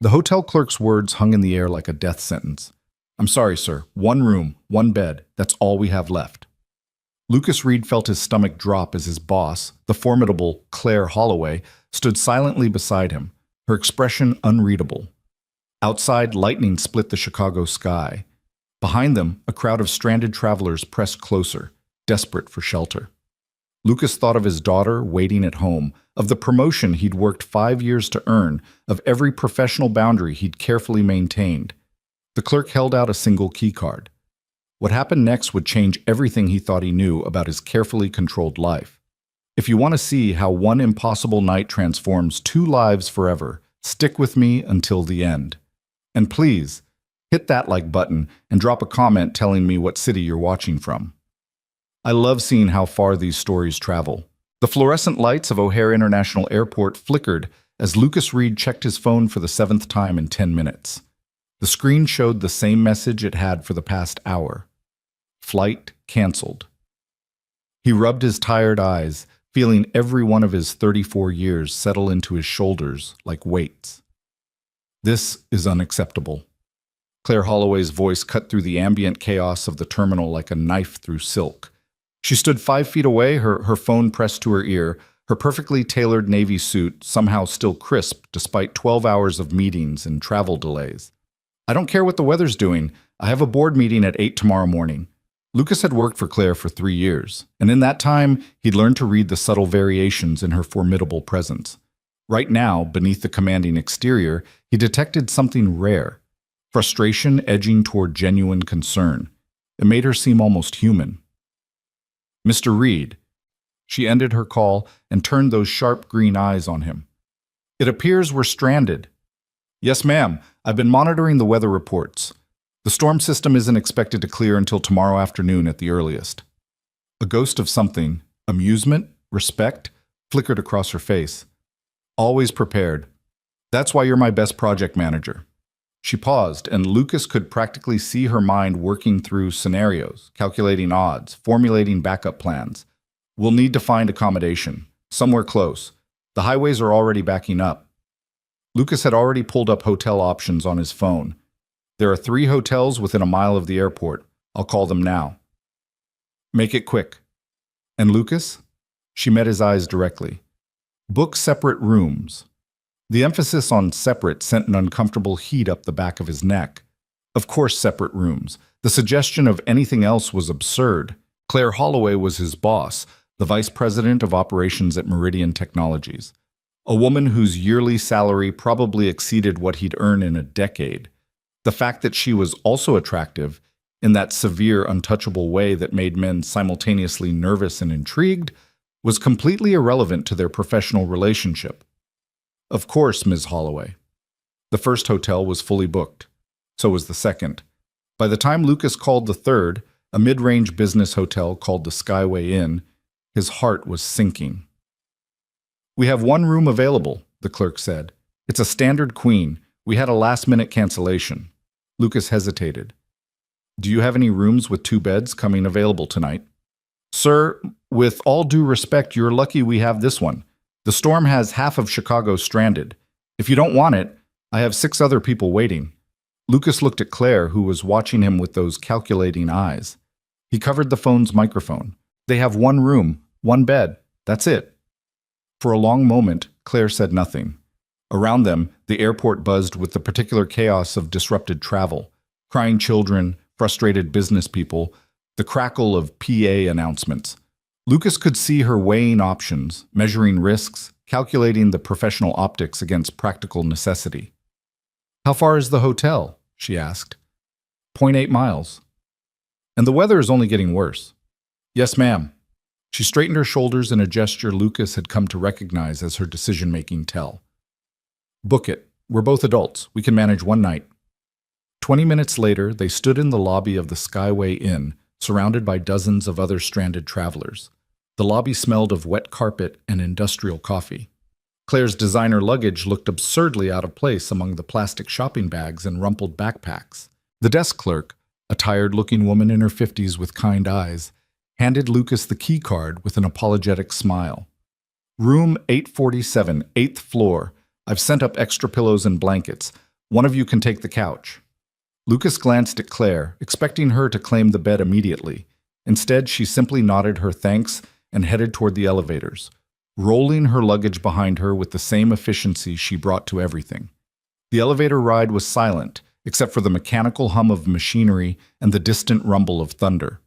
The hotel clerk's words hung in the air like a death sentence. "I'm sorry, sir. One room, one bed. That's all we have left." Lucas Reed felt his stomach drop as his boss, the formidable Claire Holloway, stood silently beside him, her expression unreadable. Outside, lightning split the Chicago sky. Behind them, a crowd of stranded travelers pressed closer, desperate for shelter. Lucas thought of his daughter waiting at home, of the promotion he'd worked 5 years to earn, of every professional boundary he'd carefully maintained. The clerk held out a single keycard. What happened next would change everything he thought he knew about his carefully controlled life. If you want to see how one impossible night transforms 2 lives forever, stick with me until the end. And please, hit that like button and drop a comment telling me what city you're watching from. I love seeing how far these stories travel. The fluorescent lights of O'Hare International Airport flickered as Lucas Reed checked his phone for the 7th time in 10 minutes. The screen showed the same message it had for the past hour. Flight canceled. He rubbed his tired eyes, feeling every one of his 34 years settle into his shoulders like weights. "This is unacceptable." Claire Holloway's voice cut through the ambient chaos of the terminal like a knife through silk. She stood 5 feet away, her phone pressed to her ear, her perfectly tailored navy suit somehow still crisp despite 12 hours of meetings and travel delays. "I don't care what the weather's doing. I have a board meeting at 8 tomorrow morning." Lucas had worked for Claire for 3 years, and in that time, he'd learned to read the subtle variations in her formidable presence. Right now, beneath the commanding exterior, he detected something rare. Frustration edging toward genuine concern. It made her seem almost human. "Mr. Reed." She ended her call and turned those sharp green eyes on him. "It appears we're stranded." "Yes, ma'am. I've been monitoring the weather reports. The storm system isn't expected to clear until tomorrow afternoon at the earliest." A ghost of something, amusement, respect, flickered across her face. "Always prepared. That's why you're my best project manager." She paused, and Lucas could practically see her mind working through scenarios, calculating odds, formulating backup plans. "We'll need to find accommodation, somewhere close. The highways are already backing up." Lucas had already pulled up hotel options on his phone. "There are 3 hotels within a mile of the airport. I'll call them now." "Make it quick." "And Lucas?" She met his eyes directly. "Book separate rooms." The emphasis on separate sent an uncomfortable heat up the back of his neck. Of course, separate rooms. The suggestion of anything else was absurd. Claire Holloway was his boss, the vice president of operations at Meridian Technologies. A woman whose yearly salary probably exceeded what he'd earn in a decade. The fact that she was also attractive, in that severe, untouchable way that made men simultaneously nervous and intrigued, was completely irrelevant to their professional relationship. "Of course, Ms. Holloway." The first hotel was fully booked. So was the second. By the time Lucas called the third, a mid-range business hotel called the Skyway Inn, his heart was sinking. "We have 1 room available," the clerk said. "It's a standard queen. We had a last-minute cancellation." Lucas hesitated. "Do you have any rooms with 2 beds coming available tonight?" "Sir, with all due respect, you're lucky we have this one. The storm has half of Chicago stranded. If you don't want it, I have 6 other people waiting." Lucas looked at Claire, who was watching him with those calculating eyes. He covered the phone's microphone. "They have 1 room, 1 bed. That's it." For a long moment, Claire said nothing. Around them, the airport buzzed with the particular chaos of disrupted travel. Crying children, frustrated business people, the crackle of PA announcements. Lucas could see her weighing options, measuring risks, calculating the professional optics against practical necessity. "How far is the hotel?" she asked. "0.8 miles. "And the weather is only getting worse." "Yes, ma'am." She straightened her shoulders in a gesture Lucas had come to recognize as her decision-making tell. "Book it. We're both adults. We can manage 1 night." 20 minutes later, they stood in the lobby of the Skyway Inn, surrounded by dozens of other stranded travelers. The lobby smelled of wet carpet and industrial coffee. Claire's designer luggage looked absurdly out of place among the plastic shopping bags and rumpled backpacks. The desk clerk, a tired-looking woman in her 50s with kind eyes, handed Lucas the key card with an apologetic smile. "Room 847, 8th floor. I've sent up extra pillows and blankets. One of you can take the couch." Lucas glanced at Claire, expecting her to claim the bed immediately. Instead, she simply nodded her thanks and headed toward the elevators, rolling her luggage behind her with the same efficiency she brought to everything. The elevator ride was silent, except for the mechanical hum of machinery and the distant rumble of thunder.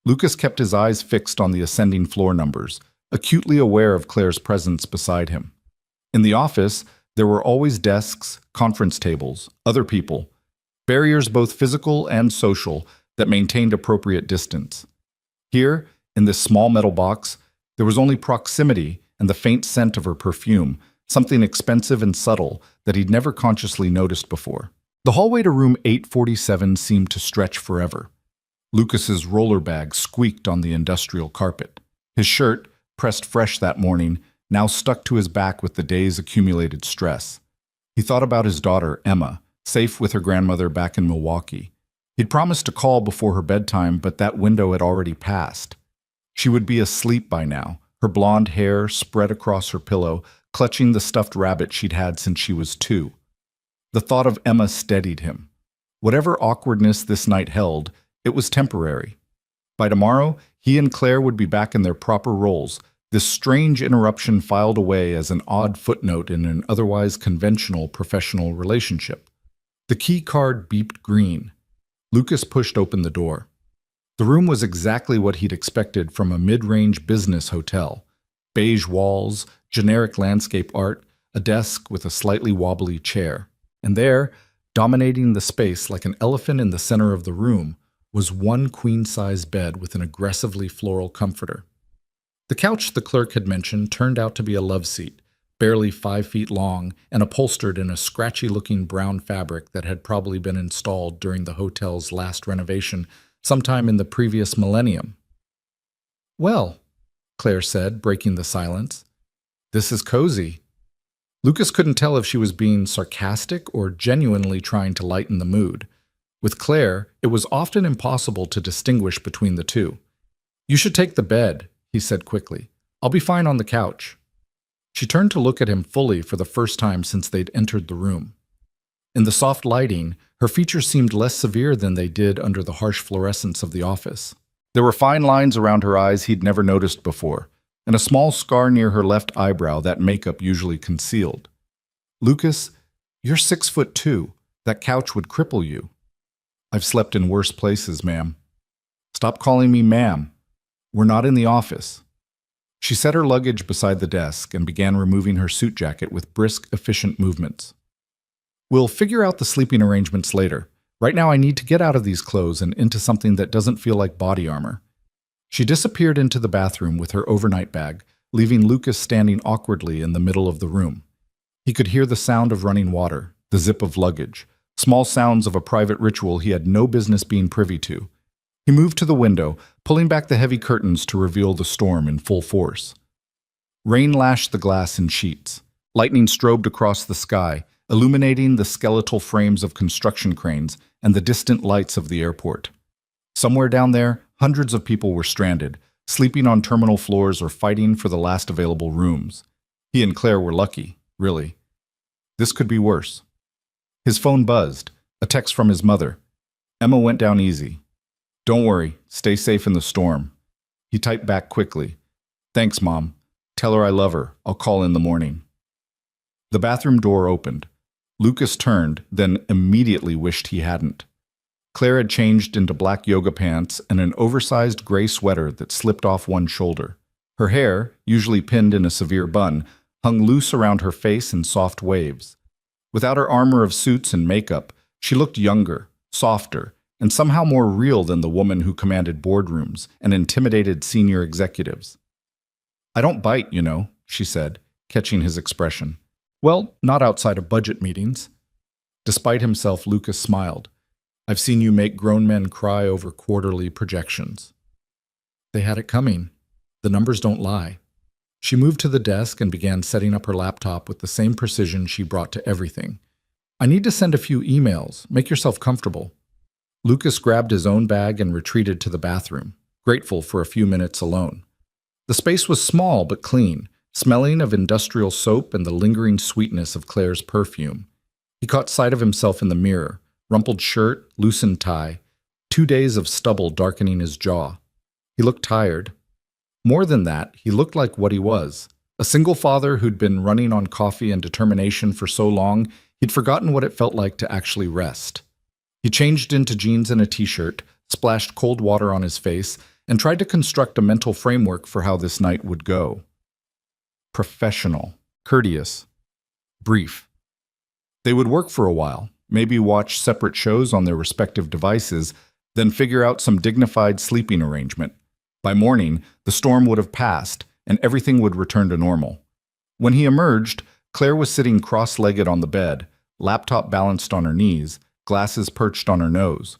Lucas kept his eyes fixed on the ascending floor numbers, acutely aware of Claire's presence beside him. In the office, there were always desks, conference tables, other people, barriers both physical and social that maintained appropriate distance. Here, in this small metal box, there was only proximity and the faint scent of her perfume, something expensive and subtle that he'd never consciously noticed before. The hallway to room 847 seemed to stretch forever. Lucas's roller bag squeaked on the industrial carpet. His shirt, pressed fresh that morning, now stuck to his back with the day's accumulated stress. He thought about his daughter, Emma, safe with her grandmother back in Milwaukee. He'd promised to call before her bedtime, but that window had already passed. She would be asleep by now, her blonde hair spread across her pillow, clutching the stuffed rabbit she'd had since she was 2. The thought of Emma steadied him. Whatever awkwardness this night held, it was temporary. By tomorrow, he and Claire would be back in their proper roles. This strange interruption filed away as an odd footnote in an otherwise conventional professional relationship. The key card beeped green. Lucas pushed open the door. The room was exactly what he'd expected from a mid-range business hotel. Beige walls, generic landscape art, a desk with a slightly wobbly chair. And there, dominating the space like an elephant in the center of the room, was one queen-size bed with an aggressively floral comforter. The couch the clerk had mentioned turned out to be a love seat, barely 5 feet long and upholstered in a scratchy-looking brown fabric that had probably been installed during the hotel's last renovation sometime in the previous millennium. "Well," Claire said, breaking the silence, "this is cozy." Lucas couldn't tell if she was being sarcastic or genuinely trying to lighten the mood. With Claire, it was often impossible to distinguish between the two. "You should take the bed," he said quickly. "I'll be fine on the couch." She turned to look at him fully for the first time since they'd entered the room. In the soft lighting, her features seemed less severe than they did under the harsh fluorescence of the office. There were fine lines around her eyes he'd never noticed before, and a small scar near her left eyebrow that makeup usually concealed. "Lucas, you're 6'2". That couch would cripple you." "I've slept in worse places, ma'am." "Stop calling me ma'am. We're not in the office." She set her luggage beside the desk and began removing her suit jacket with brisk, efficient movements. "We'll figure out the sleeping arrangements later. Right now I need to get out of these clothes and into something that doesn't feel like body armor." She disappeared into the bathroom with her overnight bag, leaving Lucas standing awkwardly in the middle of the room. He could hear the sound of running water, the zip of luggage, small sounds of a private ritual he had no business being privy to. He moved to the window, pulling back the heavy curtains to reveal the storm in full force. Rain lashed the glass in sheets. Lightning strobed across the sky, illuminating the skeletal frames of construction cranes and the distant lights of the airport. Somewhere down there, hundreds of people were stranded, sleeping on terminal floors or fighting for the last available rooms. He and Claire were lucky, really. This could be worse. His phone buzzed, a text from his mother. Emma went down easy. "Don't worry, stay safe in the storm." He typed back quickly. "Thanks, Mom. Tell her I love her. I'll call in the morning." The bathroom door opened. Lucas turned, then immediately wished he hadn't. Claire had changed into black yoga pants and an oversized gray sweater that slipped off one shoulder. Her hair, usually pinned in a severe bun, hung loose around her face in soft waves. Without her armor of suits and makeup, she looked younger, softer, and somehow more real than the woman who commanded boardrooms and intimidated senior executives. "I don't bite, you know," she said, catching his expression. "Well, not outside of budget meetings." Despite himself, Lucas smiled. "I've seen you make grown men cry over quarterly projections." They had it coming. The numbers don't lie. She moved to the desk and began setting up her laptop with the same precision she brought to everything. "I need to send a few emails. Make yourself comfortable." Lucas grabbed his own bag and retreated to the bathroom, grateful for a few minutes alone. The space was small but clean, smelling of industrial soap and the lingering sweetness of Claire's perfume. He caught sight of himself in the mirror, rumpled shirt, loosened tie, 2 days of stubble darkening his jaw. He looked tired. More than that, he looked like what he was. A single father who'd been running on coffee and determination for so long, he'd forgotten what it felt like to actually rest. He changed into jeans and a t-shirt, splashed cold water on his face, and tried to construct a mental framework for how this night would go. Professional, courteous, brief. They would work for a while, maybe watch separate shows on their respective devices, then figure out some dignified sleeping arrangement. By morning, the storm would have passed, and everything would return to normal. When he emerged, Claire was sitting cross-legged on the bed, laptop balanced on her knees, glasses perched on her nose.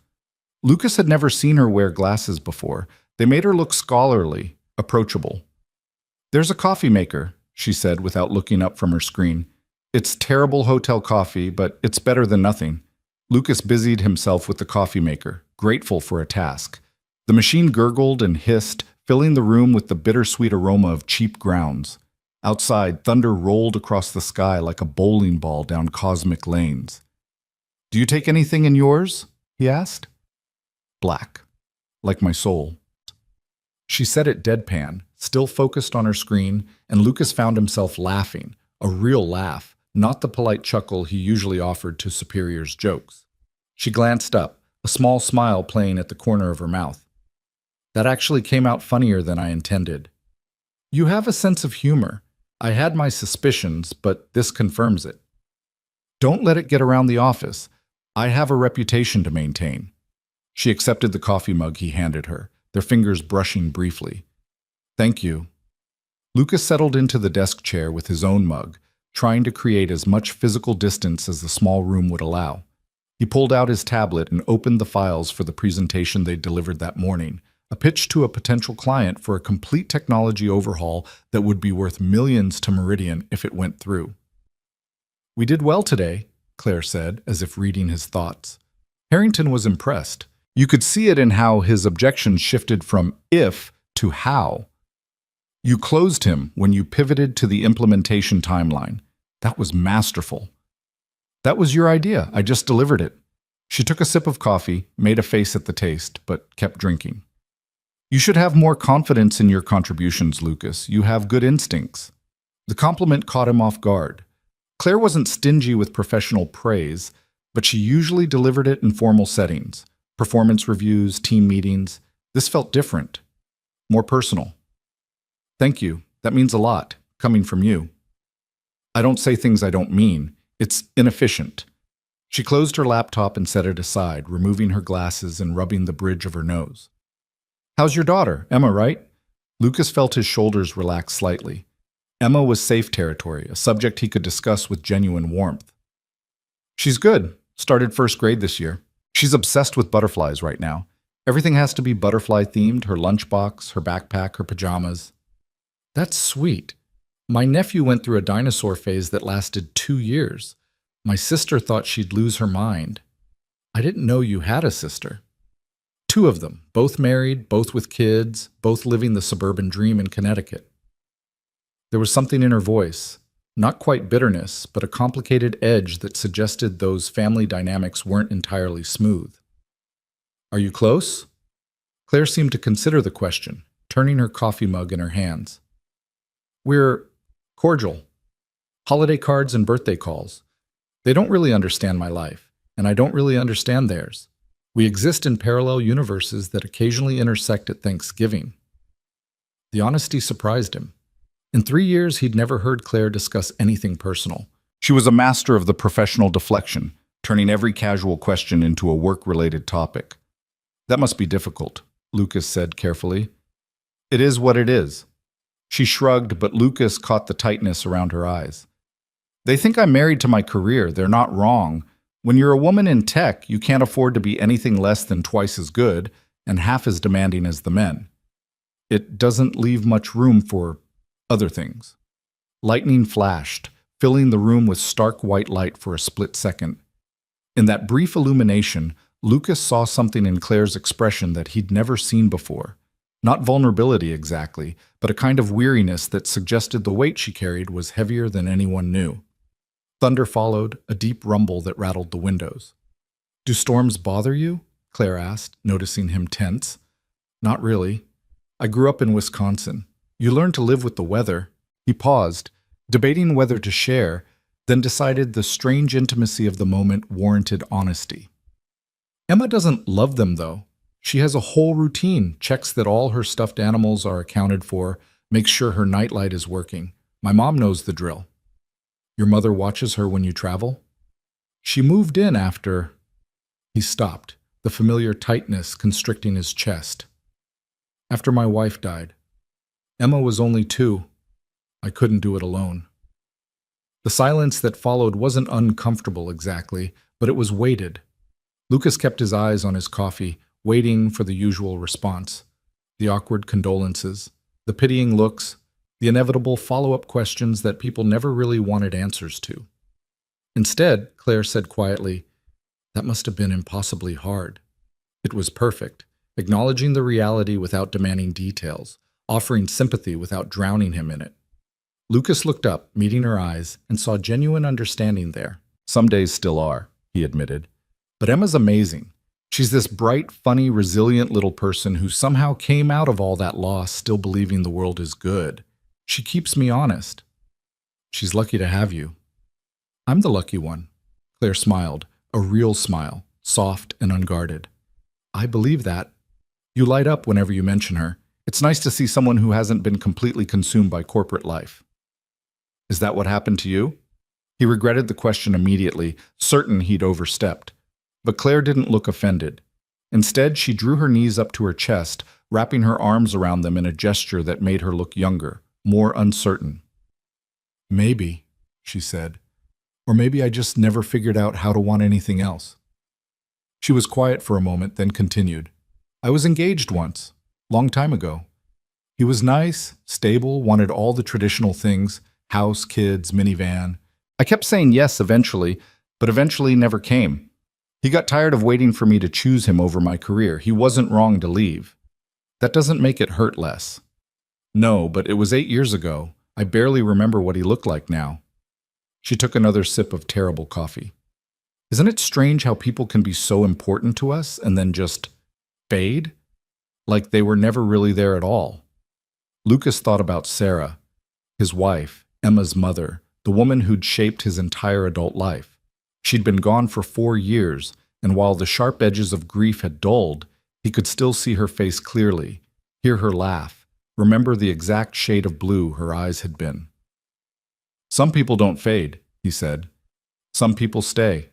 Lucas had never seen her wear glasses before. They made her look scholarly, approachable. "There's a coffee maker," she said without looking up from her screen. "It's terrible hotel coffee, but it's better than nothing." Lucas busied himself with the coffee maker, grateful for a task. The machine gurgled and hissed, filling the room with the bittersweet aroma of cheap grounds. Outside, thunder rolled across the sky like a bowling ball down cosmic lanes. "Do you take anything in yours?" he asked. "Black, like my soul." She said it deadpan, still focused on her screen, and Lucas found himself laughing, a real laugh, not the polite chuckle he usually offered to superiors' jokes. She glanced up, a small smile playing at the corner of her mouth. "That actually came out funnier than I intended." "You have a sense of humor. I had my suspicions, but this confirms it." "Don't let it get around the office. I have a reputation to maintain." She accepted the coffee mug he handed her, their fingers brushing briefly. "Thank you." Lucas settled into the desk chair with his own mug, trying to create as much physical distance as the small room would allow. He pulled out his tablet and opened the files for the presentation they delivered that morning, a pitch to a potential client for a complete technology overhaul that would be worth millions to Meridian if it went through. "We did well today," Claire said, as if reading his thoughts. Harrington was impressed. You could see it in how his objections shifted from if to how. "You closed him when you pivoted to the implementation timeline. That was masterful." "That was your idea. I just delivered it." She took a sip of coffee, made a face at the taste, but kept drinking. "You should have more confidence in your contributions, Lucas. You have good instincts." The compliment caught him off guard. Claire wasn't stingy with professional praise, but she usually delivered it in formal settings. Performance reviews, team meetings. This felt different, more personal. "Thank you. That means a lot, coming from you." "I don't say things I don't mean. It's inefficient." She closed her laptop and set it aside, removing her glasses and rubbing the bridge of her nose. "How's your daughter? Emma, right?" Lucas felt his shoulders relax slightly. Emma was safe territory, a subject he could discuss with genuine warmth. "She's good. Started first grade this year. She's obsessed with butterflies right now. Everything has to be butterfly-themed, her lunchbox, her backpack, her pajamas." "That's sweet. My nephew went through a dinosaur phase that lasted 2 years. My sister thought she'd lose her mind." "I didn't know you had a sister." "2 of them, both married, both with kids, both living the suburban dream in Connecticut." There was something in her voice, not quite bitterness, but a complicated edge that suggested those family dynamics weren't entirely smooth. "Are you close?" Claire seemed to consider the question, turning her coffee mug in her hands. "We're cordial. Holiday cards and birthday calls. They don't really understand my life, and I don't really understand theirs. We exist in parallel universes that occasionally intersect at Thanksgiving." The honesty surprised him. In 3 years, he'd never heard Claire discuss anything personal. She was a master of the professional deflection, turning every casual question into a work-related topic. "That must be difficult," Lucas said carefully. "It is what it is." She shrugged, but Lucas caught the tightness around her eyes. "They think I'm married to my career. They're not wrong. When you're a woman in tech, you can't afford to be anything less than twice as good and half as demanding as the men. It doesn't leave much room for other things." Lightning flashed, filling the room with stark white light for a split second. In that brief illumination, Lucas saw something in Claire's expression that he'd never seen before. Not vulnerability exactly, but a kind of weariness that suggested the weight she carried was heavier than anyone knew. Thunder followed, a deep rumble that rattled the windows. "Do storms bother you?" Claire asked, noticing him tense. "Not really. I grew up in Wisconsin. You learn to live with the weather." He paused, debating whether to share, then decided the strange intimacy of the moment warranted honesty. "Emma doesn't love them, though. She has a whole routine, checks that all her stuffed animals are accounted for, makes sure her nightlight is working. My mom knows the drill." "Your mother watches her when you travel?" "She moved in after—" He stopped, the familiar tightness constricting his chest. "After my wife died. Emma was only 2. I couldn't do it alone." The silence that followed wasn't uncomfortable exactly, but it was weighted. Lucas kept his eyes on his coffee, waiting for the usual response. The awkward condolences, the pitying looks, the inevitable follow-up questions that people never really wanted answers to. Instead, Claire said quietly, "That must have been impossibly hard." It was perfect, acknowledging the reality without demanding details, offering sympathy without drowning him in it. Lucas looked up, meeting her eyes, and saw genuine understanding there. "Some days still are," he admitted. "But Emma's amazing. She's this bright, funny, resilient little person who somehow came out of all that loss still believing the world is good. She keeps me honest." "She's lucky to have you." "I'm the lucky one." Claire smiled, a real smile, soft and unguarded. "I believe that. You light up whenever you mention her. It's nice to see someone who hasn't been completely consumed by corporate life." "Is that what happened to you?" He regretted the question immediately, certain he'd overstepped. But Claire didn't look offended. Instead, she drew her knees up to her chest, wrapping her arms around them in a gesture that made her look younger, more uncertain. "Maybe," she said. "Or maybe I just never figured out how to want anything else." She was quiet for a moment, then continued. "I was engaged once, long time ago. He was nice, stable, wanted all the traditional things, house, kids, minivan. I kept saying yes eventually, but eventually never came. He got tired of waiting for me to choose him over my career. He wasn't wrong to leave. That doesn't make it hurt less." "No, but it was 8 years ago. I barely remember what he looked like now." She took another sip of terrible coffee. "Isn't it strange how people can be so important to us and then just fade? Like they were never really there at all." Lucas thought about Sarah, his wife, Emma's mother, the woman who'd shaped his entire adult life. She'd been gone for 4 years, and while the sharp edges of grief had dulled, he could still see her face clearly, hear her laugh, remember the exact shade of blue her eyes had been. "Some people don't fade," he said. "Some people stay."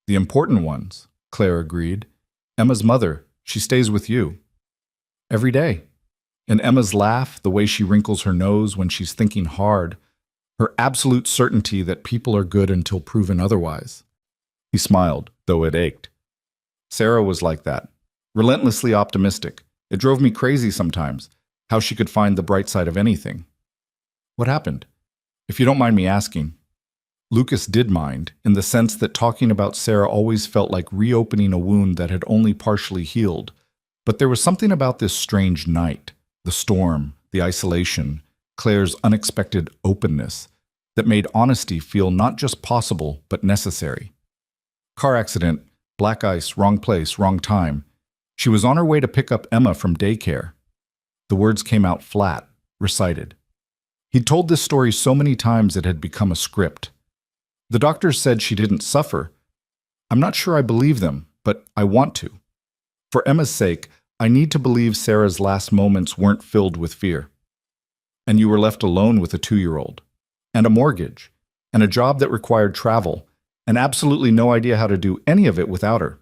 "The important ones," Claire agreed. "Emma's mother, she stays with you. Every day. And Emma's laugh, the way she wrinkles her nose when she's thinking hard, her absolute certainty that people are good until proven otherwise." He smiled, though it ached. "Sarah was like that, relentlessly optimistic. It drove me crazy sometimes, how she could find the bright side of anything." "What happened? If you don't mind me asking." Lucas did mind, in the sense that talking about Sarah always felt like reopening a wound that had only partially healed. But there was something about this strange night, the storm, the isolation, Claire's unexpected openness, that made honesty feel not just possible, but necessary. Car accident, black ice, wrong place, wrong time. She was on her way to pick up Emma from daycare. The words came out flat, recited. He'd told this story so many times it had become a script. The doctors said she didn't suffer. I'm not sure I believe them, but I want to. For Emma's sake, I need to believe Sarah's last moments weren't filled with fear. And you were left alone with a 2-year-old, and a mortgage, and a job that required travel, and absolutely no idea how to do any of it without her.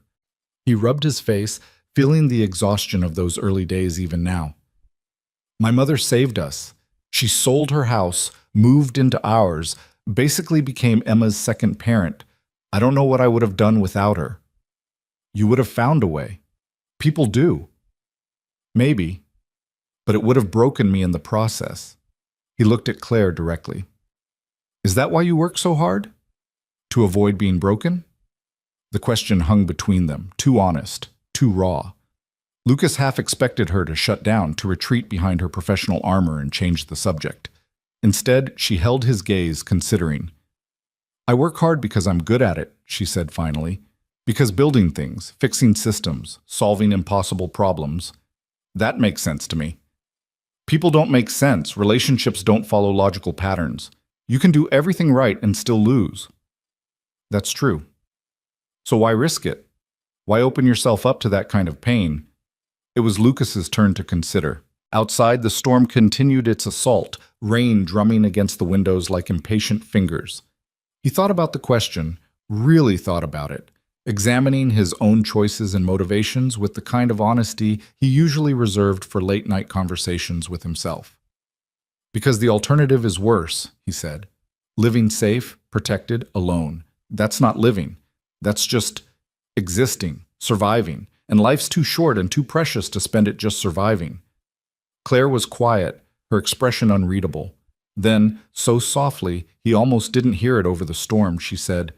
He rubbed his face, feeling the exhaustion of those early days even now. My mother saved us. She sold her house, moved into ours, basically became Emma's second parent. I don't know what I would have done without her. You would have found a way. People do. Maybe. But it would have broken me in the process. He looked at Claire directly. Is that why you work so hard? To avoid being broken? The question hung between them, too honest, too raw. Lucas half expected her to shut down, to retreat behind her professional armor and change the subject. Instead, she held his gaze, considering. I work hard because I'm good at it, she said finally. Because building things, fixing systems, solving impossible problems, that makes sense to me. People don't make sense. Relationships don't follow logical patterns. You can do everything right and still lose. That's true. So why risk it? Why open yourself up to that kind of pain? It was Lucas's turn to consider. Outside, the storm continued its assault, rain drumming against the windows like impatient fingers. He thought about the question, really thought about it, examining his own choices and motivations with the kind of honesty he usually reserved for late-night conversations with himself. Because the alternative is worse, he said. Living safe, protected, alone. That's not living. That's just existing, surviving, and life's too short and too precious to spend it just surviving. Claire was quiet, her expression unreadable. Then, so softly, he almost didn't hear it over the storm, she said,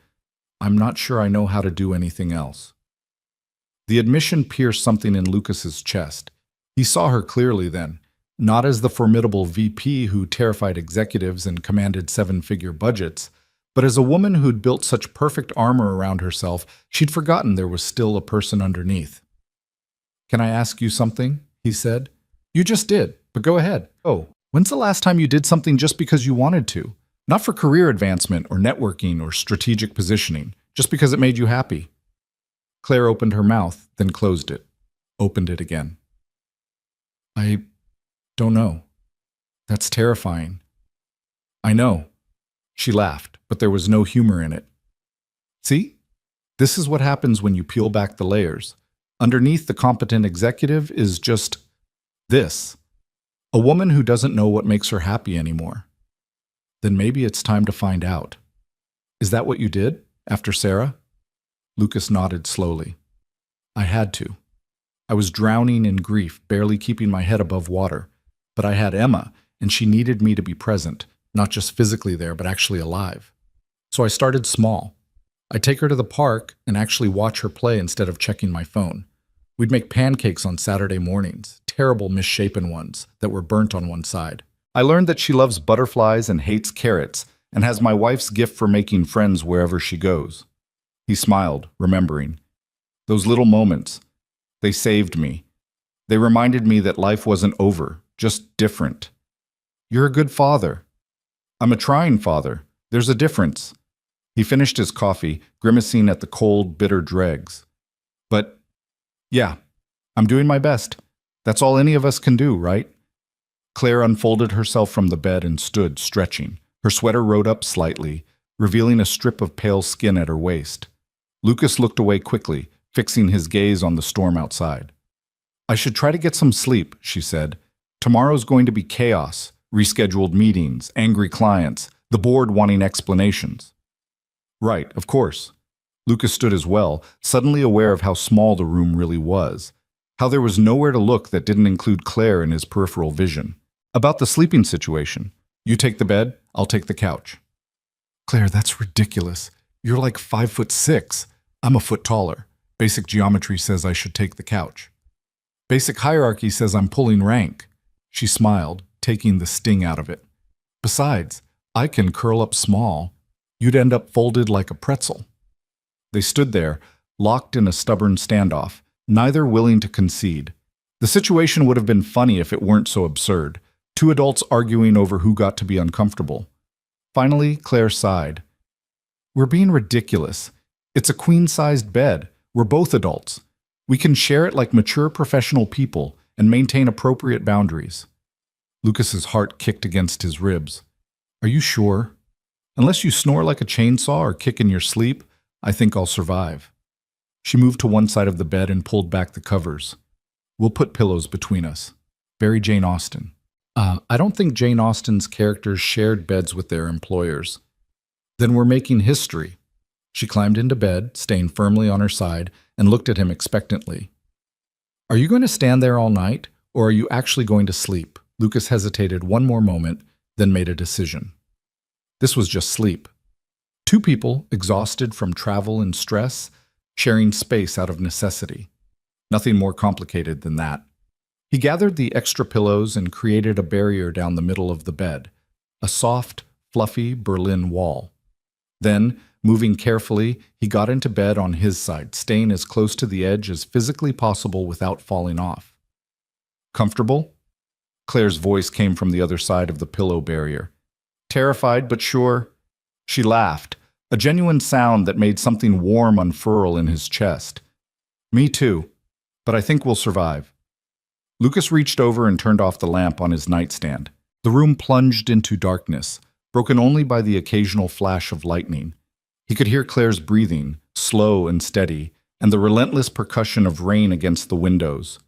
I'm not sure I know how to do anything else. The admission pierced something in Lucas's chest. He saw her clearly then, not as the formidable VP who terrified executives and commanded seven-figure budgets, but as a woman who'd built such perfect armor around herself, she'd forgotten there was still a person underneath. Can I ask you something? He said. You just did, but go ahead. Oh, when's the last time you did something just because you wanted to? Not for career advancement or networking or strategic positioning, just because it made you happy. Claire opened her mouth, then closed it, opened it again. I don't know. That's terrifying. I know. She laughed, but there was no humor in it. See? This is what happens when you peel back the layers. Underneath the competent executive is just this. A woman who doesn't know what makes her happy anymore. Then maybe it's time to find out. Is that what you did, after Sarah? Lucas nodded slowly. I had to. I was drowning in grief, barely keeping my head above water. But I had Emma, and she needed me to be present, not just physically there, but actually alive. So I started small. I'd take her to the park and actually watch her play instead of checking my phone. We'd make pancakes on Saturday mornings, terrible misshapen ones that were burnt on one side. I learned that she loves butterflies and hates carrots, and has my wife's gift for making friends wherever she goes. He smiled, remembering. Those little moments, they saved me. They reminded me that life wasn't over, just different. You're a good father. I'm a trying father. There's a difference. He finished his coffee, grimacing at the cold, bitter dregs. But, yeah, I'm doing my best. That's all any of us can do, right? Claire unfolded herself from the bed and stood, stretching. Her sweater rode up slightly, revealing a strip of pale skin at her waist. Lucas looked away quickly, fixing his gaze on the storm outside. I should try to get some sleep, she said. Tomorrow's going to be chaos, rescheduled meetings, angry clients, the board wanting explanations. Right, of course. Lucas stood as well, suddenly aware of how small the room really was, how there was nowhere to look that didn't include Claire in his peripheral vision. About the sleeping situation. You take the bed, I'll take the couch. Claire, that's ridiculous. You're like 5'6". I'm a foot taller. Basic geometry says I should take the couch. Basic hierarchy says I'm pulling rank. She smiled, taking the sting out of it. Besides, I can curl up small. You'd end up folded like a pretzel. They stood there, locked in a stubborn standoff, neither willing to concede. The situation would have been funny if it weren't so absurd. Two adults arguing over who got to be uncomfortable. Finally, Claire sighed. We're being ridiculous. It's a queen-sized bed. We're both adults. We can share it like mature professional people and maintain appropriate boundaries. Lucas's heart kicked against his ribs. Are you sure? Unless you snore like a chainsaw or kick in your sleep, I think I'll survive. She moved to one side of the bed and pulled back the covers. We'll put pillows between us. Very Jane Austen. I don't think Jane Austen's characters shared beds with their employers. Then we're making history. She climbed into bed, staying firmly on her side, and looked at him expectantly. Are you going to stand there all night, or are you actually going to sleep? Lucas hesitated one more moment, then made a decision. This was just sleep. Two people, exhausted from travel and stress, sharing space out of necessity. Nothing more complicated than that. He gathered the extra pillows and created a barrier down the middle of the bed, a soft, fluffy Berlin wall. Then, moving carefully, he got into bed on his side, staying as close to the edge as physically possible without falling off. Comfortable? Claire's voice came from the other side of the pillow barrier. Terrified, but sure. She laughed, a genuine sound that made something warm unfurl in his chest. Me too, but I think we'll survive. Lucas reached over and turned off the lamp on his nightstand. The room plunged into darkness, broken only by the occasional flash of lightning. He could hear Claire's breathing, slow and steady, and the relentless percussion of rain against the windows.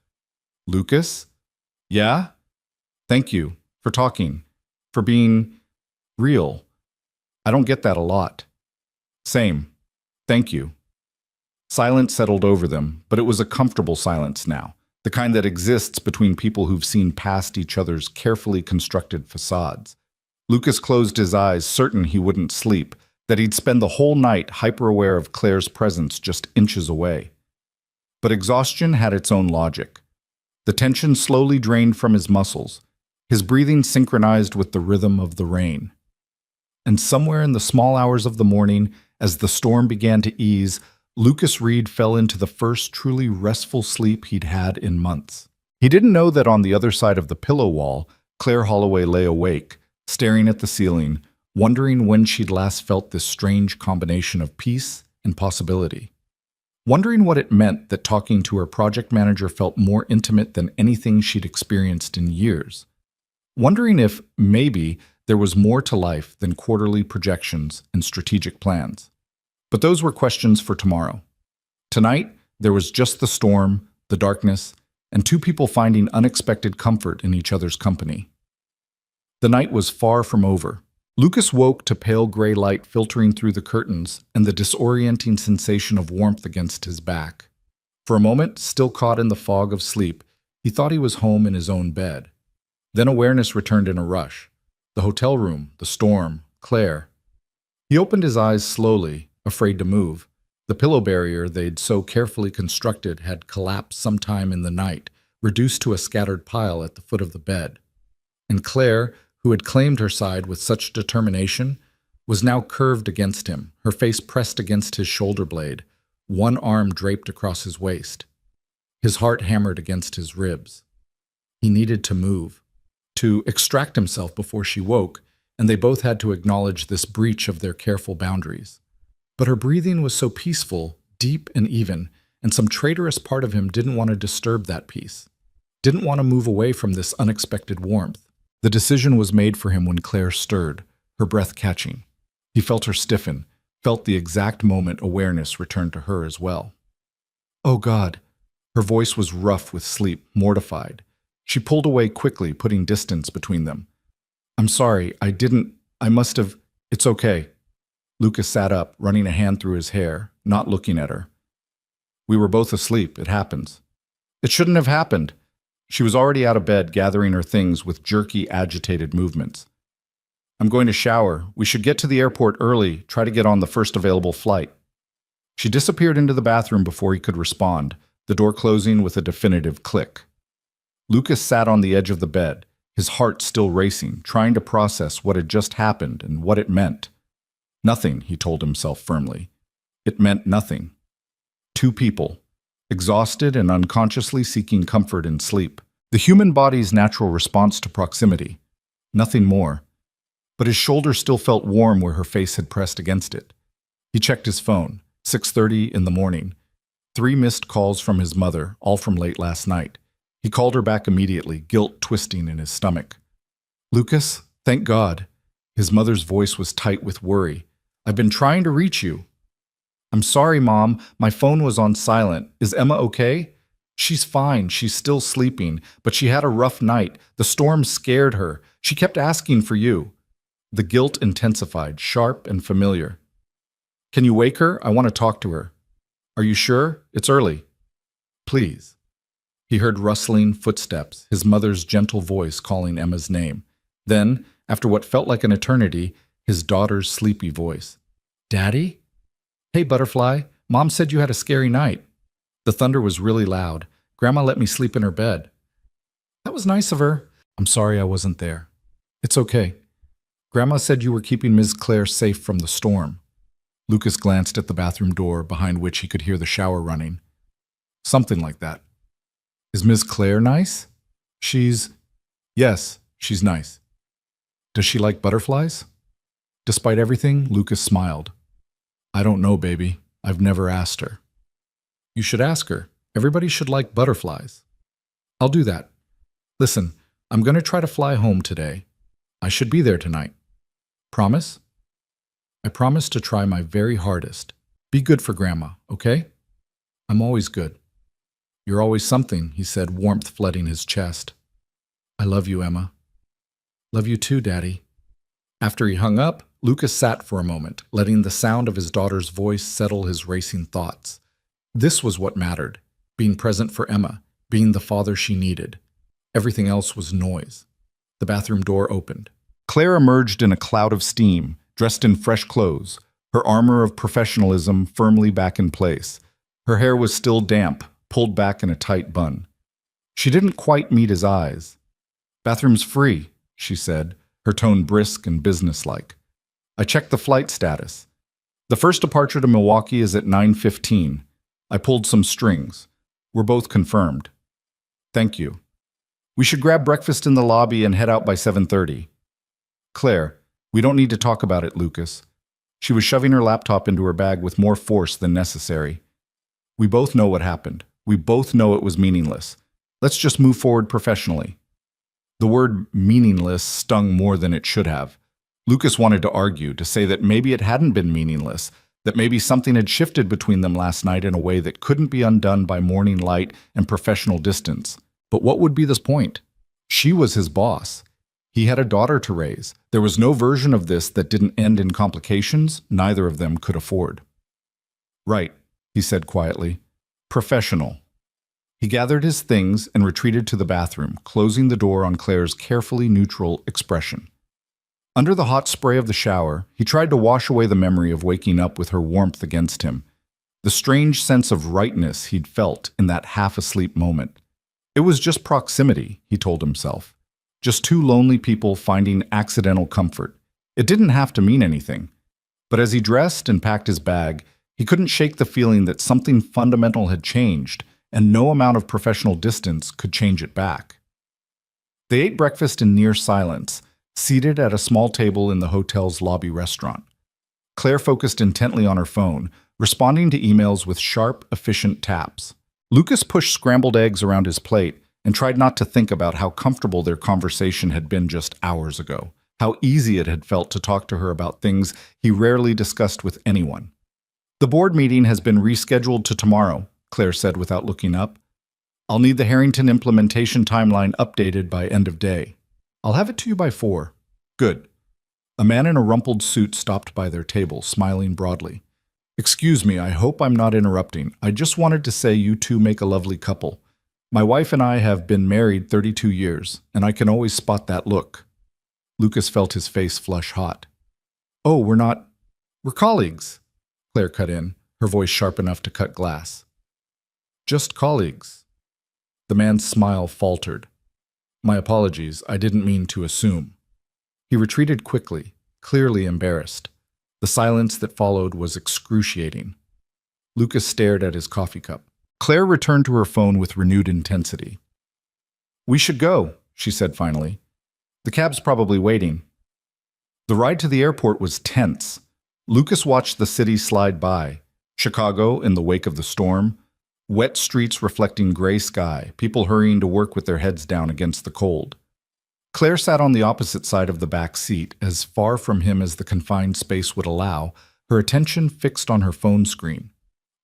Lucas? Yeah? Thank you for talking, for being real. I don't get that a lot. Same. Thank you. Silence settled over them, but it was a comfortable silence now, the kind that exists between people who've seen past each other's carefully constructed facades. Lucas closed his eyes, certain he wouldn't sleep, that he'd spend the whole night hyper-aware of Claire's presence just inches away. But exhaustion had its own logic. The tension slowly drained from his muscles, his breathing synchronized with the rhythm of the rain. And somewhere in the small hours of the morning, as the storm began to ease, Lucas Reed fell into the first truly restful sleep he'd had in months. He didn't know that on the other side of the pillow wall, Claire Holloway lay awake, staring at the ceiling, wondering when she'd last felt this strange combination of peace and possibility. Wondering what it meant that talking to her project manager felt more intimate than anything she'd experienced in years. Wondering if, maybe, there was more to life than quarterly projections and strategic plans. But those were questions for tomorrow. Tonight, there was just the storm, the darkness, and two people finding unexpected comfort in each other's company. The night was far from over. Lucas woke to pale gray light filtering through the curtains and the disorienting sensation of warmth against his back. For a moment, still caught in the fog of sleep, he thought he was home in his own bed. Then awareness returned in a rush. The hotel room, the storm, Claire. He opened his eyes slowly, afraid to move. The pillow barrier they'd so carefully constructed had collapsed sometime in the night, reduced to a scattered pile at the foot of the bed. And Claire, who had claimed her side with such determination, was now curved against him, her face pressed against his shoulder blade, one arm draped across his waist. His heart hammered against his ribs. He needed to move, to extract himself before she woke, and they both had to acknowledge this breach of their careful boundaries. But her breathing was so peaceful, deep and even, and some traitorous part of him didn't want to disturb that peace, didn't want to move away from this unexpected warmth. The decision was made for him when Claire stirred, her breath catching. He felt her stiffen, felt the exact moment awareness returned to her as well. Oh God! Her voice was rough with sleep, mortified. She pulled away quickly, putting distance between them. I'm sorry, I must have, it's okay. Lucas sat up, running a hand through his hair, not looking at her. We were both asleep, it happens. It shouldn't have happened. She was already out of bed, gathering her things with jerky, agitated movements. I'm going to shower. We should get to the airport early, try to get on the first available flight. She disappeared into the bathroom before he could respond, the door closing with a definitive click. Lucas sat on the edge of the bed, his heart still racing, trying to process what had just happened and what it meant. Nothing, he told himself firmly. It meant nothing. Two people, exhausted and unconsciously seeking comfort in sleep. The human body's natural response to proximity. Nothing more. But his shoulder still felt warm where her face had pressed against it. He checked his phone, 6:30 in the morning. 3 missed calls from his mother, all from late last night. He called her back immediately, guilt twisting in his stomach. Lucas, thank God. His mother's voice was tight with worry. I've been trying to reach you. I'm sorry, Mom. My phone was on silent. Is Emma okay? She's fine. She's still sleeping, but she had a rough night. The storm scared her. She kept asking for you. The guilt intensified, sharp and familiar. Can you wake her? I want to talk to her. Are you sure? It's early. Please. He heard rustling footsteps, his mother's gentle voice calling Emma's name. Then, after what felt like an eternity, his daughter's sleepy voice. Daddy? Hey, Butterfly. Mom said you had a scary night. The thunder was really loud. Grandma let me sleep in her bed. That was nice of her. I'm sorry I wasn't there. It's okay. Grandma said you were keeping Ms. Claire safe from the storm. Lucas glanced at the bathroom door, behind which he could hear the shower running. Something like that. Is Miss Claire nice? Yes, she's nice. Does she like butterflies? Despite everything, Lucas smiled. I don't know, baby. I've never asked her. You should ask her. Everybody should like butterflies. I'll do that. Listen, I'm going to try to fly home today. I should be there tonight. Promise? I promise to try my very hardest. Be good for Grandma, okay? I'm always good. You're always something, he said, warmth flooding his chest. I love you, Emma. Love you too, Daddy. After he hung up, Lucas sat for a moment, letting the sound of his daughter's voice settle his racing thoughts. This was what mattered, being present for Emma, being the father she needed. Everything else was noise. The bathroom door opened. Claire emerged in a cloud of steam, dressed in fresh clothes, her armor of professionalism firmly back in place. Her hair was still damp, pulled back in a tight bun. She didn't quite meet his eyes. Bathroom's free, she said, her tone brisk and businesslike. I checked the flight status. The first departure to Milwaukee is at 9:15. I pulled some strings. We're both confirmed. Thank you. We should grab breakfast in the lobby and head out by 7:30. Claire, we don't need to talk about it, Lucas. She was shoving her laptop into her bag with more force than necessary. We both know what happened. We both know it was meaningless. Let's just move forward professionally. The word meaningless stung more than it should have. Lucas wanted to argue, to say that maybe it hadn't been meaningless, that maybe something had shifted between them last night in a way that couldn't be undone by morning light and professional distance. But what would be the point? She was his boss. He had a daughter to raise. There was no version of this that didn't end in complications neither of them could afford. Right, he said quietly. Professional. He gathered his things and retreated to the bathroom, closing the door on Claire's carefully neutral expression. Under the hot spray of the shower, he tried to wash away the memory of waking up with her warmth against him, the strange sense of rightness he'd felt in that half-asleep moment. It was just proximity, he told himself. Just two lonely people finding accidental comfort. It didn't have to mean anything. But as he dressed and packed his bag, he couldn't shake the feeling that something fundamental had changed, and no amount of professional distance could change it back. They ate breakfast in near silence, seated at a small table in the hotel's lobby restaurant. Claire focused intently on her phone, responding to emails with sharp, efficient taps. Lucas pushed scrambled eggs around his plate and tried not to think about how comfortable their conversation had been just hours ago, how easy it had felt to talk to her about things he rarely discussed with anyone. The board meeting has been rescheduled to tomorrow, Claire said without looking up. I'll need the Harrington implementation timeline updated by end of day. I'll have it to you by 4. Good. A man in a rumpled suit stopped by their table, smiling broadly. Excuse me, I hope I'm not interrupting. I just wanted to say you two make a lovely couple. My wife and I have been married 32 years, and I can always spot that look. Lucas felt his face flush hot. Oh, we're colleagues, Claire cut in, her voice sharp enough to cut glass. Just colleagues. The man's smile faltered. My apologies, I didn't mean to assume. He retreated quickly, clearly embarrassed. The silence that followed was excruciating. Lucas stared at his coffee cup. Claire returned to her phone with renewed intensity. We should go, she said finally. The cab's probably waiting. The ride to the airport was tense. Lucas watched the city slide by. Chicago in the wake of the storm. Wet streets reflecting gray sky, people hurrying to work with their heads down against the cold. Claire sat on the opposite side of the back seat, as far from him as the confined space would allow, her attention fixed on her phone screen.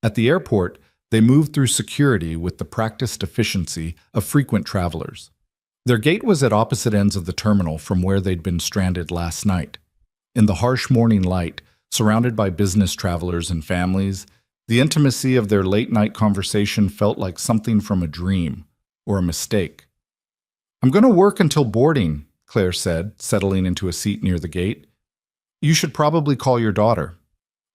At the airport, they moved through security with the practiced efficiency of frequent travelers. Their gate was at opposite ends of the terminal from where they'd been stranded last night. In the harsh morning light, surrounded by business travelers and families, the intimacy of their late-night conversation felt like something from a dream or a mistake. I'm going to work until boarding, Claire said, settling into a seat near the gate. You should probably call your daughter.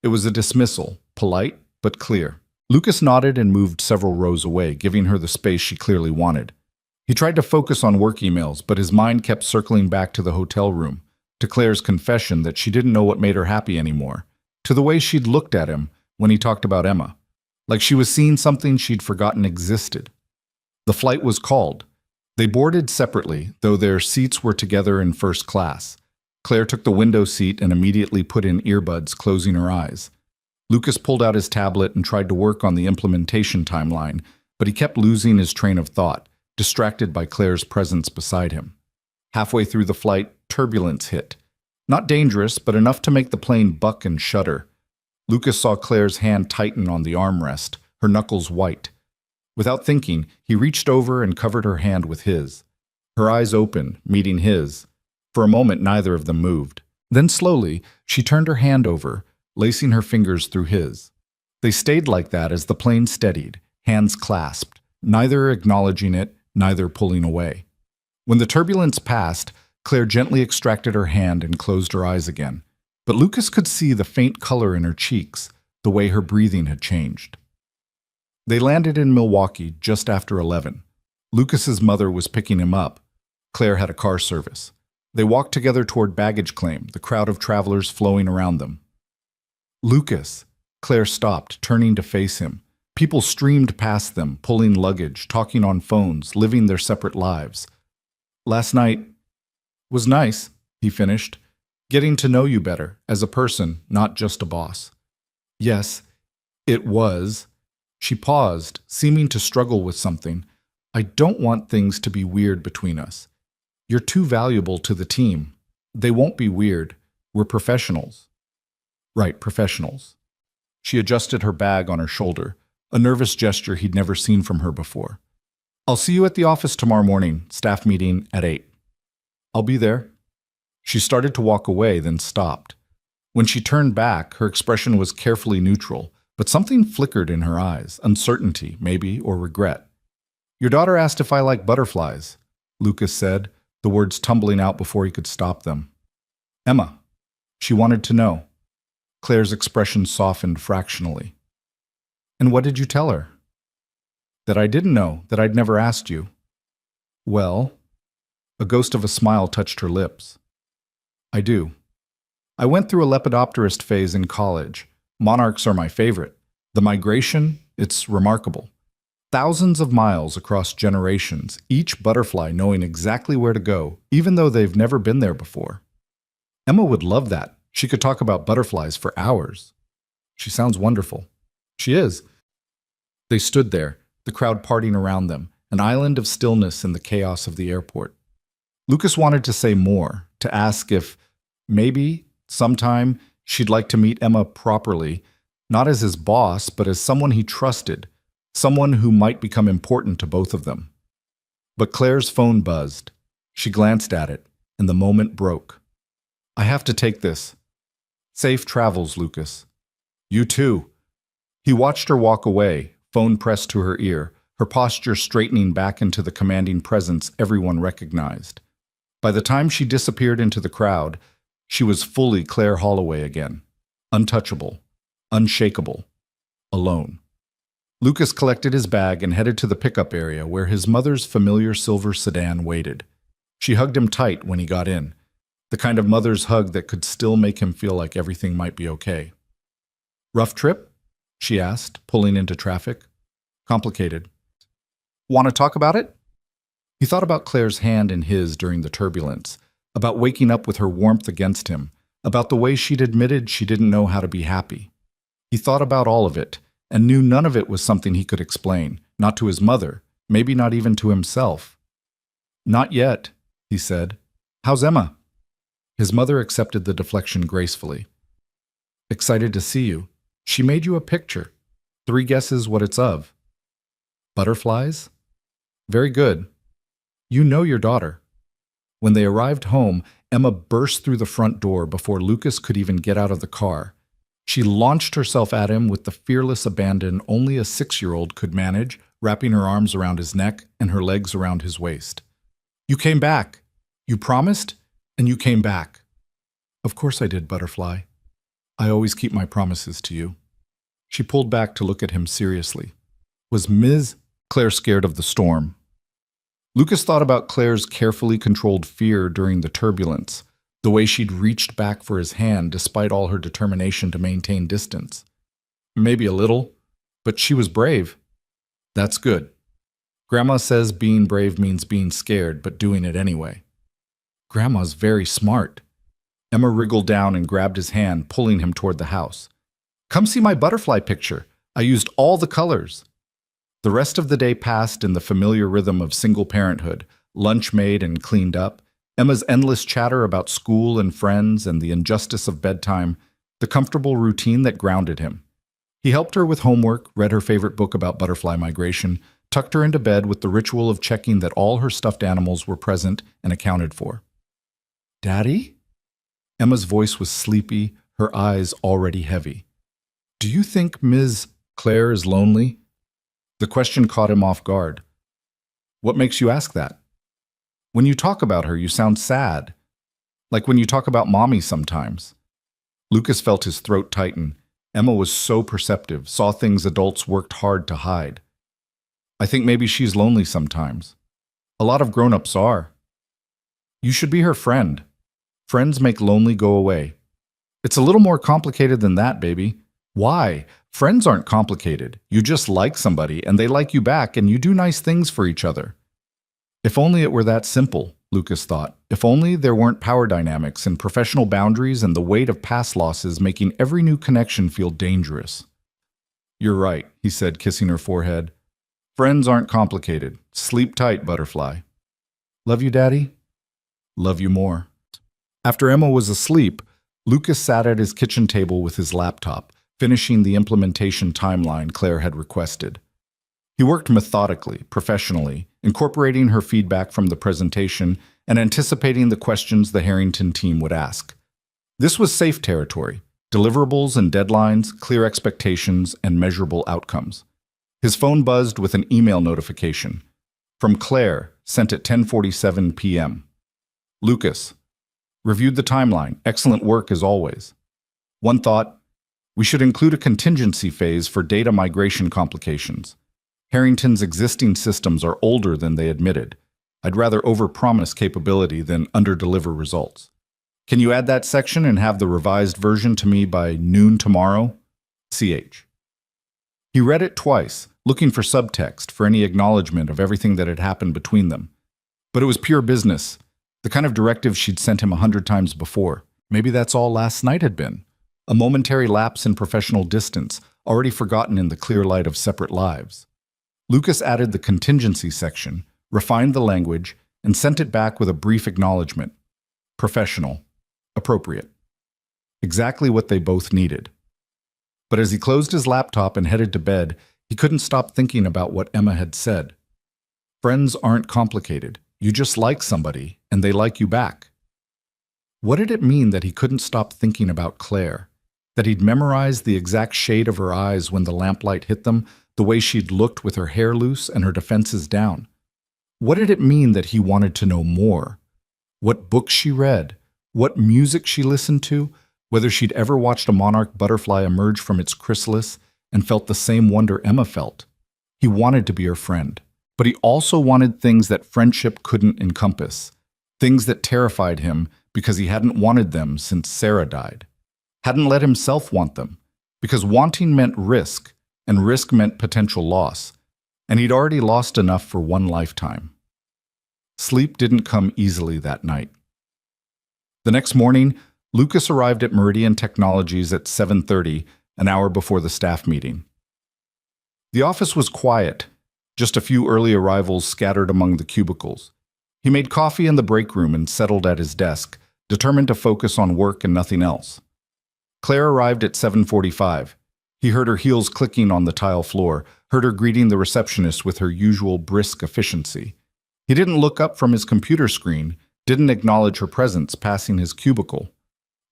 It was a dismissal, polite but clear. Lucas nodded and moved several rows away, giving her the space she clearly wanted. He tried to focus on work emails, but his mind kept circling back to the hotel room, to Claire's confession that she didn't know what made her happy anymore, to the way she'd looked at him when he talked about Emma, like she was seeing something she'd forgotten existed. The flight was called. They boarded separately, though their seats were together in first class. Claire took the window seat and immediately put in earbuds, closing her eyes. Lucas pulled out his tablet and tried to work on the implementation timeline, but he kept losing his train of thought, distracted by Claire's presence beside him. Halfway through the flight, turbulence hit. Not dangerous, but enough to make the plane buck and shudder. Lucas saw Claire's hand tighten on the armrest, her knuckles white. Without thinking, he reached over and covered her hand with his. Her eyes opened, meeting his. For a moment, neither of them moved. Then slowly, she turned her hand over, lacing her fingers through his. They stayed like that as the plane steadied, hands clasped, neither acknowledging it, neither pulling away. When the turbulence passed, Claire gently extracted her hand and closed her eyes again. But Lucas could see the faint color in her cheeks, the way her breathing had changed. They landed in Milwaukee just after 11. Lucas's mother was picking him up. Claire had a car service. They walked together toward baggage claim, the crowd of travelers flowing around them. Lucas! Claire stopped, turning to face him. People streamed past them, pulling luggage, talking on phones, living their separate lives. Last night was nice, he finished. Getting to know you better, as a person, not just a boss. Yes, it was. She paused, seeming to struggle with something. I don't want things to be weird between us. You're too valuable to the team. They won't be weird. We're professionals. Right, professionals. She adjusted her bag on her shoulder, a nervous gesture he'd never seen from her before. I'll see you at the office tomorrow morning, staff meeting at 8. I'll be there. She started to walk away, then stopped. When she turned back, her expression was carefully neutral, but something flickered in her eyes, uncertainty, maybe, or regret. Your daughter asked if I like butterflies, Lucas said, the words tumbling out before he could stop them. Emma. She wanted to know. Claire's expression softened fractionally. And what did you tell her? That I didn't know, that I'd never asked you. Well, a ghost of a smile touched her lips. I do. I went through a lepidopterist phase in college. Monarchs are my favorite. The migration, it's remarkable. Thousands of miles across generations, each butterfly knowing exactly where to go, even though they've never been there before. Emma would love that. She could talk about butterflies for hours. She sounds wonderful. She is. They stood there, the crowd partying around them, an island of stillness in the chaos of the airport. Lucas wanted to say more, to ask if, maybe, sometime, she'd like to meet Emma properly, not as his boss, but as someone he trusted, someone who might become important to both of them. But Claire's phone buzzed. She glanced at it, and the moment broke. I have to take this. Safe travels, Lucas. You too. He watched her walk away, phone pressed to her ear, her posture straightening back into the commanding presence everyone recognized. By the time she disappeared into the crowd, she was fully Claire Holloway again, untouchable, unshakable, alone. Lucas collected his bag and headed to the pickup area where his mother's familiar silver sedan waited. She hugged him tight when he got in, the kind of mother's hug that could still make him feel like everything might be okay. Rough trip? She asked, pulling into traffic. Complicated. Want to talk about it? He thought about Claire's hand in his during the turbulence, about waking up with her warmth against him, about the way she'd admitted she didn't know how to be happy. He thought about all of it, and knew none of it was something he could explain, not to his mother, maybe not even to himself. Not yet, he said. How's Emma? His mother accepted the deflection gracefully. Excited to see you. She made you a picture. 3 guesses what it's of. Butterflies? Very good. You know your daughter. When they arrived home, Emma burst through the front door before Lucas could even get out of the car. She launched herself at him with the fearless abandon only a 6-year-old could manage, wrapping her arms around his neck and her legs around his waist. You came back. You promised, and you came back. Of course I did, Butterfly. I always keep my promises to you. She pulled back to look at him seriously. Was Ms. Claire scared of the storm? Lucas thought about Claire's carefully controlled fear during the turbulence, the way she'd reached back for his hand despite all her determination to maintain distance. Maybe a little, but she was brave. That's good. Grandma says being brave means being scared, but doing it anyway. Grandma's very smart. Emma wriggled down and grabbed his hand, pulling him toward the house. Come see my butterfly picture. I used all the colors. The rest of the day passed in the familiar rhythm of single parenthood, lunch made and cleaned up, Emma's endless chatter about school and friends and the injustice of bedtime, the comfortable routine that grounded him. He helped her with homework, read her favorite book about butterfly migration, tucked her into bed with the ritual of checking that all her stuffed animals were present and accounted for. Daddy? Emma's voice was sleepy, her eyes already heavy. Do you think Ms. Claire is lonely? The question caught him off guard. What makes you ask that? When you talk about her, you sound sad. Like when you talk about mommy sometimes. Lucas felt his throat tighten. Emma was so perceptive, saw things adults worked hard to hide. I think maybe she's lonely sometimes. A lot of grown-ups are. You should be her friend. Friends make lonely go away. It's a little more complicated than that, baby. Why? Friends aren't complicated. You just like somebody, and they like you back, and you do nice things for each other. If only it were that simple, Lucas thought. If only there weren't power dynamics and professional boundaries and the weight of past losses making every new connection feel dangerous. You're right, he said, kissing her forehead. Friends aren't complicated. Sleep tight, butterfly. Love you, Daddy? Love you more. After Emma was asleep, Lucas sat at his kitchen table with his laptop, finishing the implementation timeline Claire had requested. He worked methodically, professionally, incorporating her feedback from the presentation and anticipating the questions the Harrington team would ask. This was safe territory, deliverables and deadlines, clear expectations, and measurable outcomes. His phone buzzed with an email notification. From Claire, sent at 10:47 p.m. Lucas, reviewed the timeline. Excellent work as always. One thought, we should include a contingency phase for data migration complications. Harrington's existing systems are older than they admitted. I'd rather overpromise capability than underdeliver results. Can you add that section and have the revised version to me by noon tomorrow? CH. He read it twice, looking for subtext, for any acknowledgement of everything that had happened between them. But it was pure business, the kind of directive she'd sent him 100 times before. Maybe that's all last night had been. A momentary lapse in professional distance, already forgotten in the clear light of separate lives. Lucas added the contingency section, refined the language, and sent it back with a brief acknowledgement. Professional. Appropriate. Exactly what they both needed. But as he closed his laptop and headed to bed, he couldn't stop thinking about what Emma had said. Friends aren't complicated. You just like somebody, and they like you back. What did it mean that he couldn't stop thinking about Claire? That he'd memorized the exact shade of her eyes when the lamplight hit them, the way she'd looked with her hair loose and her defenses down? What did it mean that he wanted to know more? What books she read? What music she listened to? Whether she'd ever watched a monarch butterfly emerge from its chrysalis and felt the same wonder Emma felt? He wanted to be her friend, but he also wanted things that friendship couldn't encompass, things that terrified him because he hadn't wanted them since Sarah died, hadn't let himself want them, because wanting meant risk, and risk meant potential loss, and he'd already lost enough for one lifetime. Sleep didn't come easily that night. The next morning, Lucas arrived at Meridian Technologies at 7:30, an hour before the staff meeting. The office was quiet, just a few early arrivals scattered among the cubicles. He made coffee in the break room and settled at his desk, determined to focus on work and nothing else. Claire arrived at 7:45. He heard her heels clicking on the tile floor, heard her greeting the receptionist with her usual brisk efficiency. He didn't look up from his computer screen, didn't acknowledge her presence passing his cubicle.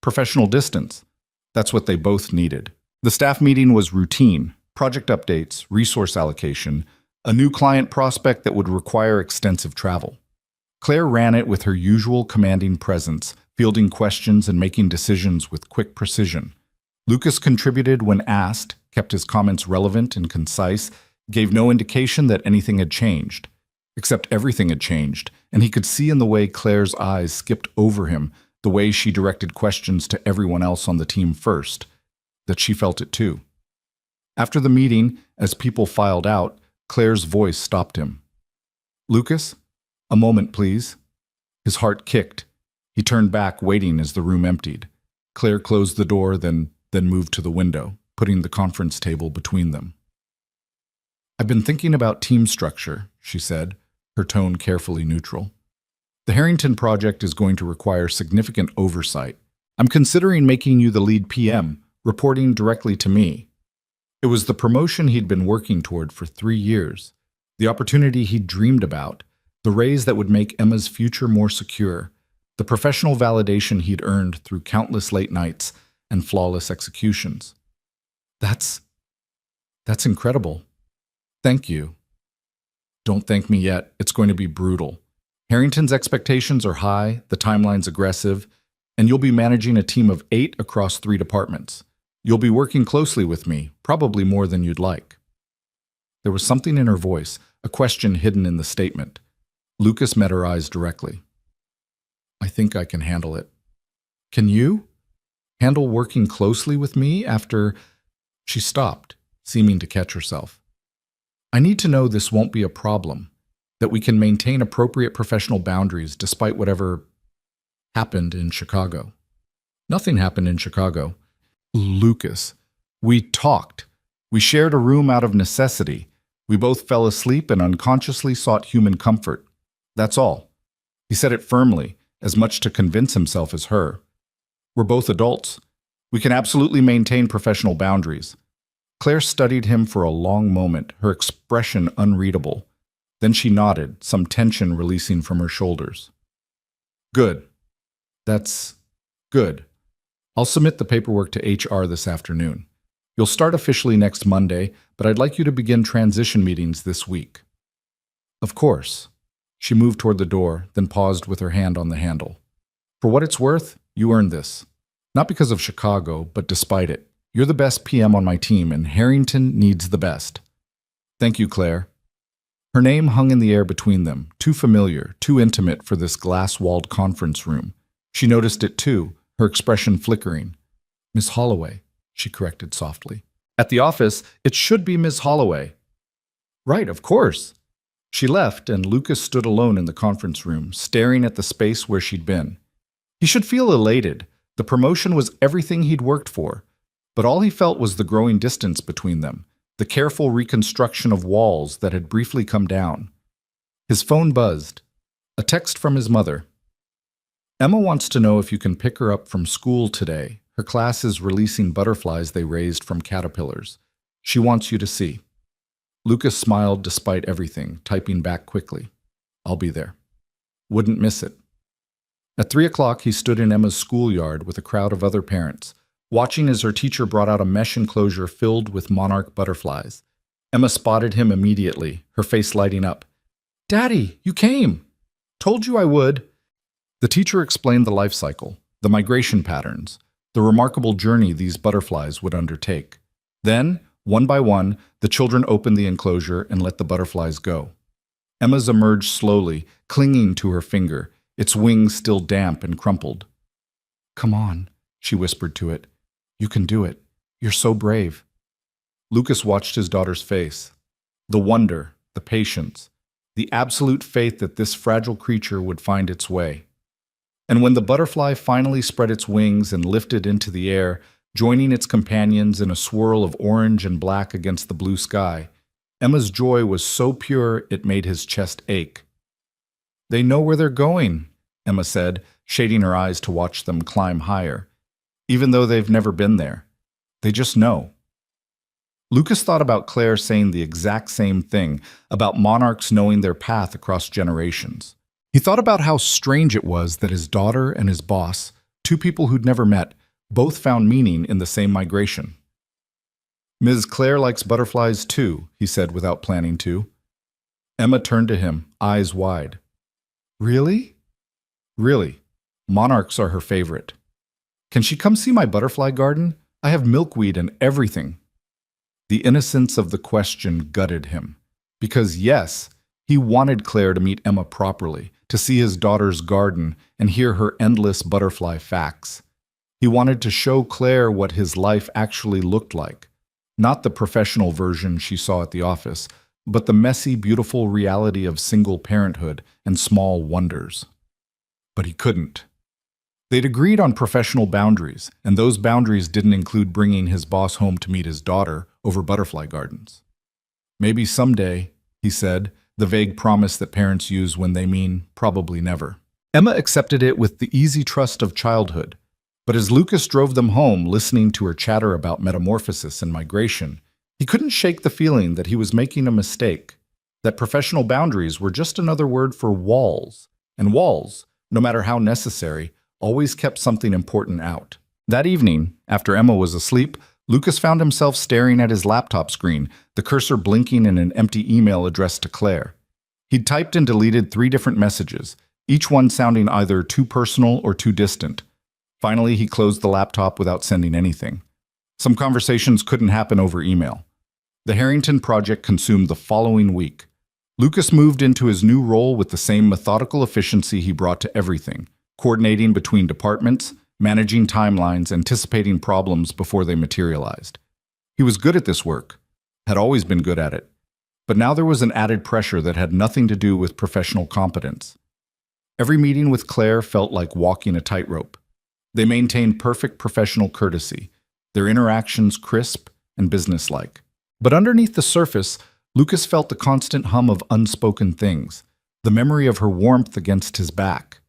Professional distance. That's what they both needed. The staff meeting was routine, project updates, resource allocation, a new client prospect that would require extensive travel. Claire ran it with her usual commanding presence, fielding questions and making decisions with quick precision. Lucas contributed when asked, kept his comments relevant and concise, gave no indication that anything had changed. Except everything had changed, and he could see in the way Claire's eyes skipped over him, the way she directed questions to everyone else on the team first, that she felt it too. After the meeting, as people filed out, Claire's voice stopped him. "Lucas, a moment, please." His heart kicked. He turned back, waiting as the room emptied. Claire closed the door, then moved to the window, putting the conference table between them. "I've been thinking about team structure," she said, her tone carefully neutral. "The Harrington project is going to require significant oversight. I'm considering making you the lead PM, reporting directly to me." It was the promotion he'd been working toward for 3 years, the opportunity he'd dreamed about, the raise that would make Emma's future more secure, the professional validation he'd earned through countless late nights and flawless executions. That's incredible. Thank you." "Don't thank me yet. It's going to be brutal. Harrington's expectations are high, the timeline's aggressive, and you'll be managing a team of 8 across 3 departments. You'll be working closely with me, probably more than you'd like." There was something in her voice, a question hidden in the statement. Lucas met her eyes directly. "I think I can handle it." "Can you? Handle working closely with me after—" She stopped, seeming to catch herself. "I need to know this won't be a problem, that we can maintain appropriate professional boundaries despite whatever happened in Chicago." "Nothing happened in Chicago. Lucas, we talked. We shared a room out of necessity. We both fell asleep and unconsciously sought human comfort. That's all." He said it firmly, as much to convince himself as her. "We're both adults. We can absolutely maintain professional boundaries." Claire studied him for a long moment, her expression unreadable. Then she nodded, some tension releasing from her shoulders. "Good. That's good. I'll submit the paperwork to HR this afternoon. You'll start officially next Monday, but I'd like you to begin transition meetings this week." "Of course." She moved toward the door, then paused with her hand on the handle. "For what it's worth, you earned this. Not because of Chicago, but despite it. You're the best PM on my team, and Harrington needs the best." "Thank you, Claire." Her name hung in the air between them, too familiar, too intimate for this glass-walled conference room. She noticed it too, her expression flickering. "Miss Holloway," she corrected softly. "At the office, it should be Miss Holloway." "Right, of course." She left, and Lucas stood alone in the conference room, staring at the space where she'd been. He should feel elated. The promotion was everything he'd worked for. But all he felt was the growing distance between them, the careful reconstruction of walls that had briefly come down. His phone buzzed. A text from his mother. "Emma wants to know if you can pick her up from school today. Her class is releasing butterflies they raised from caterpillars. She wants you to see." Lucas smiled despite everything, typing back quickly. "I'll be there." Wouldn't miss it. At 3 o'clock, he stood in Emma's schoolyard with a crowd of other parents, watching as her teacher brought out a mesh enclosure filled with monarch butterflies. Emma spotted him immediately, her face lighting up. "Daddy, you came! Told you I would." The teacher explained the life cycle, the migration patterns, the remarkable journey these butterflies would undertake. Then, one by one, the children opened the enclosure and let the butterflies go. Emma's emerged slowly, clinging to her finger, its wings still damp and crumpled. "Come on," she whispered to it. "You can do it. You're so brave." Lucas watched his daughter's face. The wonder, the patience, the absolute faith that this fragile creature would find its way. And when the butterfly finally spread its wings and lifted into the air, joining its companions in a swirl of orange and black against the blue sky, Emma's joy was so pure it made his chest ache. "They know where they're going," Emma said, shading her eyes to watch them climb higher. "Even though they've never been there. They just know." Lucas thought about Claire saying the exact same thing, about monarchs knowing their path across generations. He thought about how strange it was that his daughter and his boss, two people who'd never met, both found meaning in the same migration. "Ms. Claire likes butterflies too," he said without planning to. Emma turned to him, eyes wide. "Really?" "Really. Monarchs are her favorite." "Can she come see my butterfly garden? I have milkweed and everything." The innocence of the question gutted him. Because yes, he wanted Claire to meet Emma properly, to see his daughter's garden and hear her endless butterfly facts. He wanted to show Claire what his life actually looked like. Not the professional version she saw at the office, but the messy, beautiful reality of single parenthood and small wonders. But he couldn't. They'd agreed on professional boundaries, and those boundaries didn't include bringing his boss home to meet his daughter over butterfly gardens. Maybe someday, he said, the vague promise that parents use when they mean probably never. Emma accepted it with the easy trust of childhood. But as Lucas drove them home, listening to her chatter about metamorphosis and migration, he couldn't shake the feeling that he was making a mistake, that professional boundaries were just another word for walls, and walls, no matter how necessary, always kept something important out. That evening, after Emma was asleep, Lucas found himself staring at his laptop screen, the cursor blinking in an empty email addressed to Claire. He'd typed and deleted 3 different messages, each one sounding either too personal or too distant. Finally, he closed the laptop without sending anything. Some conversations couldn't happen over email. The Harrington project consumed the following week. Lucas moved into his new role with the same methodical efficiency he brought to everything, coordinating between departments, managing timelines, anticipating problems before they materialized. He was good at this work, had always been good at it, but now there was an added pressure that had nothing to do with professional competence. Every meeting with Claire felt like walking a tightrope. They maintained perfect professional courtesy, their interactions crisp and businesslike. But underneath the surface, Lucas felt the constant hum of unspoken things, the memory of her warmth against his back,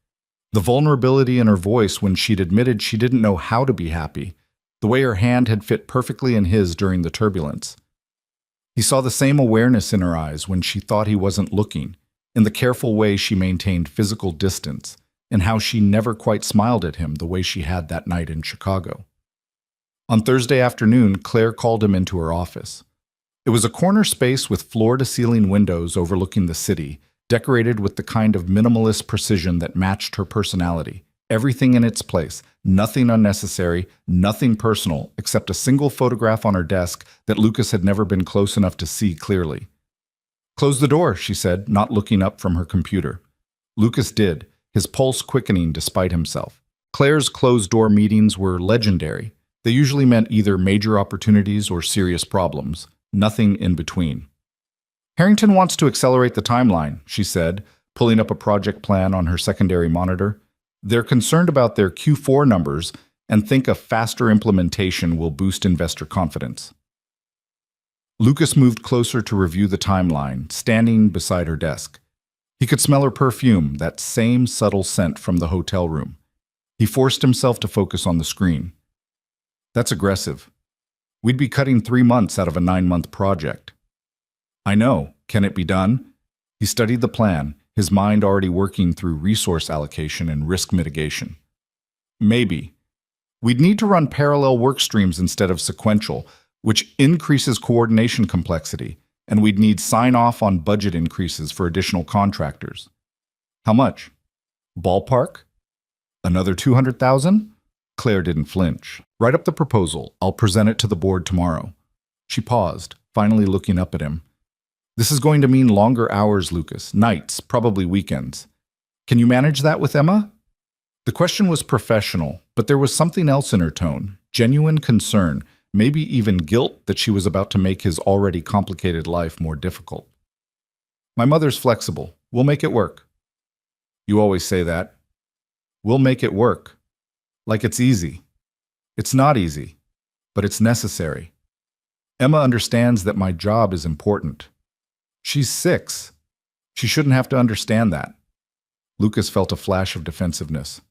the vulnerability in her voice when she'd admitted she didn't know how to be happy, the way her hand had fit perfectly in his during the turbulence. He saw the same awareness in her eyes when she thought he wasn't looking, in the careful way she maintained physical distance, and how she never quite smiled at him the way she had that night in Chicago. On Thursday afternoon, Claire called him into her office. It was a corner space with floor-to-ceiling windows overlooking the city, decorated with the kind of minimalist precision that matched her personality. Everything in its place, nothing unnecessary, nothing personal, except a single photograph on her desk that Lucas had never been close enough to see clearly. "Close the door," she said, not looking up from her computer. Lucas did, his pulse quickening despite himself. Claire's closed-door meetings were legendary. They usually meant either major opportunities or serious problems, nothing in between. "Harrington wants to accelerate the timeline," she said, pulling up a project plan on her secondary monitor. "They're concerned about their Q4 numbers and think a faster implementation will boost investor confidence." Lucas moved closer to review the timeline, standing beside her desk. He could smell her perfume, that same subtle scent from the hotel room. He forced himself to focus on the screen. "That's aggressive. We'd be cutting 3 months out of a 9-month project." "I know. Can it be done?" He studied the plan, his mind already working through resource allocation and risk mitigation. "Maybe. We'd need to run parallel work streams instead of sequential, which increases coordination complexity, and we'd need sign-off on budget increases for additional contractors." "How much?" "Ballpark? Another 200,000? Claire didn't flinch. "Write up the proposal. I'll present it to the board tomorrow." She paused, finally looking up at him. "This is going to mean longer hours, Lucas. Nights, probably weekends. Can you manage that with Emma?" The question was professional, but there was something else in her tone, genuine concern, maybe even guilt that she was about to make his already complicated life more difficult. "My mother's flexible. We'll make it work." "You always say that." "We'll make it work. Like it's easy. It's not easy, but it's necessary. Emma understands that my job is important. She's 6. She shouldn't have to understand that." Lucas felt a flash of defensiveness.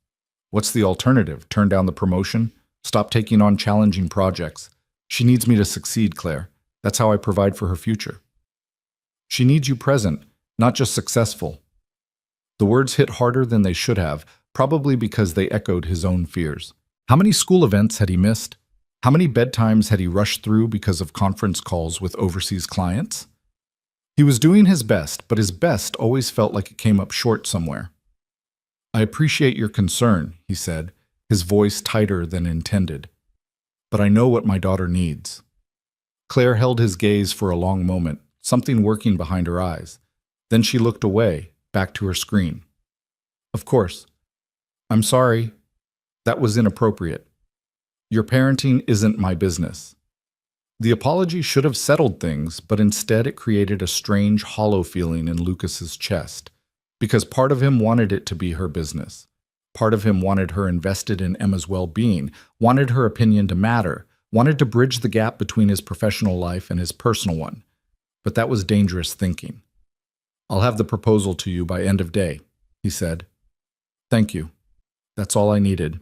"What's the alternative? Turn down the promotion? Stop taking on challenging projects? She needs me to succeed, Claire. That's how I provide for her future." "She needs you present, not just successful." The words hit harder than they should have, probably because they echoed his own fears. How many school events had he missed? How many bedtimes had he rushed through because of conference calls with overseas clients? He was doing his best, but his best always felt like it came up short somewhere. "I appreciate your concern," he said, his voice tighter than intended. "But I know what my daughter needs." Claire held his gaze for a long moment, something working behind her eyes. Then she looked away, back to her screen. Of course. I'm sorry. That was inappropriate. Your parenting isn't my business. The apology should have settled things, but instead it created a strange, hollow feeling in Lucas's chest, because part of him wanted it to be her business. Part of him wanted her invested in Emma's well-being, wanted her opinion to matter, wanted to bridge the gap between his professional life and his personal one. But that was dangerous thinking. I'll have the proposal to you by end of day, he said. Thank you. That's all I needed.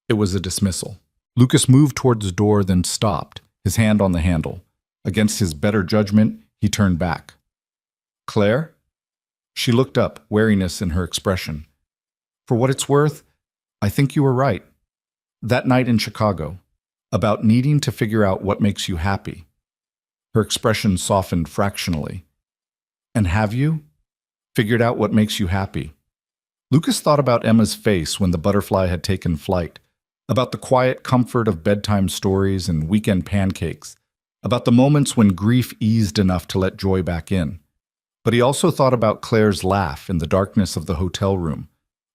It was a dismissal. Lucas moved towards the door, then stopped, his hand on the handle. Against his better judgment, he turned back. Claire? She looked up, wariness in her expression. For what it's worth, I think you were right. That night in Chicago, about needing to figure out what makes you happy. Her expression softened fractionally. And have you figured out what makes you happy? Lucas thought about Emma's face when the butterfly had taken flight, about the quiet comfort of bedtime stories and weekend pancakes, about the moments when grief eased enough to let joy back in. But he also thought about Claire's laugh in the darkness of the hotel room,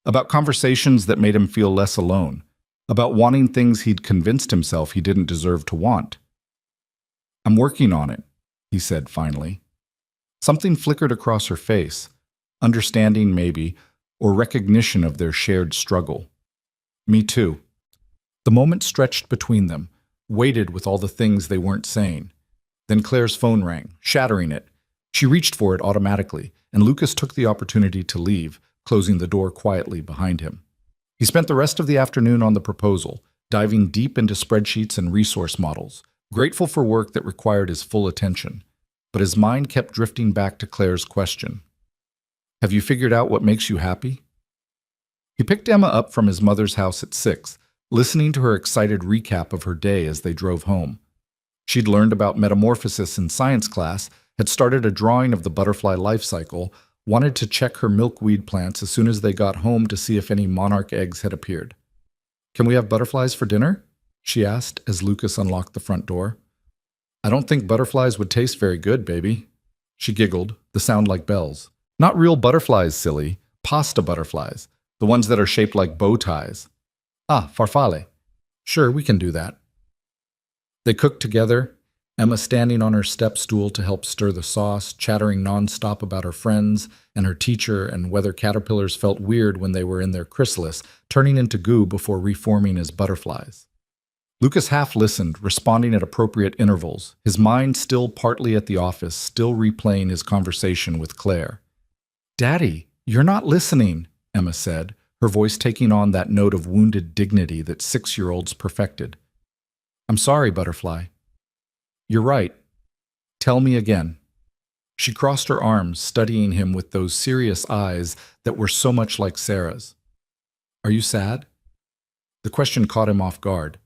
about conversations that made him feel less alone, about wanting things he'd convinced himself he didn't deserve to want. I'm working on it, he said finally. Something flickered across her face, understanding maybe, or recognition of their shared struggle. Me too. The moment stretched between them, waited with all the things they weren't saying. Then Claire's phone rang, shattering it. She reached for it automatically, and Lucas took the opportunity to leave, closing the door quietly behind him. He spent the rest of the afternoon on the proposal, diving deep into spreadsheets and resource models, grateful for work that required his full attention. But his mind kept drifting back to Claire's question. Have you figured out what makes you happy? He picked Emma up from his mother's house at 6, listening to her excited recap of her day as they drove home. She'd learned about metamorphosis in science class, had started a drawing of the butterfly life cycle, wanted to check her milkweed plants as soon as they got home to see if any monarch eggs had appeared. Can we have butterflies for dinner? She asked as Lucas unlocked the front door. I don't think butterflies would taste very good, baby. She giggled, the sound like bells. Not real butterflies, silly. Pasta butterflies. The ones that are shaped like bow ties. Ah, farfalle. Sure, we can do that. They cooked together, Emma standing on her step stool to help stir the sauce, chattering nonstop about her friends and her teacher and whether caterpillars felt weird when they were in their chrysalis, turning into goo before reforming as butterflies. Lucas half listened, responding at appropriate intervals, his mind still partly at the office, still replaying his conversation with Claire. Daddy, you're not listening, Emma said, her voice taking on that note of wounded dignity that 6-year-olds perfected. I'm sorry, Butterfly. You're right. Tell me again. She crossed her arms, studying him with those serious eyes that were so much like Sarah's. Are you sad? The question caught him off guard.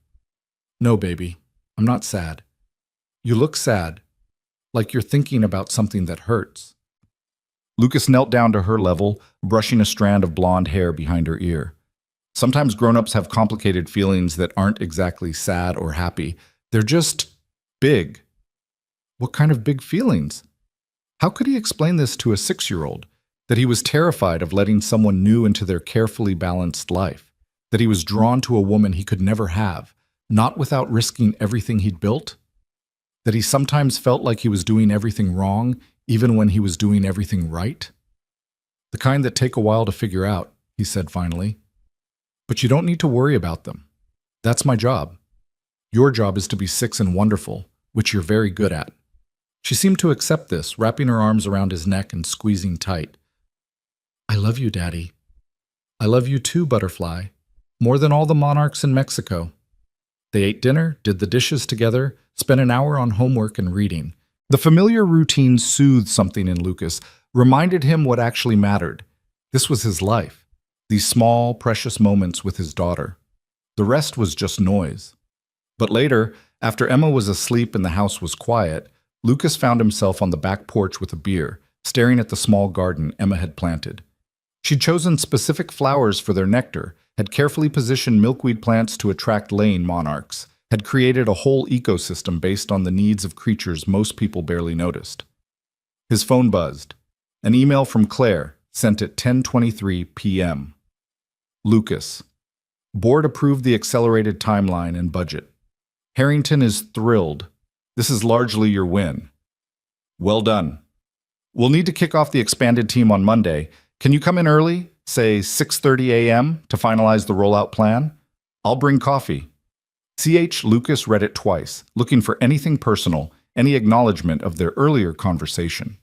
No, baby, I'm not sad. You look sad, like you're thinking about something that hurts. Lucas knelt down to her level, brushing a strand of blonde hair behind her ear. Sometimes grown-ups have complicated feelings that aren't exactly sad or happy. They're just big. What kind of big feelings? How could he explain this to a 6-year-old? That he was terrified of letting someone new into their carefully balanced life? That he was drawn to a woman he could never have, not without risking everything he'd built? That he sometimes felt like he was doing everything wrong, even when he was doing everything right? The kind that take a while to figure out, he said finally. But you don't need to worry about them. That's my job. Your job is to be 6 and wonderful, which you're very good at. She seemed to accept this, wrapping her arms around his neck and squeezing tight. I love you, Daddy. I love you too, Butterfly. More than all the monarchs in Mexico. They ate dinner, did the dishes together, spent an hour on homework and reading. The familiar routine soothed something in Lucas, reminded him what actually mattered. This was his life, these small, precious moments with his daughter. The rest was just noise. But later, after Emma was asleep and the house was quiet, Lucas found himself on the back porch with a beer, staring at the small garden Emma had planted. She'd chosen specific flowers for their nectar, had carefully positioned milkweed plants to attract laying monarchs, had created a whole ecosystem based on the needs of creatures most people barely noticed. His phone buzzed. An email from Claire, sent at 10:23 p.m. Lucas. Board approved the accelerated timeline and budget. Harrington is thrilled. This is largely your win. Well done. We'll need to kick off the expanded team on Monday. Can you come in early, say 6:30 a.m., to finalize the rollout plan? I'll bring coffee. C.H. Lucas read it twice, looking for anything personal, any acknowledgement of their earlier conversation.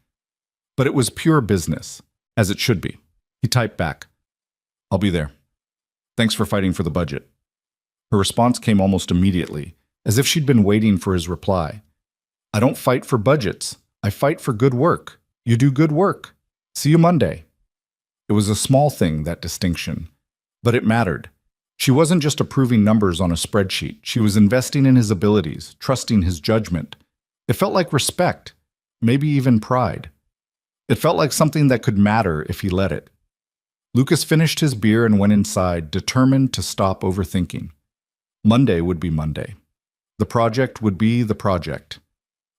But it was pure business, as it should be. He typed back, "I'll be there. Thanks for fighting for the budget." Her response came almost immediately, as if she'd been waiting for his reply. "I don't fight for budgets. I fight for good work. You do good work. See you Monday." It was a small thing, that distinction, but it mattered. She wasn't just approving numbers on a spreadsheet. She was investing in his abilities, trusting his judgment. It felt like respect, maybe even pride. It felt like something that could matter if he let it. Lucas finished his beer and went inside, determined to stop overthinking. Monday would be Monday. The project would be the project.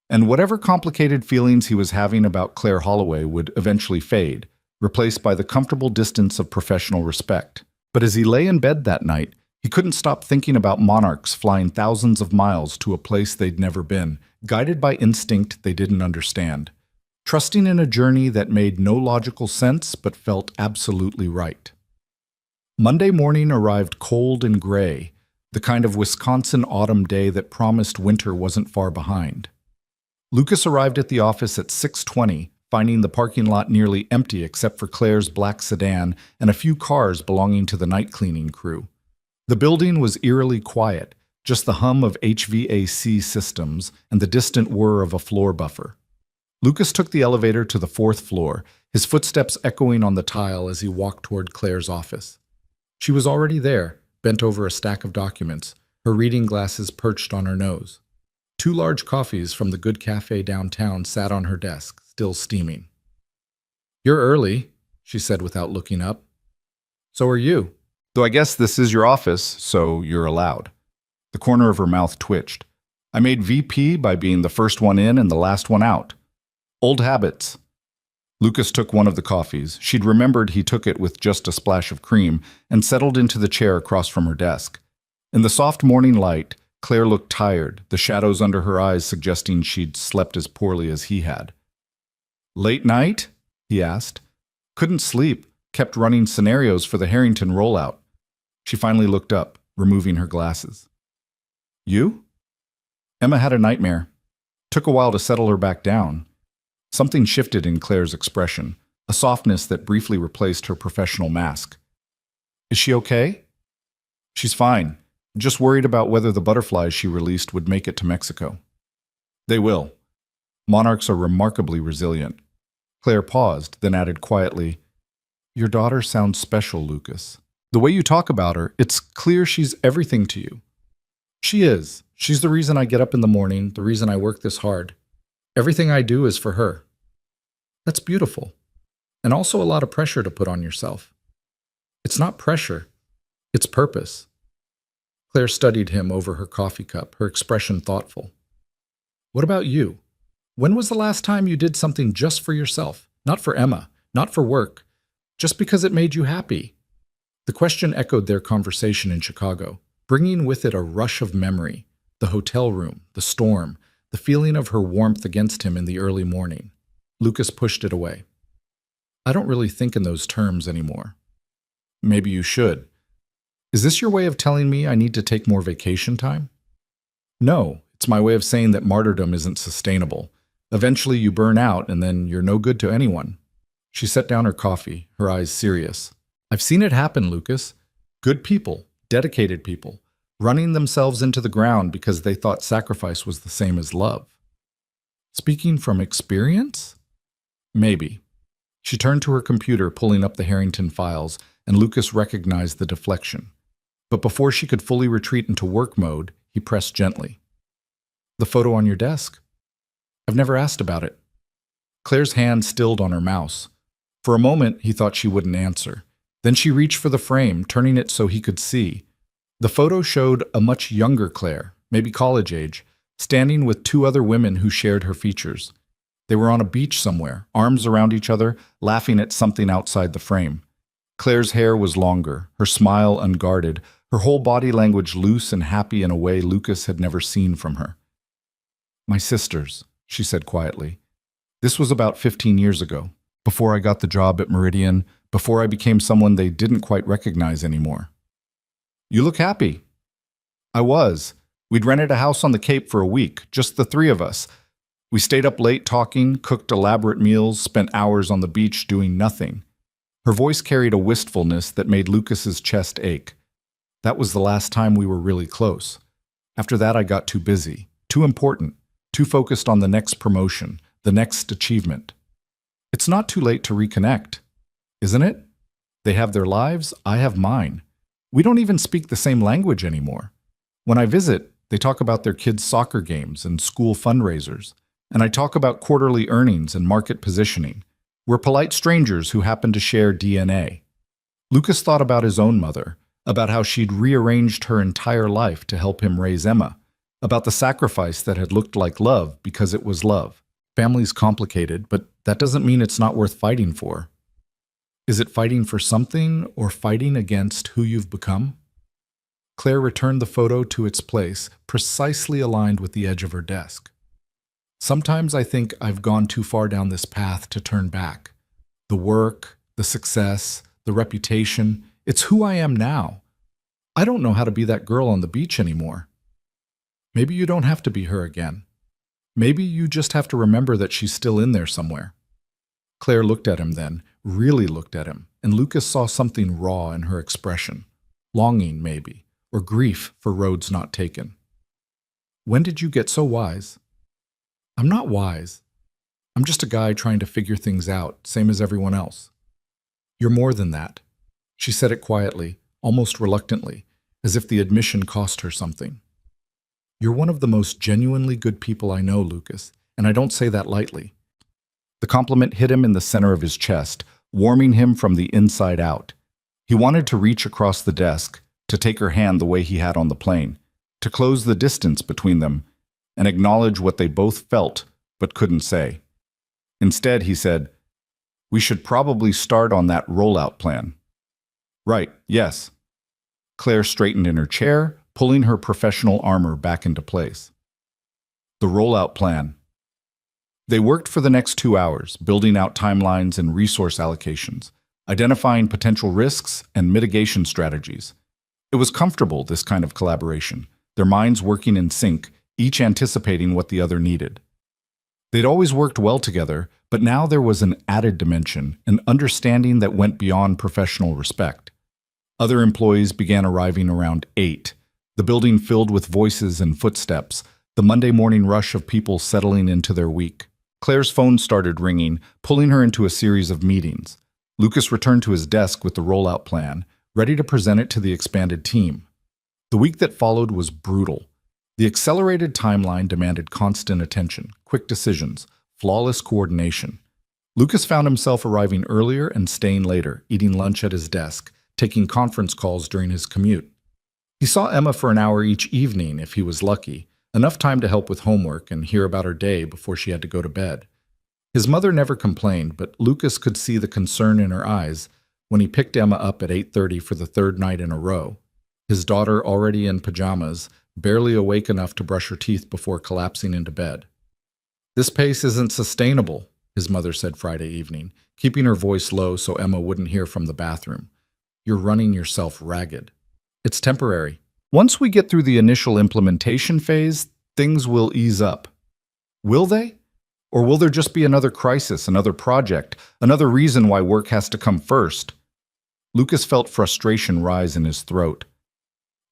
And whatever complicated feelings he was having about Claire Holloway would eventually fade, replaced by the comfortable distance of professional respect. But as he lay in bed that night, he couldn't stop thinking about monarchs flying thousands of miles to a place they'd never been, guided by instinct they didn't understand, trusting in a journey that made no logical sense but felt absolutely right. Monday morning arrived cold and gray, the kind of Wisconsin autumn day that promised winter wasn't far behind. Lucas arrived at the office at 6:20, finding the parking lot nearly empty except for Claire's black sedan and a few cars belonging to the night cleaning crew. The building was eerily quiet, just the hum of HVAC systems and the distant whir of a floor buffer. Lucas took the elevator to the 4th floor, his footsteps echoing on the tile as he walked toward Claire's office. She was already there, bent over a stack of documents, her reading glasses perched on her nose. 2 large coffees from the good cafe downtown sat on her desk, still steaming. "You're early," she said without looking up. "So are you. Though I guess this is your office, so you're allowed." The corner of her mouth twitched. "I made VP by being the first one in and the last one out. Old habits." Lucas took one of the coffees. She'd remembered he took it with just a splash of cream and settled into the chair across from her desk. In the soft morning light, Claire looked tired, the shadows under her eyes suggesting she'd slept as poorly as he had. "Late night?" he asked. "Couldn't sleep, kept running scenarios for the Harrington rollout." She finally looked up, removing her glasses. "You?" Emma had a nightmare. Took a while to settle her back down. Something shifted in Claire's expression, a softness that briefly replaced her professional mask. "Is she okay?" "She's fine. Just worried about whether the butterflies she released would make it to Mexico." "They will. Monarchs are remarkably resilient." Claire paused, then added quietly, "Your daughter sounds special, Lucas. The way you talk about her, it's clear she's everything to you." "She is. She's the reason I get up in the morning, the reason I work this hard. Everything I do is for her." "That's beautiful. And also a lot of pressure to put on yourself." "It's not pressure. It's purpose." Claire studied him over her coffee cup, her expression thoughtful. "What about you? When was the last time you did something just for yourself? Not for Emma, not for work, just because it made you happy?" The question echoed their conversation in Chicago, bringing with it a rush of memory, the hotel room, the storm, the feeling of her warmth against him in the early morning. Lucas pushed it away. "I don't really think in those terms anymore." "Maybe you should. Is this your way of telling me I need to take more vacation time?" "No, it's my way of saying that martyrdom isn't sustainable. Eventually you burn out and then you're no good to anyone." She set down her coffee, her eyes serious. "I've seen it happen, Lucas. Good people, dedicated people, running themselves into the ground because they thought sacrifice was the same as love." "Speaking from experience?" "Maybe." She turned to her computer, pulling up the Harrington files, and Lucas recognized the deflection. But before she could fully retreat into work mode, he pressed gently. "The photo on your desk? I've never asked about it." Claire's hand stilled on her mouse. For a moment, he thought she wouldn't answer. Then she reached for the frame, turning it so he could see. The photo showed a much younger Claire, maybe college age, standing with 2 other women who shared her features. They were on a beach somewhere, arms around each other, laughing at something outside the frame. Claire's hair was longer, her smile unguarded, her whole body language loose and happy in a way Lucas had never seen from her. "My sisters," she said quietly. "This was about 15 years ago, before I got the job at Meridian, before I became someone they didn't quite recognize anymore." "You look happy." "I was. We'd rented a house on the Cape for a week, just the three of us. We stayed up late talking, cooked elaborate meals, spent hours on the beach doing nothing." Her voice carried a wistfulness that made Lucas's chest ache. "That was the last time we were really close. After that I got too busy, too important, too focused on the next promotion, the next achievement." "It's not too late to reconnect, isn't it? They have their lives, I have mine. We don't even speak the same language anymore. When I visit, they talk about their kids' soccer games and school fundraisers, and I talk about quarterly earnings and market positioning. We're polite strangers who happen to share DNA." Lucas thought about his own mother, about how she'd rearranged her entire life to help him raise Emma, about the sacrifice that had looked like love because it was love. Family's complicated, but that doesn't mean it's not worth fighting for. Is it fighting for something or fighting against who you've become? Claire returned the photo to its place, precisely aligned with the edge of her desk. "Sometimes I think I've gone too far down this path to turn back. The work, the success, the reputation, it's who I am now. I don't know how to be that girl on the beach anymore." "Maybe you don't have to be her again. Maybe you just have to remember that she's still in there somewhere." Claire looked at him then, really looked at him, and Lucas saw something raw in her expression. Longing, maybe, or grief for roads not taken. "When did you get so wise?" "I'm not wise. I'm just a guy trying to figure things out, same as everyone else." "You're more than that." She said it quietly, almost reluctantly, as if the admission cost her something. "You're one of the most genuinely good people I know, Lucas, and I don't say that lightly." The compliment hit him in the center of his chest, warming him from the inside out. He wanted to reach across the desk, to take her hand the way he had on the plane, to close the distance between them, and acknowledge what they both felt but couldn't say. Instead, he said, "We should probably start on that rollout plan." "Right, yes." Claire straightened in her chair, pulling her professional armor back into place. The rollout plan. They worked for the next 2 hours, building out timelines and resource allocations, identifying potential risks and mitigation strategies. It was comfortable, this kind of collaboration, their minds working in sync, each anticipating what the other needed. They'd always worked well together, but now there was an added dimension, an understanding that went beyond professional respect. Other employees began arriving around 8, the building filled with voices and footsteps, the Monday morning rush of people settling into their week. Claire's phone started ringing, pulling her into a series of meetings. Lucas returned to his desk with the rollout plan, ready to present it to the expanded team. The week that followed was brutal. The accelerated timeline demanded constant attention, quick decisions, flawless coordination. Lucas found himself arriving earlier and staying later, eating lunch at his desk, taking conference calls during his commute. He saw Emma for an hour each evening if he was lucky, enough time to help with homework and hear about her day before she had to go to bed. His mother never complained, but Lucas could see the concern in her eyes when he picked Emma up at 8:30 for the third night in a row. His daughter already in pajamas, barely awake enough to brush her teeth before collapsing into bed. "This pace isn't sustainable," his mother said Friday evening, keeping her voice low so Emma wouldn't hear from the bathroom. "You're running yourself ragged. It's temporary. Once we get through the initial implementation phase, things will ease up." Will they? Or will there just be another crisis, another project, another reason why work has to come first? Lucas felt frustration rise in his throat.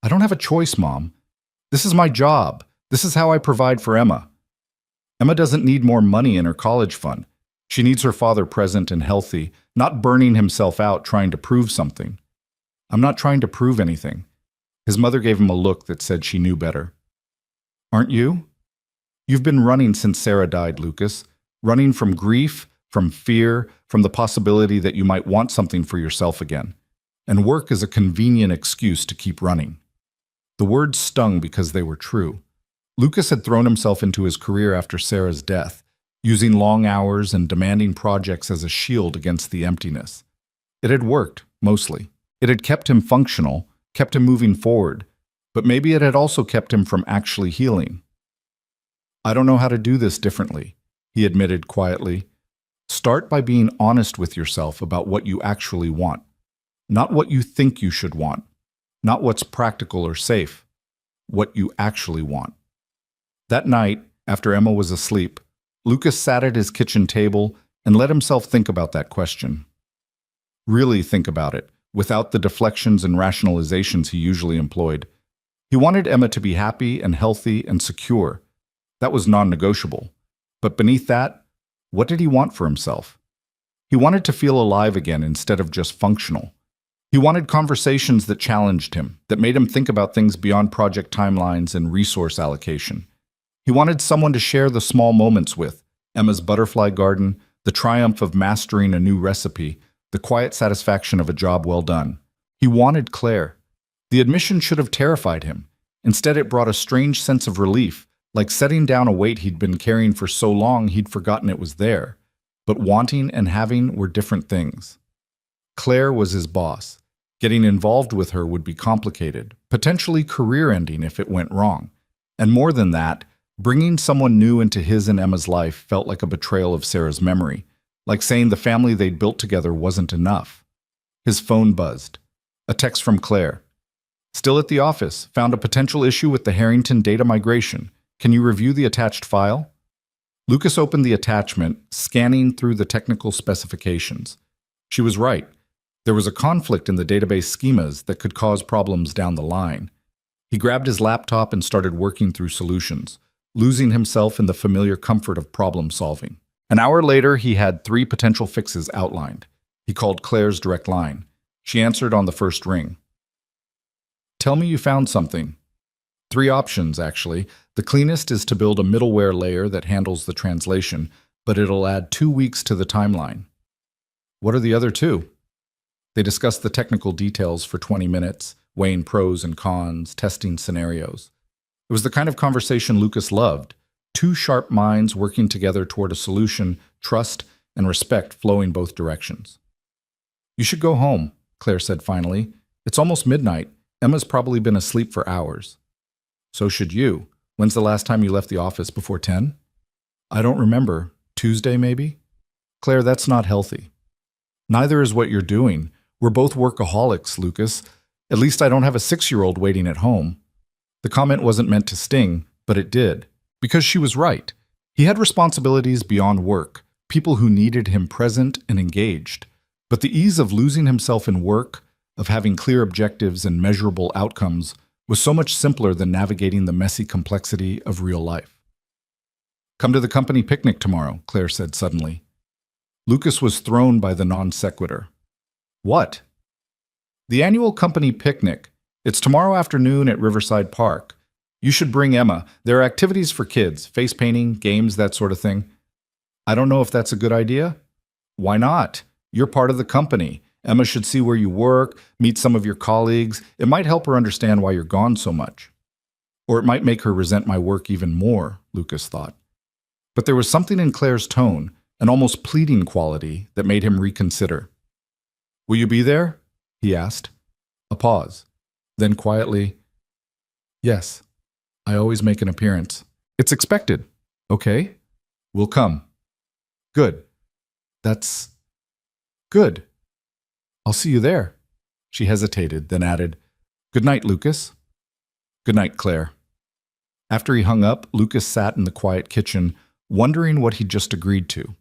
"I don't have a choice, Mom. This is my job. This is how I provide for Emma. Emma doesn't need more money in her college fund. She needs her father present and healthy, not burning himself out trying to prove something." "I'm not trying to prove anything." His mother gave him a look that said she knew better. "Aren't you? You've been running since Sarah died, Lucas. Running from grief, from fear, from the possibility that you might want something for yourself again. And work is a convenient excuse to keep running." The words stung because they were true. Lucas had thrown himself into his career after Sarah's death, using long hours and demanding projects as a shield against the emptiness. It had worked, mostly. It had kept him functional, kept him moving forward, but maybe it had also kept him from actually healing. "I don't know how to do this differently," he admitted quietly. "Start by being honest with yourself about what you actually want. Not what you think you should want. Not what's practical or safe. What you actually want." That night, after Emma was asleep, Lucas sat at his kitchen table and let himself think about that question. Really think about it, without the deflections and rationalizations he usually employed. He wanted Emma to be happy and healthy and secure. That was non-negotiable. But beneath that, what did he want for himself? He wanted to feel alive again instead of just functional. He wanted conversations that challenged him, that made him think about things beyond project timelines and resource allocation. He wanted someone to share the small moments with, Emma's butterfly garden, the triumph of mastering a new recipe, the quiet satisfaction of a job well done. He wanted Claire. The admission should have terrified him. Instead, it brought a strange sense of relief, like setting down a weight he'd been carrying for so long he'd forgotten it was there. But wanting and having were different things. Claire was his boss. Getting involved with her would be complicated, potentially career-ending if it went wrong. And more than that, bringing someone new into his and Emma's life felt like a betrayal of Sarah's memory, like saying the family they'd built together wasn't enough. His phone buzzed. A text from Claire. "Still at the office. Found a potential issue with the Harrington data migration. Can you review the attached file?" Lucas opened the attachment, scanning through the technical specifications. She was right. There was a conflict in the database schemas that could cause problems down the line. He grabbed his laptop and started working through solutions, losing himself in the familiar comfort of problem solving. An hour later, he had 3 potential fixes outlined. He called Claire's direct line. She answered on the first ring. "Tell me you found something." 3 options, actually. The cleanest is to build a middleware layer that handles the translation, but it'll add 2 weeks to the timeline. "What are the other 2? They discussed the technical details for 20 minutes, weighing pros and cons, testing scenarios. It was the kind of conversation Lucas loved. 2 sharp minds working together toward a solution, trust and respect flowing both directions. "You should go home," Claire said finally. "It's almost midnight. Emma's probably been asleep for hours." "So should you. When's the last time you left the office before 10? "I don't remember. Tuesday, maybe?" "Claire, that's not healthy." "Neither is what you're doing. We're both workaholics, Lucas. At least I don't have a 6-year-old waiting at home." The comment wasn't meant to sting, but it did. Because she was right. He had responsibilities beyond work, people who needed him present and engaged. But the ease of losing himself in work, of having clear objectives and measurable outcomes, was so much simpler than navigating the messy complexity of real life. "Come to the company picnic tomorrow," Claire said suddenly. Lucas was thrown by the non sequitur. "What?" "The annual company picnic. It's tomorrow afternoon at Riverside Park. You should bring Emma. There are activities for kids, face painting, games, that sort of thing." "I don't know if that's a good idea." "Why not? You're part of the company. Emma should see where you work, meet some of your colleagues. It might help her understand why you're gone so much. Or it might make her resent my work even more," Lucas thought. But there was something in Claire's tone, an almost pleading quality, that made him reconsider. "Will you be there?" he asked. A pause. Then quietly, "Yes, I always make an appearance. It's expected." "Okay, we'll come." "Good. That's good. I'll see you there." She hesitated, then added, "Good night, Lucas." "Good night, Claire." After he hung up, Lucas sat in the quiet kitchen, wondering what he'd just agreed to.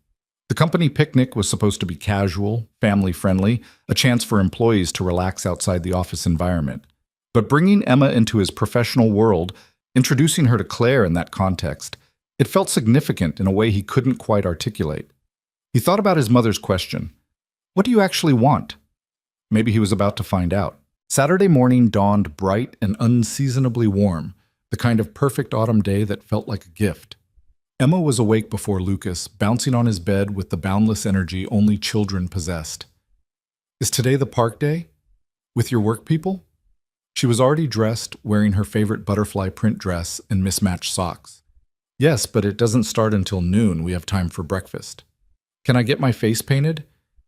The company picnic was supposed to be casual, family-friendly, a chance for employees to relax outside the office environment. But bringing Emma into his professional world, introducing her to Claire in that context, it felt significant in a way he couldn't quite articulate. He thought about his mother's question, "What do you actually want?" Maybe he was about to find out. Saturday morning dawned bright and unseasonably warm, the kind of perfect autumn day that felt like a gift. Emma was awake before Lucas, bouncing on his bed with the boundless energy only children possessed. "Is today the park day? With your work people?" She was already dressed, wearing her favorite butterfly print dress and mismatched socks. Yes, but it doesn't start until noon. We have time for breakfast. Can I get my face painted?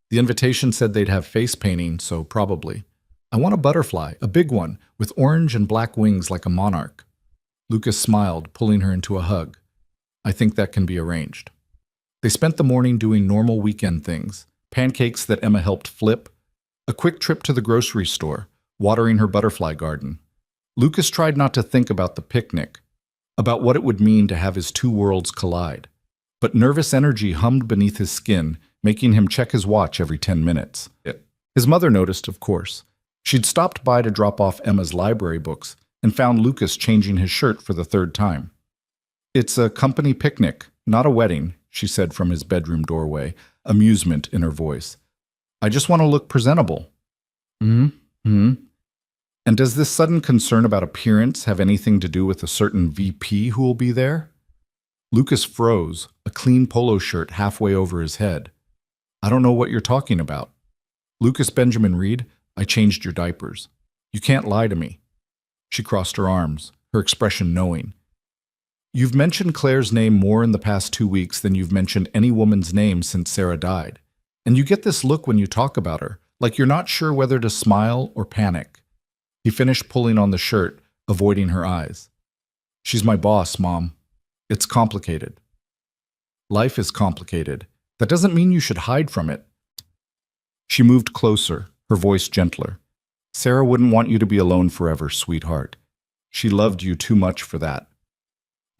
The invitation said they'd have face painting, so probably. I want a butterfly, a big one, with orange and black wings like a monarch. Lucas smiled, pulling her into a hug. I think that can be arranged. They spent the morning doing normal weekend things, pancakes that Emma helped flip, a quick trip to the grocery store, watering her butterfly garden. Lucas tried not to think about the picnic, about what it would mean to have his two worlds collide. But nervous energy hummed beneath his skin, making him check his watch every 10 minutes. His mother noticed, of course. She'd stopped by to drop off Emma's library books and found Lucas changing his shirt for the third time. It's a company picnic, not a wedding, she said from his bedroom doorway, amusement in her voice. I just want to look presentable. Mm-hmm. And does this sudden concern about appearance have anything to do with a certain VP who will be there? Lucas froze, a clean polo shirt halfway over his head. I don't know what you're talking about. Lucas Benjamin Reed, I changed your diapers. You can't lie to me. She crossed her arms, her expression knowing. You've mentioned Claire's name more in the past 2 weeks than you've mentioned any woman's name since Sarah died. And you get this look when you talk about her, like you're not sure whether to smile or panic. He finished pulling on the shirt, avoiding her eyes. She's my boss, Mom. It's complicated. Life is complicated. That doesn't mean you should hide from it. She moved closer, her voice gentler. Sarah wouldn't want you to be alone forever, sweetheart. She loved you too much for that.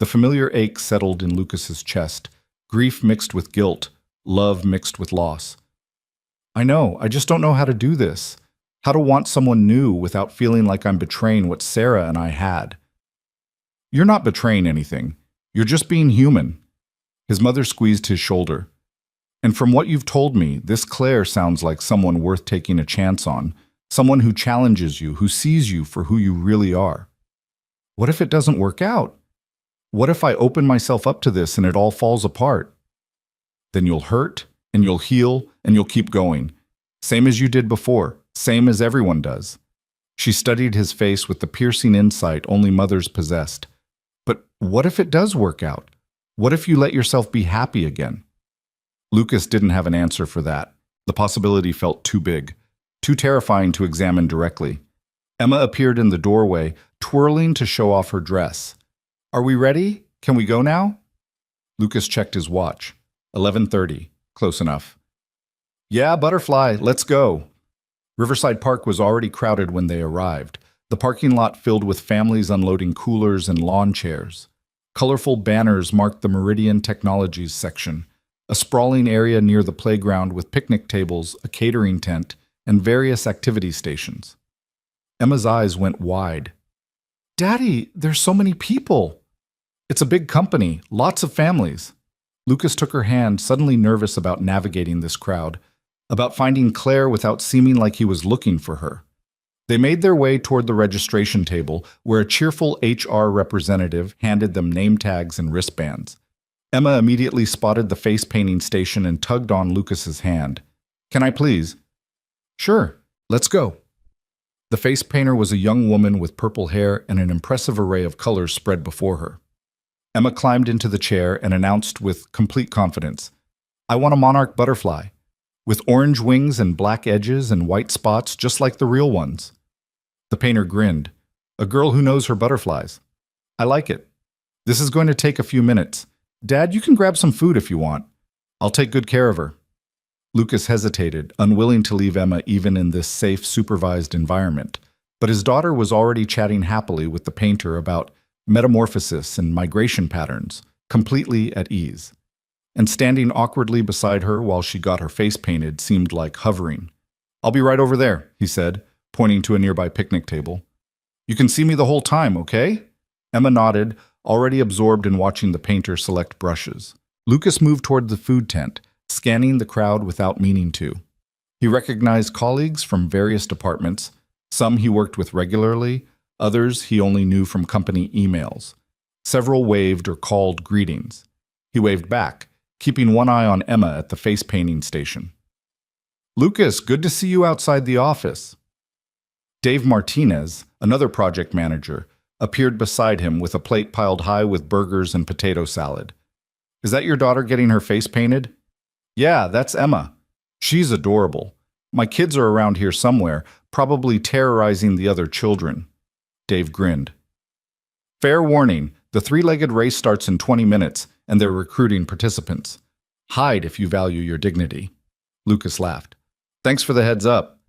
The familiar ache settled in Lucas's chest, grief mixed with guilt, love mixed with loss. I know, I just don't know how to do this. How to want someone new without feeling like I'm betraying what Sarah and I had. You're not betraying anything. You're just being human. His mother squeezed his shoulder. And from what you've told me, this Claire sounds like someone worth taking a chance on, someone who challenges you, who sees you for who you really are. What if it doesn't work out? What if I open myself up to this and it all falls apart? Then you'll hurt, and you'll heal, and you'll keep going. Same as you did before, same as everyone does. She studied his face with the piercing insight only mothers possessed. But what if it does work out? What if you let yourself be happy again? Lucas didn't have an answer for that. The possibility felt too big, too terrifying to examine directly. Emma appeared in the doorway, twirling to show off her dress. Are we ready? Can we go now? Lucas checked his watch. 11:30. Close enough. Yeah, butterfly, let's go. Riverside Park was already crowded when they arrived, the parking lot filled with families unloading coolers and lawn chairs. Colorful banners marked the Meridian Technologies section, a sprawling area near the playground with picnic tables, a catering tent, and various activity stations. Emma's eyes went wide. Daddy, there's so many people. It's a big company, lots of families. Lucas took her hand, suddenly nervous about navigating this crowd, about finding Claire without seeming like he was looking for her. They made their way toward the registration table, where a cheerful HR representative handed them name tags and wristbands. Emma immediately spotted the face painting station and tugged on Lucas's hand. Can I please? Sure, let's go. The face painter was a young woman with purple hair and an impressive array of colors spread before her. Emma climbed into the chair and announced with complete confidence, I want a monarch butterfly, with orange wings and black edges and white spots just like the real ones. The painter grinned. A girl who knows her butterflies. I like it. This is going to take a few minutes. Dad, you can grab some food if you want. I'll take good care of her. Lucas hesitated, unwilling to leave Emma even in this safe, supervised environment. But his daughter was already chatting happily with the painter about metamorphosis and migration patterns, completely at ease. And standing awkwardly beside her while she got her face painted seemed like hovering. I'll be right over there, he said, pointing to a nearby picnic table. You can see me the whole time, okay? Emma nodded, already absorbed in watching the painter select brushes. Lucas moved toward the food tent, scanning the crowd without meaning to. He recognized colleagues from various departments. Some he worked with regularly, others he only knew from company emails. Several waved or called greetings. He waved back, keeping one eye on Emma at the face painting station. Lucas, good to see you outside the office. Dave Martinez, another project manager, appeared beside him with a plate piled high with burgers and potato salad. "Is that your daughter getting her face painted?" "Yeah, that's Emma. She's adorable. My kids are around here somewhere, probably terrorizing the other children." Dave grinned. "Fair warning, the three-legged race starts in 20 minutes, and they're recruiting participants. Hide if you value your dignity." Lucas laughed. "Thanks for the heads up."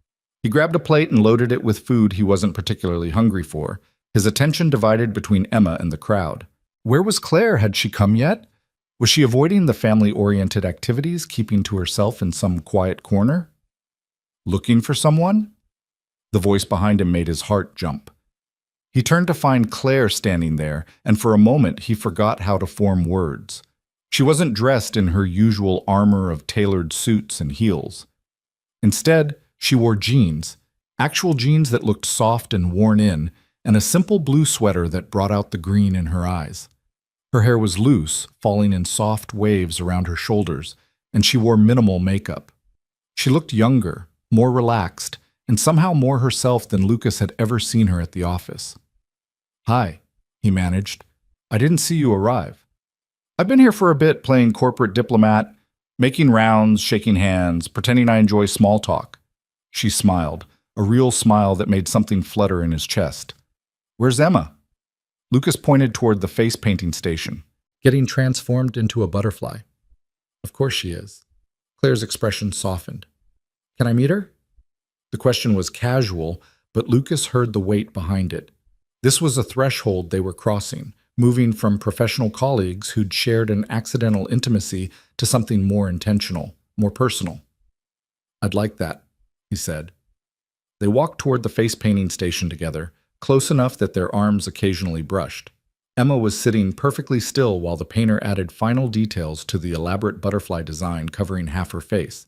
He grabbed a plate and loaded it with food he wasn't particularly hungry for, his attention divided between Emma and the crowd. Where was Claire? Had she come yet? Was she avoiding the family-oriented activities, keeping to herself in some quiet corner? Looking for someone? The voice behind him made his heart jump. He turned to find Claire standing there, and for a moment he forgot how to form words. She wasn't dressed in her usual armor of tailored suits and heels. Instead, she wore jeans, actual jeans that looked soft and worn in, and a simple blue sweater that brought out the green in her eyes. Her hair was loose, falling in soft waves around her shoulders, and she wore minimal makeup. She looked younger, more relaxed, and somehow more herself than Lucas had ever seen her at the office. "Hi," he managed. "I didn't see you arrive." "I've been here for a bit playing corporate diplomat, making rounds, shaking hands, pretending I enjoy small talk." She smiled, a real smile that made something flutter in his chest. "Where's Emma?" Lucas pointed toward the face painting station. "Getting transformed into a butterfly." "Of course she is." Claire's expression softened. "Can I meet her?" The question was casual, but Lucas heard the weight behind it. This was a threshold they were crossing, moving from professional colleagues who'd shared an accidental intimacy to something more intentional, more personal. "I'd like that," he said. They walked toward the face painting station together, close enough that their arms occasionally brushed. Emma was sitting perfectly still while the painter added final details to the elaborate butterfly design covering half her face,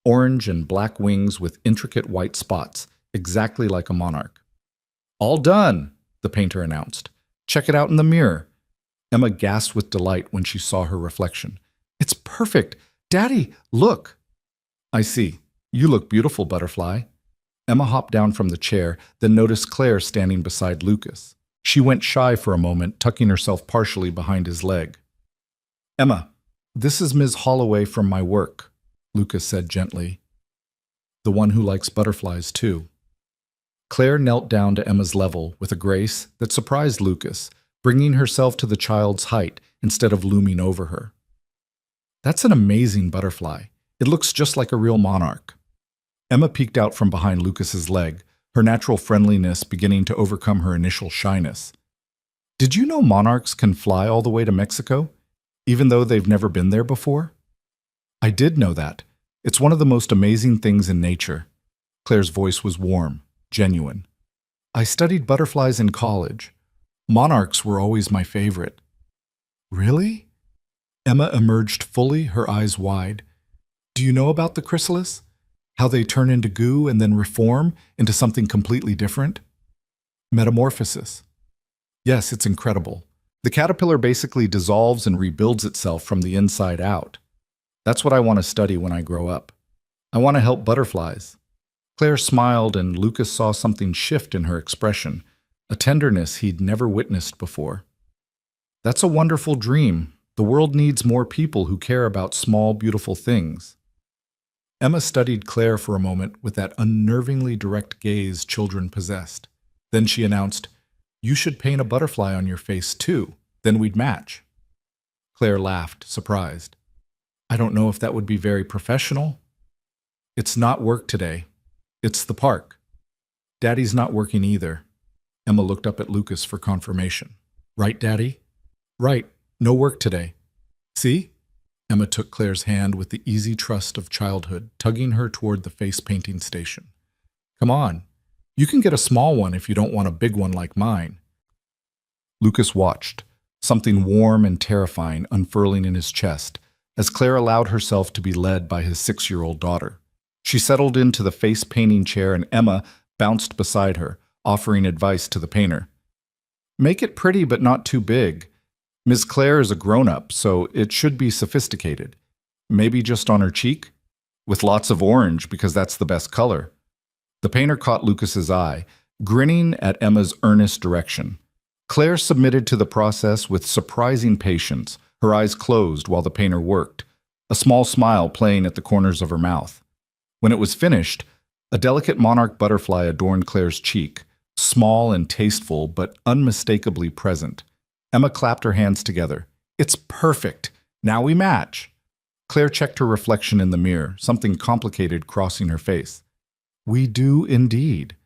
orange and black wings with intricate white spots, exactly like a monarch. "All done," the painter announced. "Check it out in the mirror." Emma gasped with delight when she saw her reflection. "It's perfect! Daddy, look!" "I see. You look beautiful, butterfly." Emma hopped down from the chair, then noticed Claire standing beside Lucas. She went shy for a moment, tucking herself partially behind his leg. "Emma, this is Ms. Holloway from my work," Lucas said gently. "The one who likes butterflies, too." Claire knelt down to Emma's level with a grace that surprised Lucas, bringing herself to the child's height instead of looming over her. "That's an amazing butterfly. It looks just like a real monarch." Emma peeked out from behind Lucas's leg, her natural friendliness beginning to overcome her initial shyness. "Did you know monarchs can fly all the way to Mexico, even though they've never been there before?" "I did know that. It's one of the most amazing things in nature." Claire's voice was warm, genuine. "I studied butterflies in college. Monarchs were always my favorite." "Really?" Emma emerged fully, her eyes wide. "Do you know about the chrysalis? How they turn into goo and then reform into something completely different?" "Metamorphosis." "Yes, it's incredible. The caterpillar basically dissolves and rebuilds itself from the inside out. That's what I want to study when I grow up. I want to help butterflies." Claire smiled, and Lucas saw something shift in her expression, a tenderness he'd never witnessed before. "That's a wonderful dream. The world needs more people who care about small, beautiful things." Emma studied Claire for a moment with that unnervingly direct gaze children possessed. Then she announced, "You should paint a butterfly on your face, too. Then we'd match." Claire laughed, surprised. "I don't know if that would be very professional." "It's not work today. It's the park." "Daddy's not working either." Emma looked up at Lucas for confirmation. "Right, Daddy?" "Right. No work today." "See?" Emma took Claire's hand with the easy trust of childhood, tugging her toward the face painting station. "Come on. You can get a small one if you don't want a big one like mine." Lucas watched, something warm and terrifying unfurling in his chest, as Claire allowed herself to be led by his 6-year-old daughter. She settled into the face painting chair and Emma bounced beside her, offering advice to the painter. "Make it pretty but not too big. Ms. Claire is a grown-up, so it should be sophisticated. Maybe just on her cheek? With lots of orange, because that's the best color." The painter caught Lucas's eye, grinning at Emma's earnest direction. Claire submitted to the process with surprising patience, her eyes closed while the painter worked, a small smile playing at the corners of her mouth. When it was finished, a delicate monarch butterfly adorned Claire's cheek, small and tasteful but unmistakably present. Emma clapped her hands together. "It's perfect! Now we match!" Claire checked her reflection in the mirror, something complicated crossing her face. "We do indeed."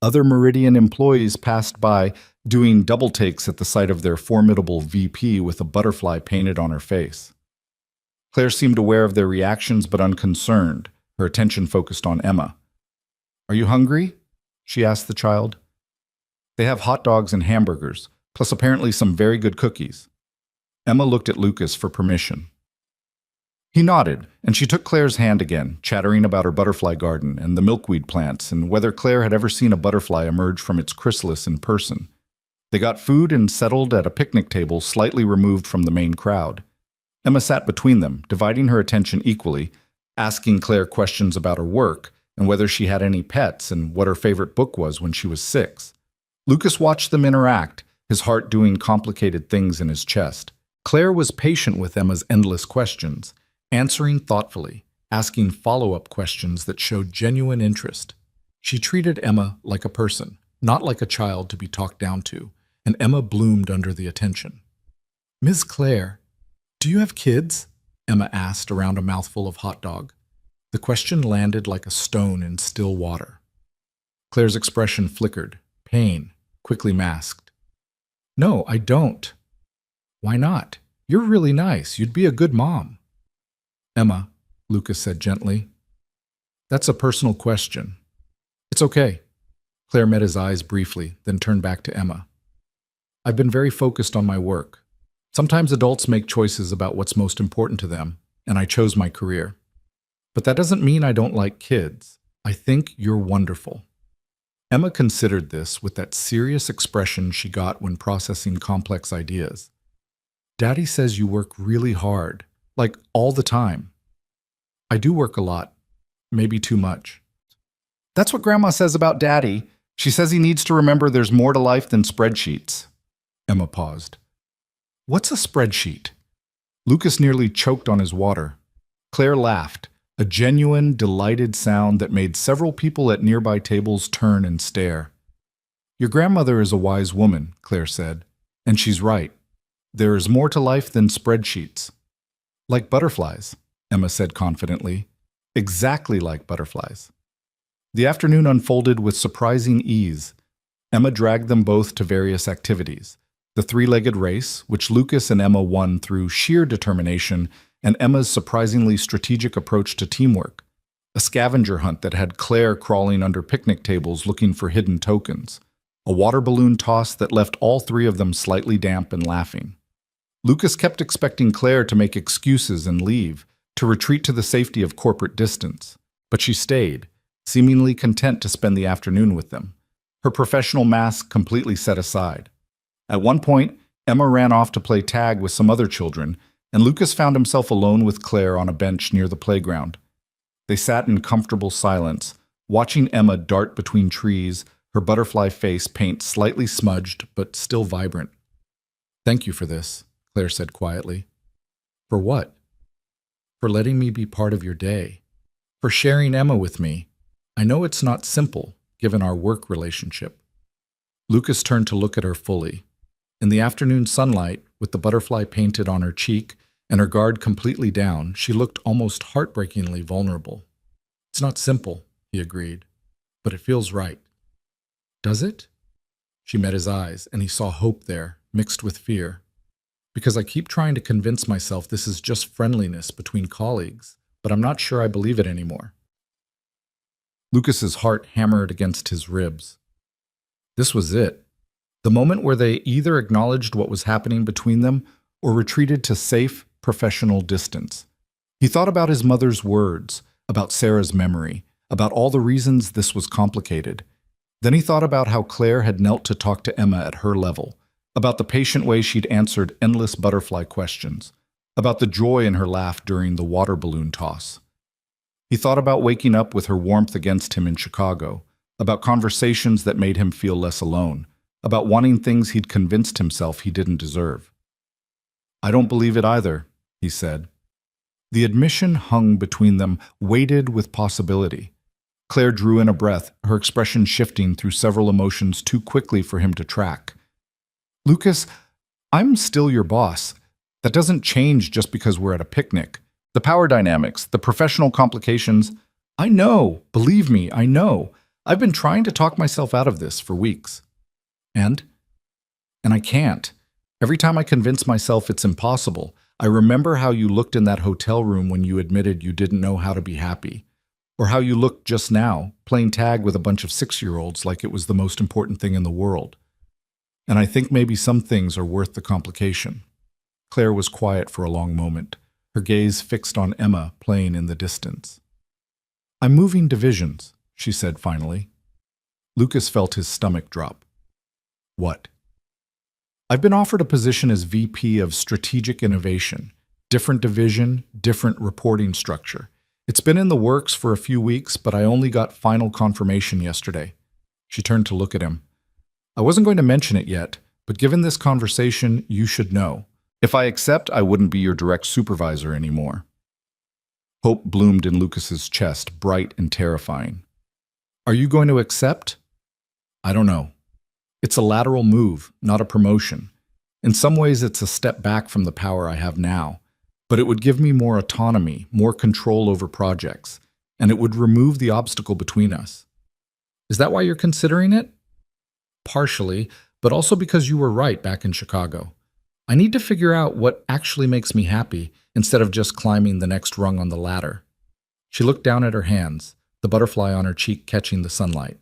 Other Meridian employees passed by, doing double takes at the sight of their formidable VP with a butterfly painted on her face. Claire seemed aware of their reactions but unconcerned, her attention focused on Emma. "Are you hungry?" she asked the child. "They have hot dogs and hamburgers, plus apparently some very good cookies." Emma looked at Lucas for permission. He nodded, and she took Claire's hand again, chattering about her butterfly garden and the milkweed plants and whether Claire had ever seen a butterfly emerge from its chrysalis in person. They got food and settled at a picnic table slightly removed from the main crowd. Emma sat between them, dividing her attention equally, asking Claire questions about her work and whether she had any pets and what her favorite book was when she was 6. Lucas watched them interact, his heart doing complicated things in his chest. Claire was patient with Emma's endless questions, answering thoughtfully, asking follow-up questions that showed genuine interest. She treated Emma like a person, not like a child to be talked down to, and Emma bloomed under the attention. "Miss Claire, do you have kids?" Emma asked around a mouthful of hot dog. The question landed like a stone in still water. Claire's expression flickered, pain, quickly masked. "No, I don't." "Why not? You're really nice. You'd be a good mom." "Emma," Lucas said gently, "that's a personal question." "It's okay." Claire met his eyes briefly, then turned back to Emma. "I've been very focused on my work. Sometimes adults make choices about what's most important to them, and I chose my career. But that doesn't mean I don't like kids. I think you're wonderful." Emma considered this with that serious expression she got when processing complex ideas. "Daddy says you work really hard. Like, all the time." "I do work a lot. Maybe too much." "That's what Grandma says about Daddy. She says he needs to remember there's more to life than spreadsheets." Emma paused. "What's a spreadsheet?" Lucas nearly choked on his water. Claire laughed, a genuine, delighted sound that made several people at nearby tables turn and stare. "Your grandmother is a wise woman," Claire said, "and she's right. There is more to life than spreadsheets." "Like butterflies," Emma said confidently. "Exactly like butterflies." The afternoon unfolded with surprising ease. Emma dragged them both to various activities. The three-legged race, which Lucas and Emma won through sheer determination, and Emma's surprisingly strategic approach to teamwork. A scavenger hunt that had Claire crawling under picnic tables looking for hidden tokens. A water balloon toss that left all three of them slightly damp and laughing. Lucas kept expecting Claire to make excuses and leave, to retreat to the safety of corporate distance. But she stayed, seemingly content to spend the afternoon with them, her professional mask completely set aside. At one point, Emma ran off to play tag with some other children, and Lucas found himself alone with Claire on a bench near the playground. They sat in comfortable silence, watching Emma dart between trees, her butterfly face paint slightly smudged but still vibrant. "Thank you for this," Claire said quietly. "For what?" "For letting me be part of your day. For sharing Emma with me. I know it's not simple, given our work relationship." Lucas turned to look at her fully. In the afternoon sunlight, with the butterfly painted on her cheek and her guard completely down, she looked almost heartbreakingly vulnerable. "It's not simple," he agreed, "but it feels right." "Does it?" She met his eyes, and he saw hope there, mixed with fear. "Because I keep trying to convince myself this is just friendliness between colleagues, but I'm not sure I believe it anymore." Lucas's heart hammered against his ribs. This was it. The moment where they either acknowledged what was happening between them or retreated to safe, professional distance. He thought about his mother's words, about Sarah's memory, about all the reasons this was complicated. Then he thought about how Claire had knelt to talk to Emma at her level, about the patient way she'd answered endless butterfly questions, about the joy in her laugh during the water balloon toss. He thought about waking up with her warmth against him in Chicago, about conversations that made him feel less alone, about wanting things he'd convinced himself he didn't deserve. "I don't believe it either," he said. The admission hung between them, weighted with possibility. Claire drew in a breath, her expression shifting through several emotions too quickly for him to track. "Lucas, I'm still your boss. That doesn't change just because we're at a picnic. The power dynamics, the professional complications. I know, believe me, I know. I've been trying to talk myself out of this for weeks. And? And I can't. Every time I convince myself it's impossible, I remember how you looked in that hotel room when you admitted you didn't know how to be happy. Or how you looked just now, playing tag with a bunch of 6-year-olds like it was the most important thing in the world. And I think maybe some things are worth the complication." Claire was quiet for a long moment, her gaze fixed on Emma playing in the distance. "I'm moving divisions," she said finally. Lucas felt his stomach drop. "What?" "I've been offered a position as VP of Strategic Innovation. Different division, different reporting structure. It's been in the works for a few weeks, but I only got final confirmation yesterday." She turned to look at him. "I wasn't going to mention it yet, but given this conversation, you should know. If I accept, I wouldn't be your direct supervisor anymore." Hope bloomed in Lucas's chest, bright and terrifying. "Are you going to accept?" "I don't know. It's a lateral move, not a promotion. In some ways, it's a step back from the power I have now, but it would give me more autonomy, more control over projects, and it would remove the obstacle between us." "Is that why you're considering it?" "Partially, but also because you were right back in Chicago. I need to figure out what actually makes me happy instead of just climbing the next rung on the ladder." She looked down at her hands, the butterfly on her cheek catching the sunlight.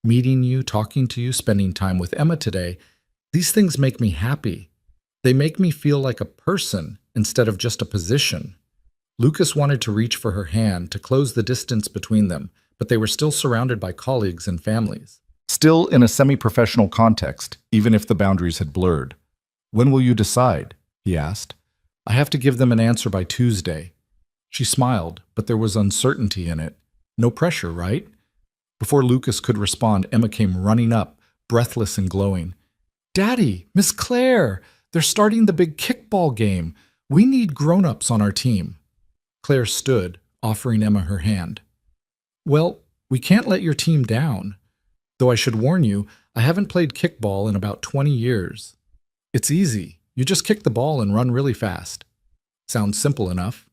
"Meeting you, talking to you, spending time with Emma today, these things make me happy. They make me feel like a person instead of just a position." Lucas wanted to reach for her hand to close the distance between them, but they were still surrounded by colleagues and families. Still in a semi-professional context, even if the boundaries had blurred. "When will you decide?" he asked. "I have to give them an answer by Tuesday." She smiled, but there was uncertainty in it. No pressure, right? Before Lucas could respond, Emma came running up, breathless and glowing. "Daddy, Miss Claire, they're starting the big kickball game. We need grown-ups on our team." Claire stood, offering Emma her hand. "Well, we can't let your team down. Though I should warn you, I haven't played kickball in about 20 years. It's easy. You just kick the ball and run really fast." Sounds simple enough.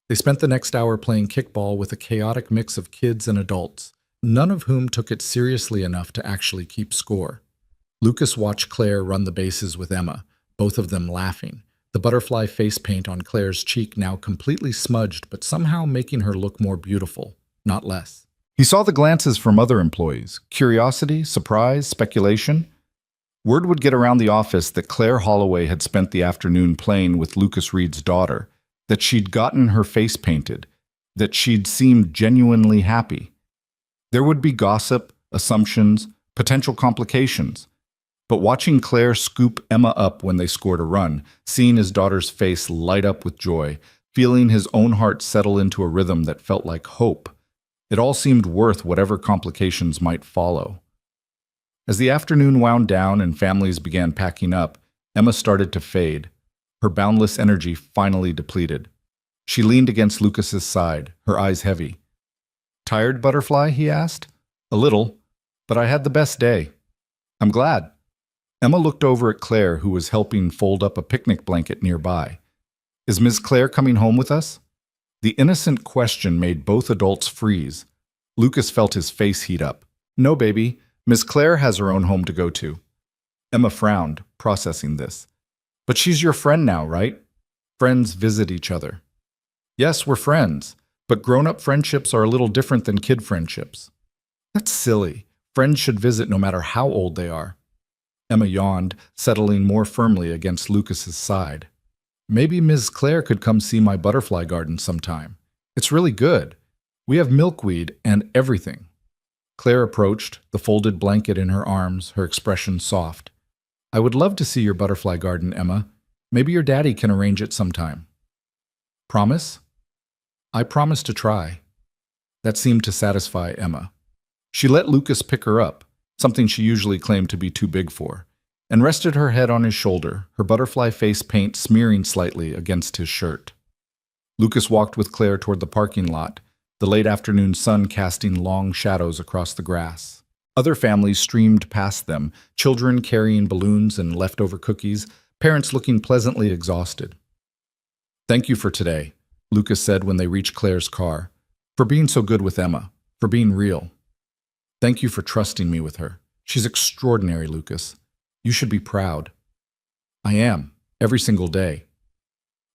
They spent the next hour playing kickball with a chaotic mix of kids and adults, none of whom took it seriously enough to actually keep score. Lucas watched Claire run the bases with Emma, both of them laughing, the butterfly face paint on Claire's cheek now completely smudged but somehow making her look more beautiful, not less. He saw the glances from other employees, curiosity, surprise, speculation. Word would get around the office that Claire Holloway had spent the afternoon playing with Lucas Reed's daughter, that she'd gotten her face painted, that she'd seemed genuinely happy. There would be gossip, assumptions, potential complications. But watching Claire scoop Emma up when they scored a run, seeing his daughter's face light up with joy, feeling his own heart settle into a rhythm that felt like hope, it all seemed worth whatever complications might follow. As the afternoon wound down and families began packing up, Emma started to fade, her boundless energy finally depleted. She leaned against Lucas's side, her eyes heavy. "Tired, Butterfly?" he asked. "A little, but I had the best day." "I'm glad." Emma looked over at Claire, who was helping fold up a picnic blanket nearby. "Is Miss Claire coming home with us?" The innocent question made both adults freeze. Lucas felt his face heat up. "No, baby. Miss Claire has her own home to go to." Emma frowned, processing this. "But she's your friend now, right? Friends visit each other." "Yes, we're friends, but grown-up friendships are a little different than kid friendships." "That's silly. Friends should visit no matter how old they are." Emma yawned, settling more firmly against Lucas's side. "Maybe Ms. Claire could come see my butterfly garden sometime. It's really good. We have milkweed and everything." Claire approached, the folded blanket in her arms, her expression soft. "I would love to see your butterfly garden, Emma. Maybe your daddy can arrange it sometime." "Promise?" "I promise to try." That seemed to satisfy Emma. She let Lucas pick her up, something she usually claimed to be too big for, and rested her head on his shoulder, her butterfly face paint smearing slightly against his shirt. Lucas walked with Claire toward the parking lot, the late afternoon sun casting long shadows across the grass. Other families streamed past them, children carrying balloons and leftover cookies, parents looking pleasantly exhausted. "Thank you for today," Lucas said when they reached Claire's car, "for being so good with Emma, for being real. Thank you for trusting me with her. She's extraordinary, Lucas. You should be proud." "I am, every single day."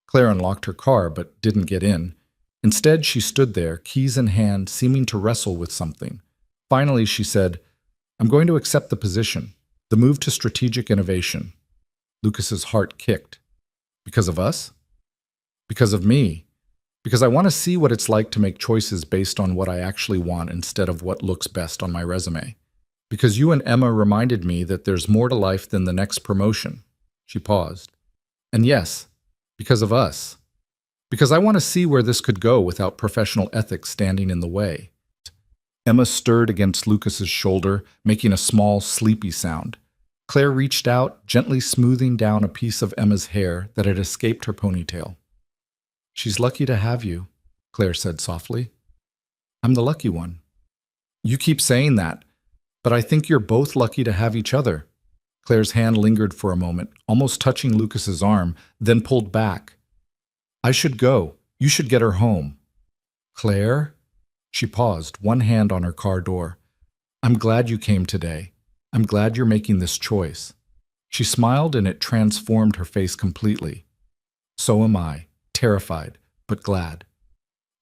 Claire unlocked her car but didn't get in. Instead, she stood there, keys in hand, seeming to wrestle with something. Finally, she said, "I'm going to accept the position, the move to strategic innovation." Lucas's heart kicked. "Because of us?" "Because of me. Because I want to see what it's like to make choices based on what I actually want instead of what looks best on my resume. Because you and Emma reminded me that there's more to life than the next promotion." She paused. "And yes, because of us. Because I want to see where this could go without professional ethics standing in the way." Emma stirred against Lucas's shoulder, making a small, sleepy sound. Claire reached out, gently smoothing down a piece of Emma's hair that had escaped her ponytail. "She's lucky to have you," Claire said softly. "I'm the lucky one." "You keep saying that, but I think you're both lucky to have each other." Claire's hand lingered for a moment, almost touching Lucas's arm, then pulled back. "I should go. You should get her home." "Claire?" She paused, one hand on her car door. "I'm glad you came today. I'm glad you're making this choice." She smiled and it transformed her face completely. "So am I, terrified, but glad."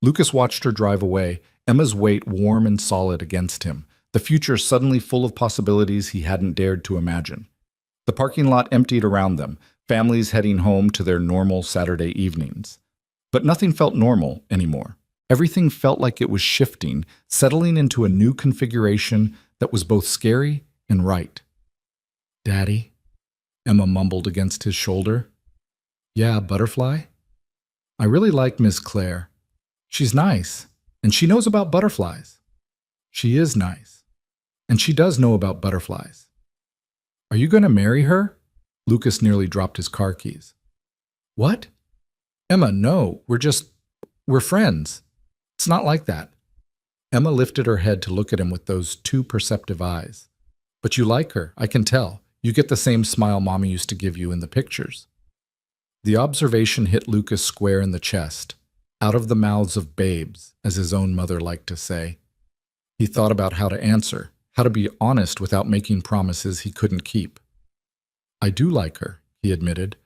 Lucas watched her drive away, Emma's weight warm and solid against him, the future suddenly full of possibilities he hadn't dared to imagine. The parking lot emptied around them, families heading home to their normal Saturday evenings. But nothing felt normal anymore. Everything felt like it was shifting, settling into a new configuration that was both scary and right. "Daddy?" Emma mumbled against his shoulder. "Yeah, Butterfly? I really like Miss Claire. She's nice, and she knows about butterflies." "She is nice, and she does know about butterflies." "Are you going to marry her?" Lucas nearly dropped his car keys. "What?" "Emma, no, we're friends. It's not like that." Emma lifted her head to look at him with those two perceptive eyes. "But you like her, I can tell. You get the same smile Mommy used to give you in the pictures." The observation hit Lucas square in the chest, out of the mouths of babes, as his own mother liked to say. He thought about how to answer, how to be honest without making promises he couldn't keep. "I do like her," he admitted,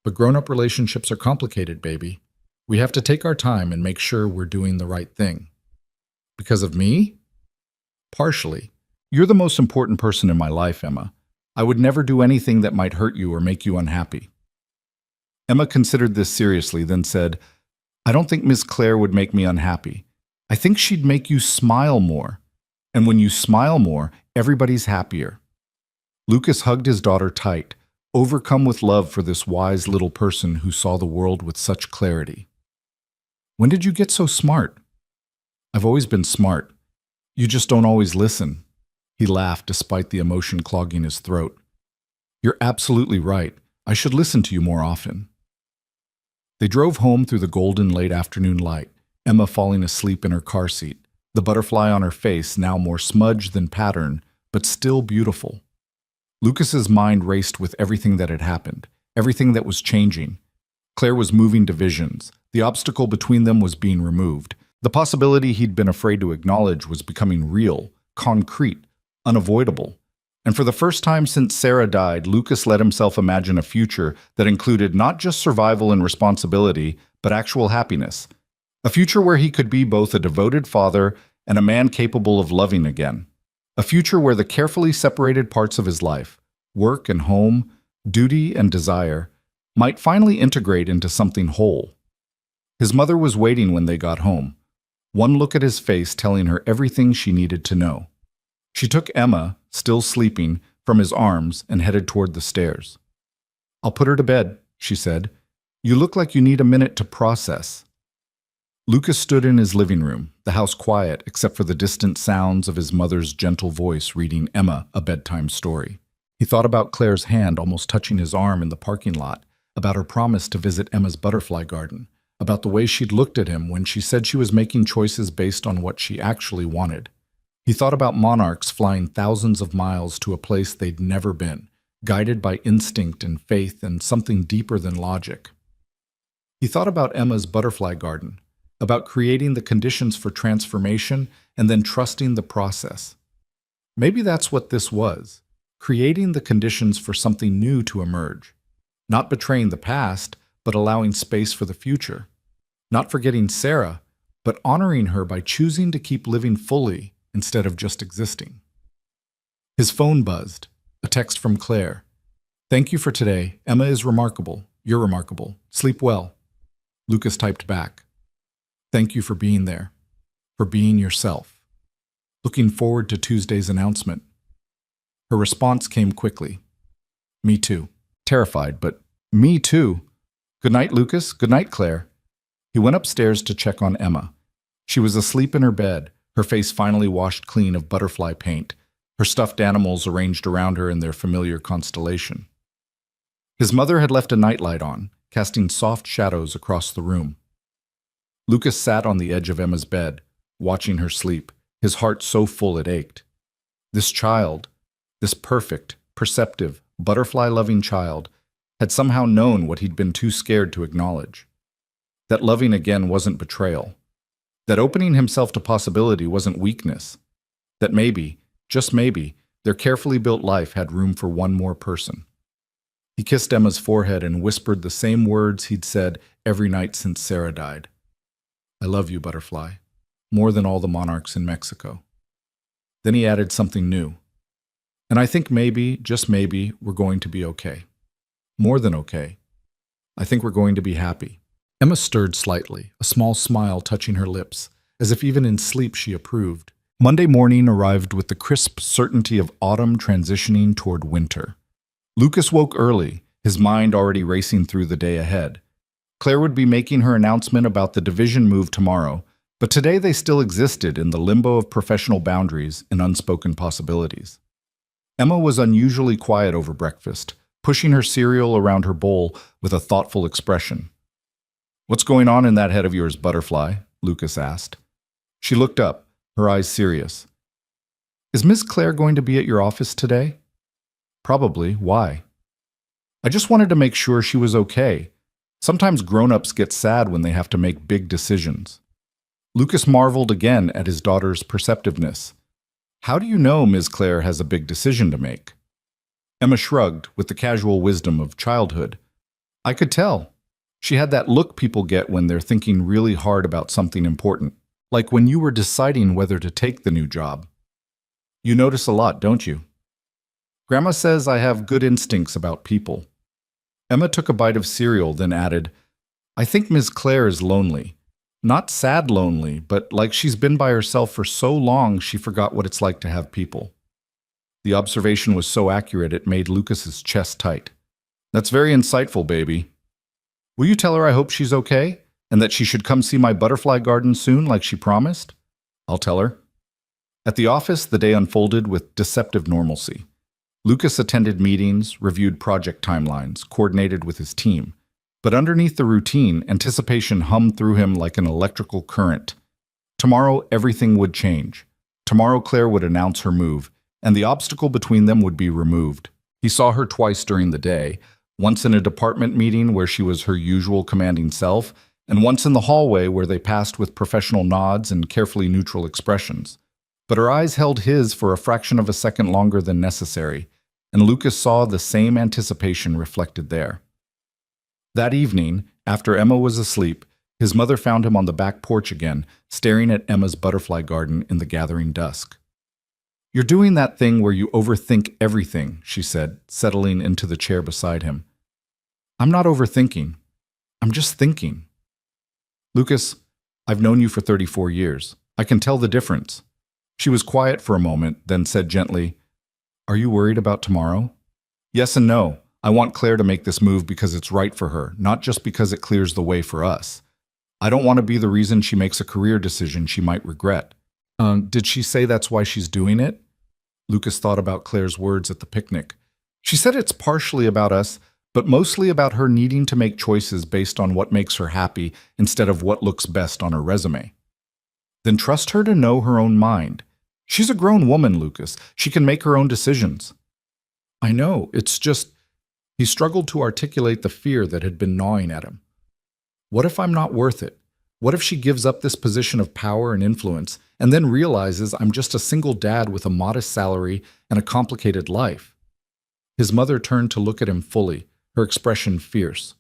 "but grown-up relationships are complicated, baby. We have to take our time and make sure we're doing the right thing." "Because of me?" "Partially. You're the most important person in my life, Emma. I would never do anything that might hurt you or make you unhappy." Emma considered this seriously, then said, "I don't think Miss Claire would make me unhappy. I think she'd make you smile more. And when you smile more, everybody's happier." Lucas hugged his daughter tight, overcome with love for this wise little person who saw the world with such clarity. "When did you get so smart?" "I've always been smart. You just don't always listen." He laughed despite the emotion clogging his throat. "You're absolutely right. I should listen to you more often." They drove home through the golden late afternoon light, Emma falling asleep in her car seat, the butterfly on her face now more smudged than pattern, but still beautiful. Lucas's mind raced with everything that had happened, everything that was changing. Claire was moving divisions. The obstacle between them was being removed. The possibility he'd been afraid to acknowledge was becoming real, concrete, unavoidable. And for the first time since Sarah died, Lucas let himself imagine a future that included not just survival and responsibility, but actual happiness. A future where he could be both a devoted father and a man capable of loving again. A future where the carefully separated parts of his life, work and home, duty and desire, might finally integrate into something whole. His mother was waiting when they got home, one look at his face telling her everything she needed to know. She took Emma, still sleeping, from his arms and headed toward the stairs. "I'll put her to bed," she said. "You look like you need a minute to process." Lucas stood in his living room, the house quiet except for the distant sounds of his mother's gentle voice reading Emma a bedtime story. He thought about Claire's hand almost touching his arm in the parking lot, about her promise to visit Emma's butterfly garden, about the way she'd looked at him when she said she was making choices based on what she actually wanted. He thought about monarchs flying thousands of miles to a place they'd never been, guided by instinct and faith and something deeper than logic. He thought about Emma's butterfly garden, about creating the conditions for transformation and then trusting the process. Maybe that's what this was, creating the conditions for something new to emerge. Not betraying the past, but allowing space for the future. Not forgetting Sarah, but honoring her by choosing to keep living fully instead of just existing. His phone buzzed, a text from Claire. "Thank you for today. Emma is remarkable. You're remarkable. Sleep well." Lucas typed back. "Thank you for being there, for being yourself. Looking forward to Tuesday's announcement." Her response came quickly. "Me too." Terrified, but "Me too." "Good night, Lucas. Good night, Claire." He went upstairs to check on Emma. She was asleep in her bed, her face finally washed clean of butterfly paint, her stuffed animals arranged around her in their familiar constellation. His mother had left a nightlight on, casting soft shadows across the room. Lucas sat on the edge of Emma's bed, watching her sleep, his heart so full it ached. This child, this perfect, perceptive, butterfly-loving child, had somehow known what he'd been too scared to acknowledge. That loving again wasn't betrayal. That opening himself to possibility wasn't weakness. That maybe, just maybe, their carefully built life had room for one more person. He kissed Emma's forehead and whispered the same words he'd said every night since Sarah died. "I love you, butterfly, more than all the monarchs in Mexico." Then he added something new. "And I think maybe, just maybe, we're going to be okay. More than okay. I think we're going to be happy." Emma stirred slightly, a small smile touching her lips, as if even in sleep she approved. Monday morning arrived with the crisp certainty of autumn transitioning toward winter. Lucas woke early, his mind already racing through the day ahead. Claire would be making her announcement about the division move tomorrow, but today they still existed in the limbo of professional boundaries and unspoken possibilities. Emma was unusually quiet over breakfast, pushing her cereal around her bowl with a thoughtful expression. "What's going on in that head of yours, butterfly?" Lucas asked. She looked up, her eyes serious. "Is Miss Claire going to be at your office today?" "Probably. Why?" "I just wanted to make sure she was okay. Sometimes grown-ups get sad when they have to make big decisions." Lucas marveled again at his daughter's perceptiveness. "How do you know Ms. Claire has a big decision to make?" Emma shrugged with the casual wisdom of childhood. "I could tell. She had that look people get when they're thinking really hard about something important, like when you were deciding whether to take the new job. You notice a lot, don't you?" "Grandma says I have good instincts about people." Emma took a bite of cereal, then added, "I think Ms. Claire is lonely. Not sad lonely, but like she's been by herself for so long she forgot what it's like to have people." The observation was so accurate it made Lucas's chest tight. "That's very insightful, baby. Will you tell her I hope she's okay, and that she should come see my butterfly garden soon like she promised?" "I'll tell her." At the office, the day unfolded with deceptive normalcy. Lucas attended meetings, reviewed project timelines, coordinated with his team. But underneath the routine, anticipation hummed through him like an electrical current. Tomorrow, everything would change. Tomorrow, Claire would announce her move, and the obstacle between them would be removed. He saw her twice during the day, once in a department meeting where she was her usual commanding self, and once in the hallway where they passed with professional nods and carefully neutral expressions. But her eyes held his for a fraction of a second longer than necessary, and Lucas saw the same anticipation reflected there. That evening, after Emma was asleep, his mother found him on the back porch again, staring at Emma's butterfly garden in the gathering dusk. "You're doing that thing where you overthink everything," she said, settling into the chair beside him. "I'm not overthinking. I'm just thinking." "Lucas, I've known you for 34 years. I can tell the difference." She was quiet for a moment, then said gently, "Are you worried about tomorrow?" "Yes and no. I want Claire to make this move because it's right for her, not just because it clears the way for us. I don't want to be the reason she makes a career decision she might regret. Did she say that's why she's doing it? Lucas thought about Claire's words at the picnic. She said it's partially about us, but mostly about her needing to make choices based on what makes her happy instead of what looks best on her resume. Then trust her to know her own mind. She's a grown woman, Lucas. She can make her own decisions. I know, it's just... He struggled to articulate the fear that had been gnawing at him. What if I'm not worth it? What if she gives up this position of power and influence and then realizes I'm just a single dad with a modest salary and a complicated life? His mother turned to look at him fully, her expression fierce.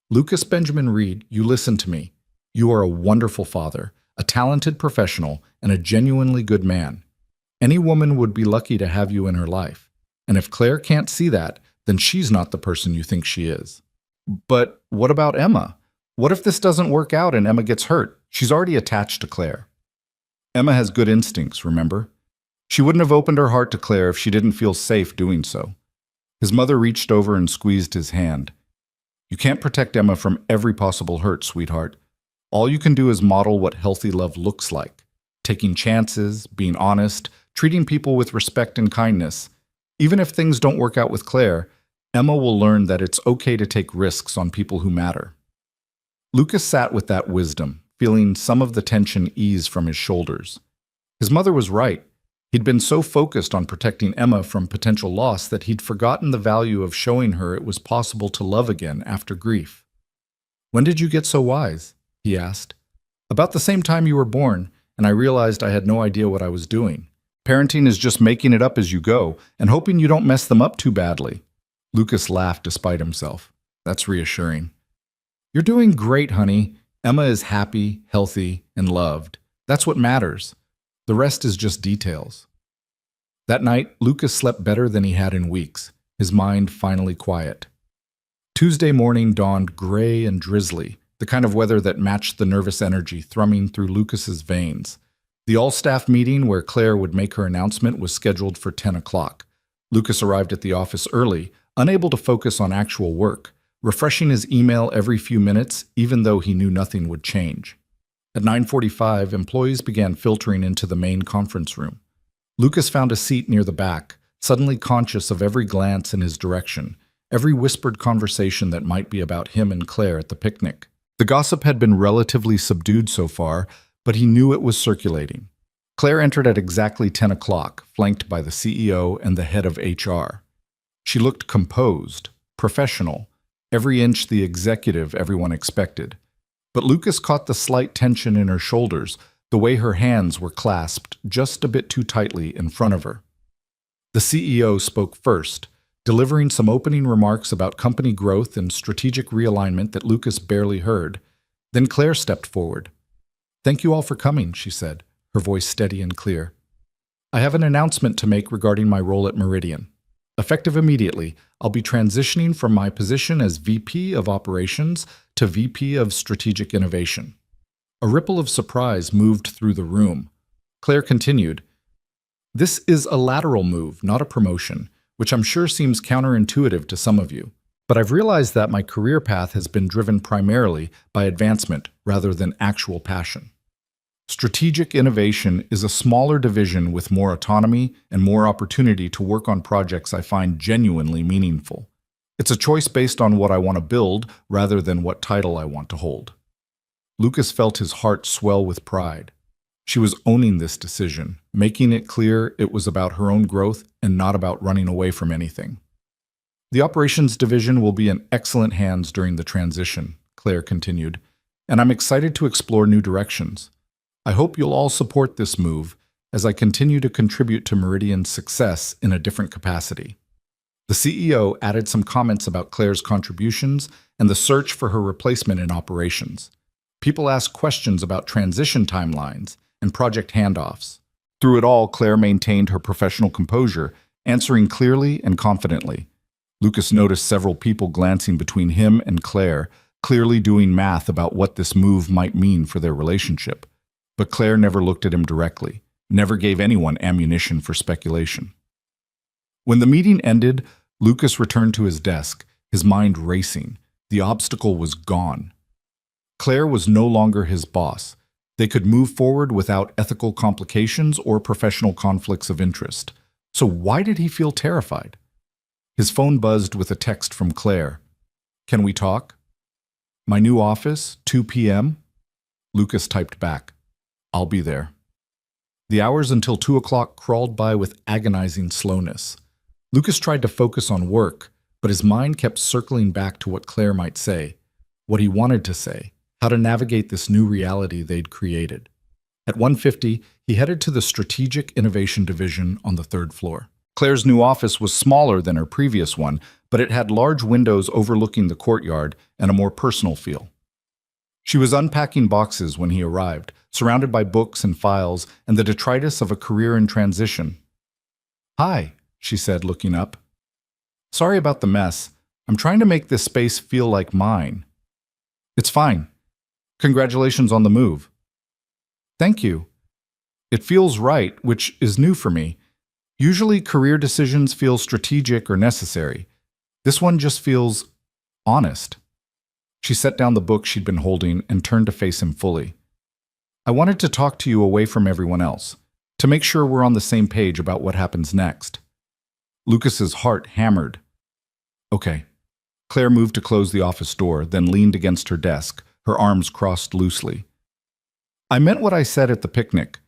Lucas Benjamin Reed, you listen to me. You are a wonderful father, a talented professional, and a genuinely good man. Any woman would be lucky to have you in her life. And if Claire can't see that, then she's not the person you think she is. But what about Emma? What if this doesn't work out and Emma gets hurt? She's already attached to Claire. Emma has good instincts, remember? She wouldn't have opened her heart to Claire if she didn't feel safe doing so. His mother reached over and squeezed his hand. You can't protect Emma from every possible hurt, sweetheart. All you can do is model what healthy love looks like. Taking chances, being honest, treating people with respect and kindness. Even if things don't work out with Claire, Emma will learn that it's okay to take risks on people who matter. Lucas sat with that wisdom, feeling some of the tension ease from his shoulders. His mother was right. He'd been so focused on protecting Emma from potential loss that he'd forgotten the value of showing her it was possible to love again after grief. When did you get so wise? He asked. About the same time you were born, and I realized I had no idea what I was doing. Parenting is just making it up as you go and hoping you don't mess them up too badly. Lucas laughed despite himself. That's reassuring. You're doing great, honey. Emma is happy, healthy, and loved. That's what matters. The rest is just details. That night, Lucas slept better than he had in weeks, his mind finally quiet. Tuesday morning dawned gray and drizzly, the kind of weather that matched the nervous energy thrumming through Lucas's veins. The all-staff meeting where Claire would make her announcement was scheduled for 10 o'clock. Lucas arrived at the office early, unable to focus on actual work, refreshing his email every few minutes, even though he knew nothing would change. At 9:45, employees began filtering into the main conference room. Lucas found a seat near the back, suddenly conscious of every glance in his direction, every whispered conversation that might be about him and Claire at the picnic. The gossip had been relatively subdued so far, but he knew it was circulating. Claire entered at exactly 10 o'clock, flanked by the CEO and the head of HR. She looked composed, professional, every inch the executive everyone expected. But Lucas caught the slight tension in her shoulders, the way her hands were clasped just a bit too tightly in front of her. The CEO spoke first, delivering some opening remarks about company growth and strategic realignment that Lucas barely heard. Then Claire stepped forward. "Thank you all for coming," she said, her voice steady and clear. "I have an announcement to make regarding my role at Meridian. Effective immediately, I'll be transitioning from my position as VP of Operations to VP of Strategic Innovation." A ripple of surprise moved through the room. Claire continued, "This is a lateral move, not a promotion, which I'm sure seems counterintuitive to some of you. But I've realized that my career path has been driven primarily by advancement rather than actual passion. Strategic innovation is a smaller division with more autonomy and more opportunity to work on projects I find genuinely meaningful. It's a choice based on what I want to build rather than what title I want to hold." Lucas felt his heart swell with pride. She was owning this decision, making it clear it was about her own growth and not about running away from anything. "The operations division will be in excellent hands during the transition," Claire continued, "and I'm excited to explore new directions. I hope you'll all support this move as I continue to contribute to Meridian's success in a different capacity." The CEO added some comments about Claire's contributions and the search for her replacement in operations. People asked questions about transition timelines and project handoffs. Through it all, Claire maintained her professional composure, answering clearly and confidently. Lucas noticed several people glancing between him and Claire, clearly doing math about what this move might mean for their relationship. But Claire never looked at him directly, never gave anyone ammunition for speculation. When the meeting ended, Lucas returned to his desk, his mind racing. The obstacle was gone. Claire was no longer his boss. They could move forward without ethical complications or professional conflicts of interest. So why did he feel terrified? His phone buzzed with a text from Claire. "Can we talk?" "My new office, 2 p.m.?" Lucas typed back. "I'll be there." The hours until 2 o'clock crawled by with agonizing slowness. Lucas tried to focus on work, but his mind kept circling back to what Claire might say, what he wanted to say, how to navigate this new reality they'd created. At 1:50, he headed to the Strategic Innovation Division on the 3rd floor. Claire's new office was smaller than her previous one, but it had large windows overlooking the courtyard and a more personal feel. She was unpacking boxes when he arrived, surrounded by books and files and the detritus of a career in transition. "Hi," she said, looking up. "Sorry about the mess. I'm trying to make this space feel like mine." "It's fine. Congratulations on the move." "Thank you. It feels right, which is new for me. Usually career decisions feel strategic or necessary. This one just feels honest." She set down the book she'd been holding and turned to face him fully. "I wanted to talk to you away from everyone else, to make sure we're on the same page about what happens next." Lucas's heart hammered. "Okay." Claire moved to close the office door, then leaned against her desk, her arms crossed loosely. "I meant what I said at the picnic.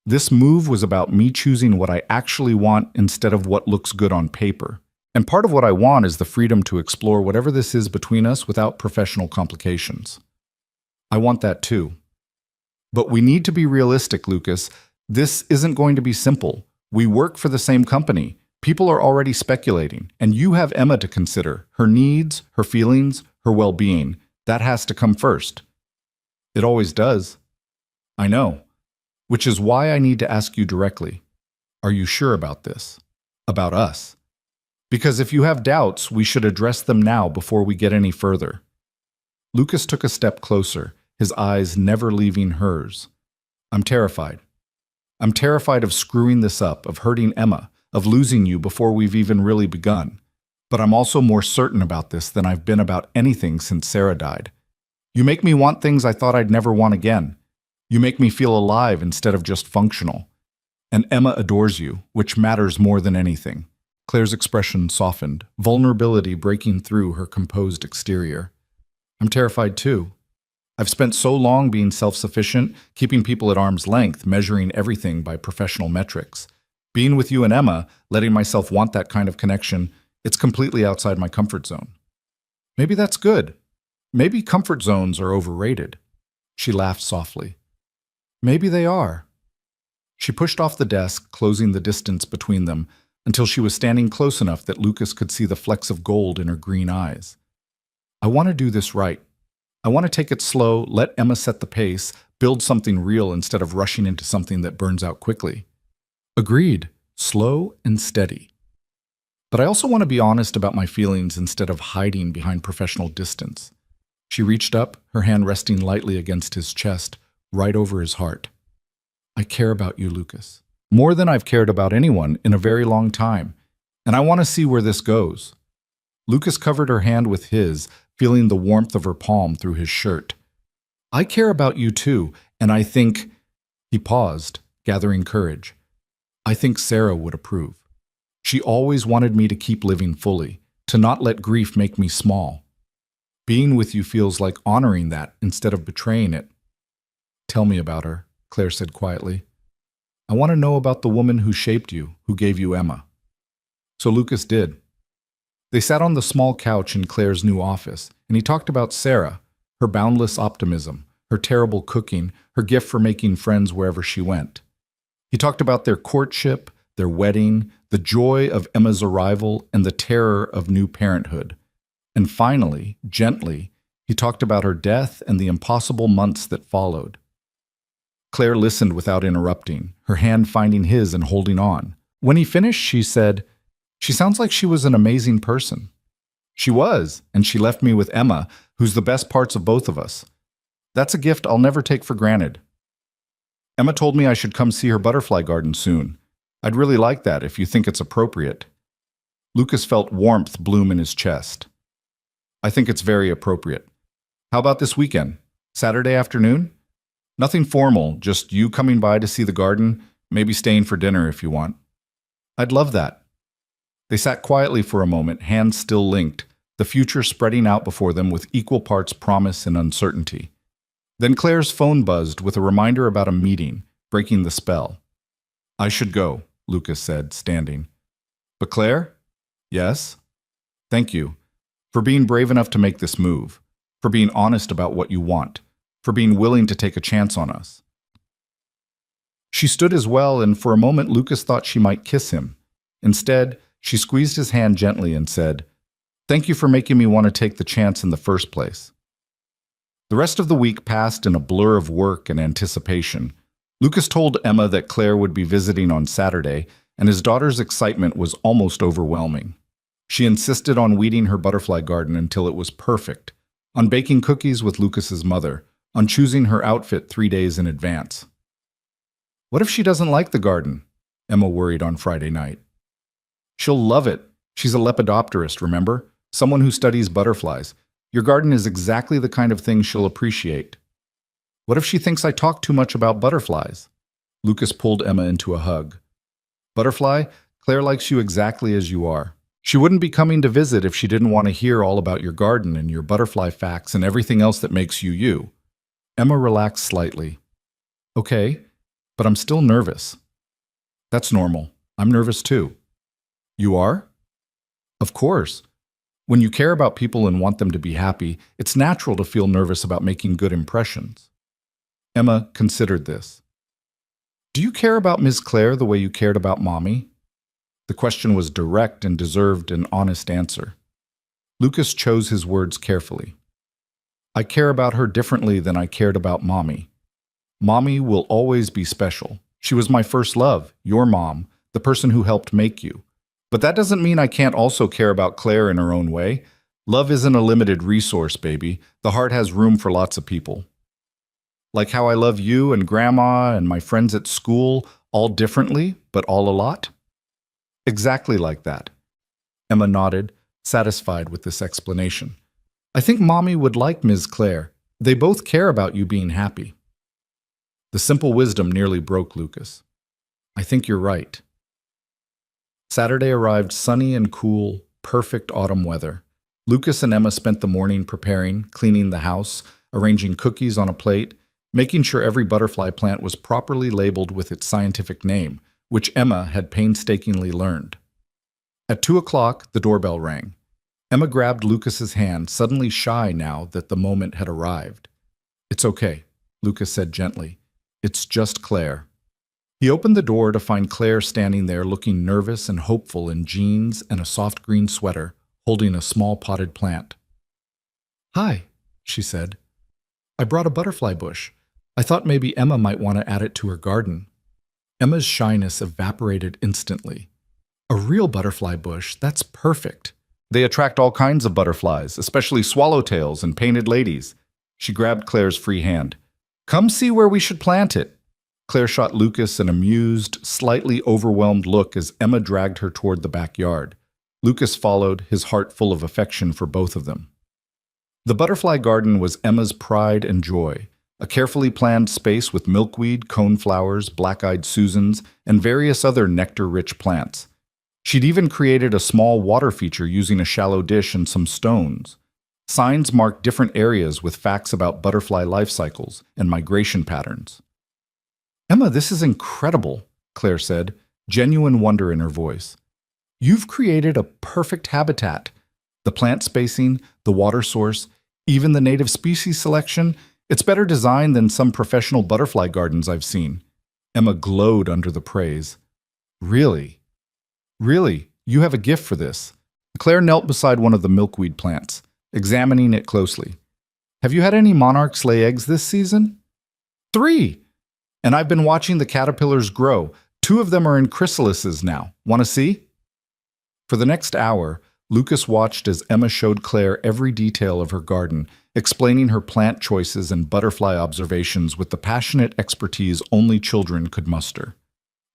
This move was about me choosing what I actually want instead of what looks good on paper. And part of what I want is the freedom to explore whatever this is between us without professional complications." "I want that too. But we need to be realistic, Lucas. This isn't going to be simple. We work for the same company. People are already speculating, and you have Emma to consider. Her needs, her feelings, her well-being. That has to come first." "It always does." "I know. Which is why I need to ask you directly. Are you sure about this? About us? Because if you have doubts, we should address them now before we get any further." Lucas took a step closer, his eyes never leaving hers. "I'm terrified. I'm terrified of screwing this up, of hurting Emma, of losing you before we've even really begun. But I'm also more certain about this than I've been about anything since Sarah died. You make me want things I thought I'd never want again. You make me feel alive instead of just functional. And Emma adores you, which matters more than anything." Claire's expression softened, vulnerability breaking through her composed exterior. "I'm terrified too. I've spent so long being self-sufficient, keeping people at arm's length, measuring everything by professional metrics. Being with you and Emma, letting myself want that kind of connection, it's completely outside my comfort zone." "Maybe that's good. Maybe comfort zones are overrated." She laughed softly. "Maybe they are." She pushed off the desk, closing the distance between them, until she was standing close enough that Lucas could see the flecks of gold in her green eyes. "I want to do this right. I want to take it slow, let Emma set the pace, build something real instead of rushing into something that burns out quickly." "Agreed. Slow and steady. But I also want to be honest about my feelings instead of hiding behind professional distance." She reached up, her hand resting lightly against his chest, right over his heart. "I care about you, Lucas. More than I've cared about anyone in a very long time, and I want to see where this goes." Lucas covered her hand with his, feeling the warmth of her palm through his shirt. "I care about you too, and I think—" He paused, gathering courage. "I think Sarah would approve. She always wanted me to keep living fully, to not let grief make me small. Being with you feels like honoring that instead of betraying it." "Tell me about her," Claire said quietly. "I want to know about the woman who shaped you, who gave you Emma." So Lucas did. They sat on the small couch in Claire's new office, and he talked about Sarah, her boundless optimism, her terrible cooking, her gift for making friends wherever she went. He talked about their courtship, their wedding, the joy of Emma's arrival, and the terror of new parenthood. And finally, gently, he talked about her death and the impossible months that followed. Claire listened without interrupting, her hand finding his and holding on. When he finished, she said, "She sounds like she was an amazing person." "She was, and she left me with Emma, who's the best parts of both of us. That's a gift I'll never take for granted. Emma told me I should come see her butterfly garden soon. I'd really like that if you think it's appropriate." Lucas felt warmth bloom in his chest. "I think it's very appropriate. How about this weekend? Saturday afternoon? Nothing formal, just you coming by to see the garden, maybe staying for dinner if you want. I'd love that. They sat quietly for a moment, hands still linked, the future spreading out before them with equal parts promise and uncertainty. Then Claire's phone buzzed with a reminder about a meeting, breaking the spell. I should go, Lucas said, standing. But Claire? Yes? Thank you. For being brave enough to make this move. For being honest about what you want. For being willing to take a chance on us. She stood as well, and for a moment Lucas thought she might kiss him. Instead, she squeezed his hand gently and said, Thank you for making me want to take the chance in the first place. The rest of the week passed in a blur of work and anticipation. Lucas told Emma that Claire would be visiting on Saturday, and his daughter's excitement was almost overwhelming. She insisted on weeding her butterfly garden until it was perfect, on baking cookies with Lucas's mother, on choosing her outfit 3 days in advance. What if she doesn't like the garden? Emma worried on Friday night. She'll love it. She's a lepidopterist, remember? Someone who studies butterflies. Your garden is exactly the kind of thing she'll appreciate. What if she thinks I talk too much about butterflies? Lucas pulled Emma into a hug. Butterfly, Claire likes you exactly as you are. She wouldn't be coming to visit if she didn't want to hear all about your garden and your butterfly facts and everything else that makes you you. Emma relaxed slightly. Okay, but I'm still nervous. That's normal. I'm nervous too. You are? Of course. When you care about people and want them to be happy, it's natural to feel nervous about making good impressions. Emma considered this. Do you care about Miss Claire the way you cared about Mommy? The question was direct and deserved an honest answer. Lucas chose his words carefully. I care about her differently than I cared about Mommy. Mommy will always be special. She was my first love, your mom, the person who helped make you. But that doesn't mean I can't also care about Claire in her own way. Love isn't a limited resource, baby. The heart has room for lots of people. Like how I love you and Grandma and my friends at school, all differently, but all a lot? Exactly like that. Emma nodded, satisfied with this explanation. I think Mommy would like Ms. Claire. They both care about you being happy. The simple wisdom nearly broke Lucas. I think you're right. Saturday arrived sunny and cool, perfect autumn weather. Lucas and Emma spent the morning preparing, cleaning the house, arranging cookies on a plate, making sure every butterfly plant was properly labeled with its scientific name, which Emma had painstakingly learned. At 2 o'clock, the doorbell rang. Emma grabbed Lucas's hand, suddenly shy now that the moment had arrived. It's okay, Lucas said gently. It's just Claire. He opened the door to find Claire standing there looking nervous and hopeful in jeans and a soft green sweater, holding a small potted plant. Hi, she said. I brought a butterfly bush. I thought maybe Emma might want to add it to her garden. Emma's shyness evaporated instantly. A real butterfly bush, that's perfect. They attract all kinds of butterflies, especially swallowtails and painted ladies. She grabbed Claire's free hand. Come see where we should plant it. Claire shot Lucas an amused, slightly overwhelmed look as Emma dragged her toward the backyard. Lucas followed, his heart full of affection for both of them. The butterfly garden was Emma's pride and joy, a carefully planned space with milkweed, coneflowers, black-eyed Susans, and various other nectar-rich plants. She'd even created a small water feature using a shallow dish and some stones. Signs marked different areas with facts about butterfly life cycles and migration patterns. Emma, this is incredible, Claire said, genuine wonder in her voice. You've created a perfect habitat. The plant spacing, the water source, even the native species selection, it's better designed than some professional butterfly gardens I've seen. Emma glowed under the praise. Really? Really, you have a gift for this. Claire knelt beside one of the milkweed plants, examining it closely. Have you had any monarchs lay eggs this season? 3! And I've been watching the caterpillars grow. 2 of them are in chrysalises now. Want to see? For the next hour, Lucas watched as Emma showed Claire every detail of her garden, explaining her plant choices and butterfly observations with the passionate expertise only children could muster.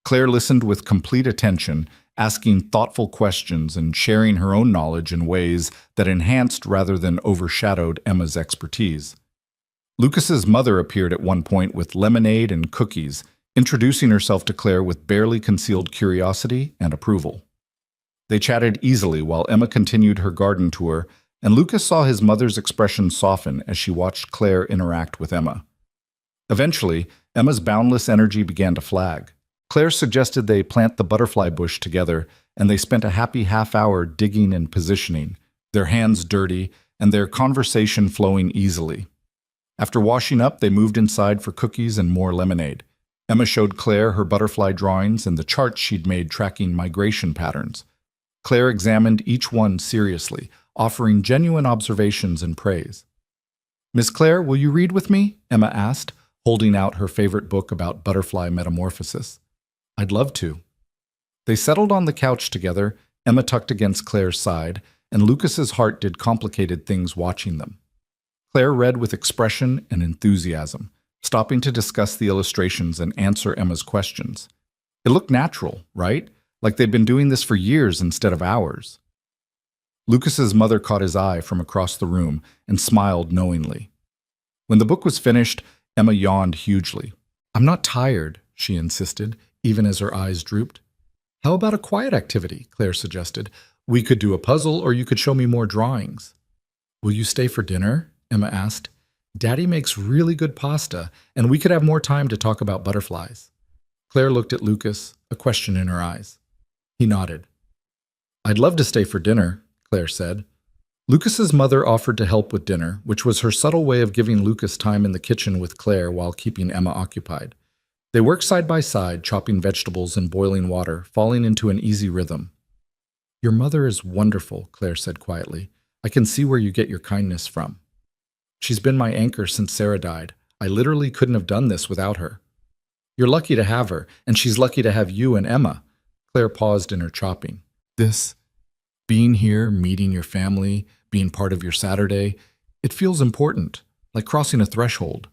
Claire listened with complete attention, asking thoughtful questions and sharing her own knowledge in ways that enhanced rather than overshadowed Emma's expertise. Lucas's mother appeared at one point with lemonade and cookies, introducing herself to Claire with barely concealed curiosity and approval. They chatted easily while Emma continued her garden tour, and Lucas saw his mother's expression soften as she watched Claire interact with Emma. Eventually, Emma's boundless energy began to flag. Claire suggested they plant the butterfly bush together, and they spent a happy half-hour digging and positioning, their hands dirty and their conversation flowing easily. After washing up, they moved inside for cookies and more lemonade. Emma showed Claire her butterfly drawings and the charts she'd made tracking migration patterns. Claire examined each one seriously, offering genuine observations and praise. "Miss Claire, will you read with me?" Emma asked, holding out her favorite book about butterfly metamorphosis. "I'd love to." They settled on the couch together, Emma tucked against Claire's side, and Lucas's heart did complicated things watching them. Claire read with expression and enthusiasm, stopping to discuss the illustrations and answer Emma's questions. It looked natural, right? Like they'd been doing this for years instead of hours. Lucas's mother caught his eye from across the room and smiled knowingly. When the book was finished, Emma yawned hugely. "I'm not tired," she insisted, even as her eyes drooped. "How about a quiet activity?" Claire suggested. "We could do a puzzle, or you could show me more drawings." "Will you stay for dinner?" Emma asked. "Daddy makes really good pasta, and we could have more time to talk about butterflies." Claire looked at Lucas, a question in her eyes. He nodded. "I'd love to stay for dinner," Claire said. Lucas's mother offered to help with dinner, which was her subtle way of giving Lucas time in the kitchen with Claire while keeping Emma occupied. They worked side by side, chopping vegetables and boiling water, falling into an easy rhythm. "Your mother is wonderful," Claire said quietly. "I can see where you get your kindness from. She's been my anchor since Sarah died. I literally couldn't have done this without her. You're lucky to have her, and she's lucky to have you and Emma." Claire paused in her chopping. Being here, meeting your family, being part of your Saturday, it feels important, like crossing a threshold."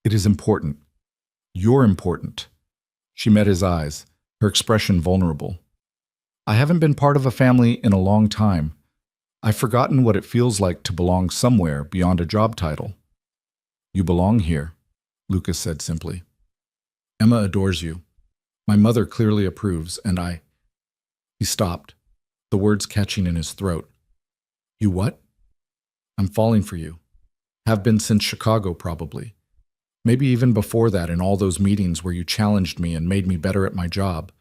"It is important. You're important." She met his eyes, her expression vulnerable. "I haven't been part of a family in a long time. I've forgotten what it feels like to belong somewhere beyond a job title." "You belong here," Lucas said simply. "Emma adores you. My mother clearly approves, and I—" He stopped, the words catching in his throat. "You what?" "I'm falling for you. Have been since Chicago, probably. Maybe even before that in all those meetings where you challenged me and made me better at my job.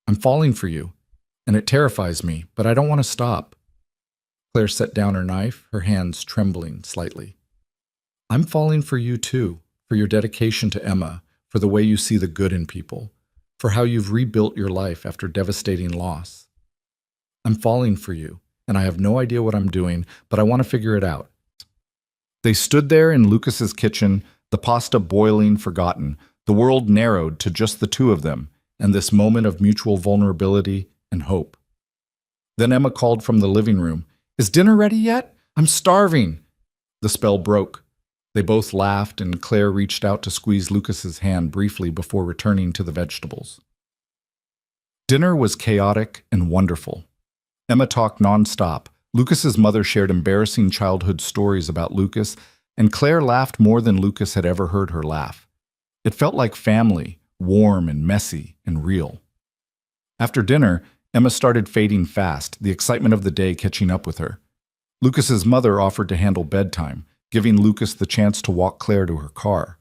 I'm falling for you, and it terrifies me, but I don't want to stop." Claire set down her knife, her hands trembling slightly. "I'm falling for you too, for your dedication to Emma, for the way you see the good in people, for how you've rebuilt your life after devastating loss. I'm falling for you, and I have no idea what I'm doing, but I want to figure it out." They stood there in Lucas's kitchen, the pasta boiling forgotten, the world narrowed to just the two of them, and this moment of mutual vulnerability and hope. Then Emma called from the living room, "Is dinner ready yet? I'm starving." The spell broke. They both laughed, and Claire reached out to squeeze Lucas's hand briefly before returning to the vegetables. Dinner was chaotic and wonderful. Emma talked nonstop. Lucas's mother shared embarrassing childhood stories about Lucas, and Claire laughed more than Lucas had ever heard her laugh. It felt like family, warm and messy and real. After dinner, Emma started fading fast, the excitement of the day catching up with her. Lucas's mother offered to handle bedtime, giving Lucas the chance to walk Claire to her car.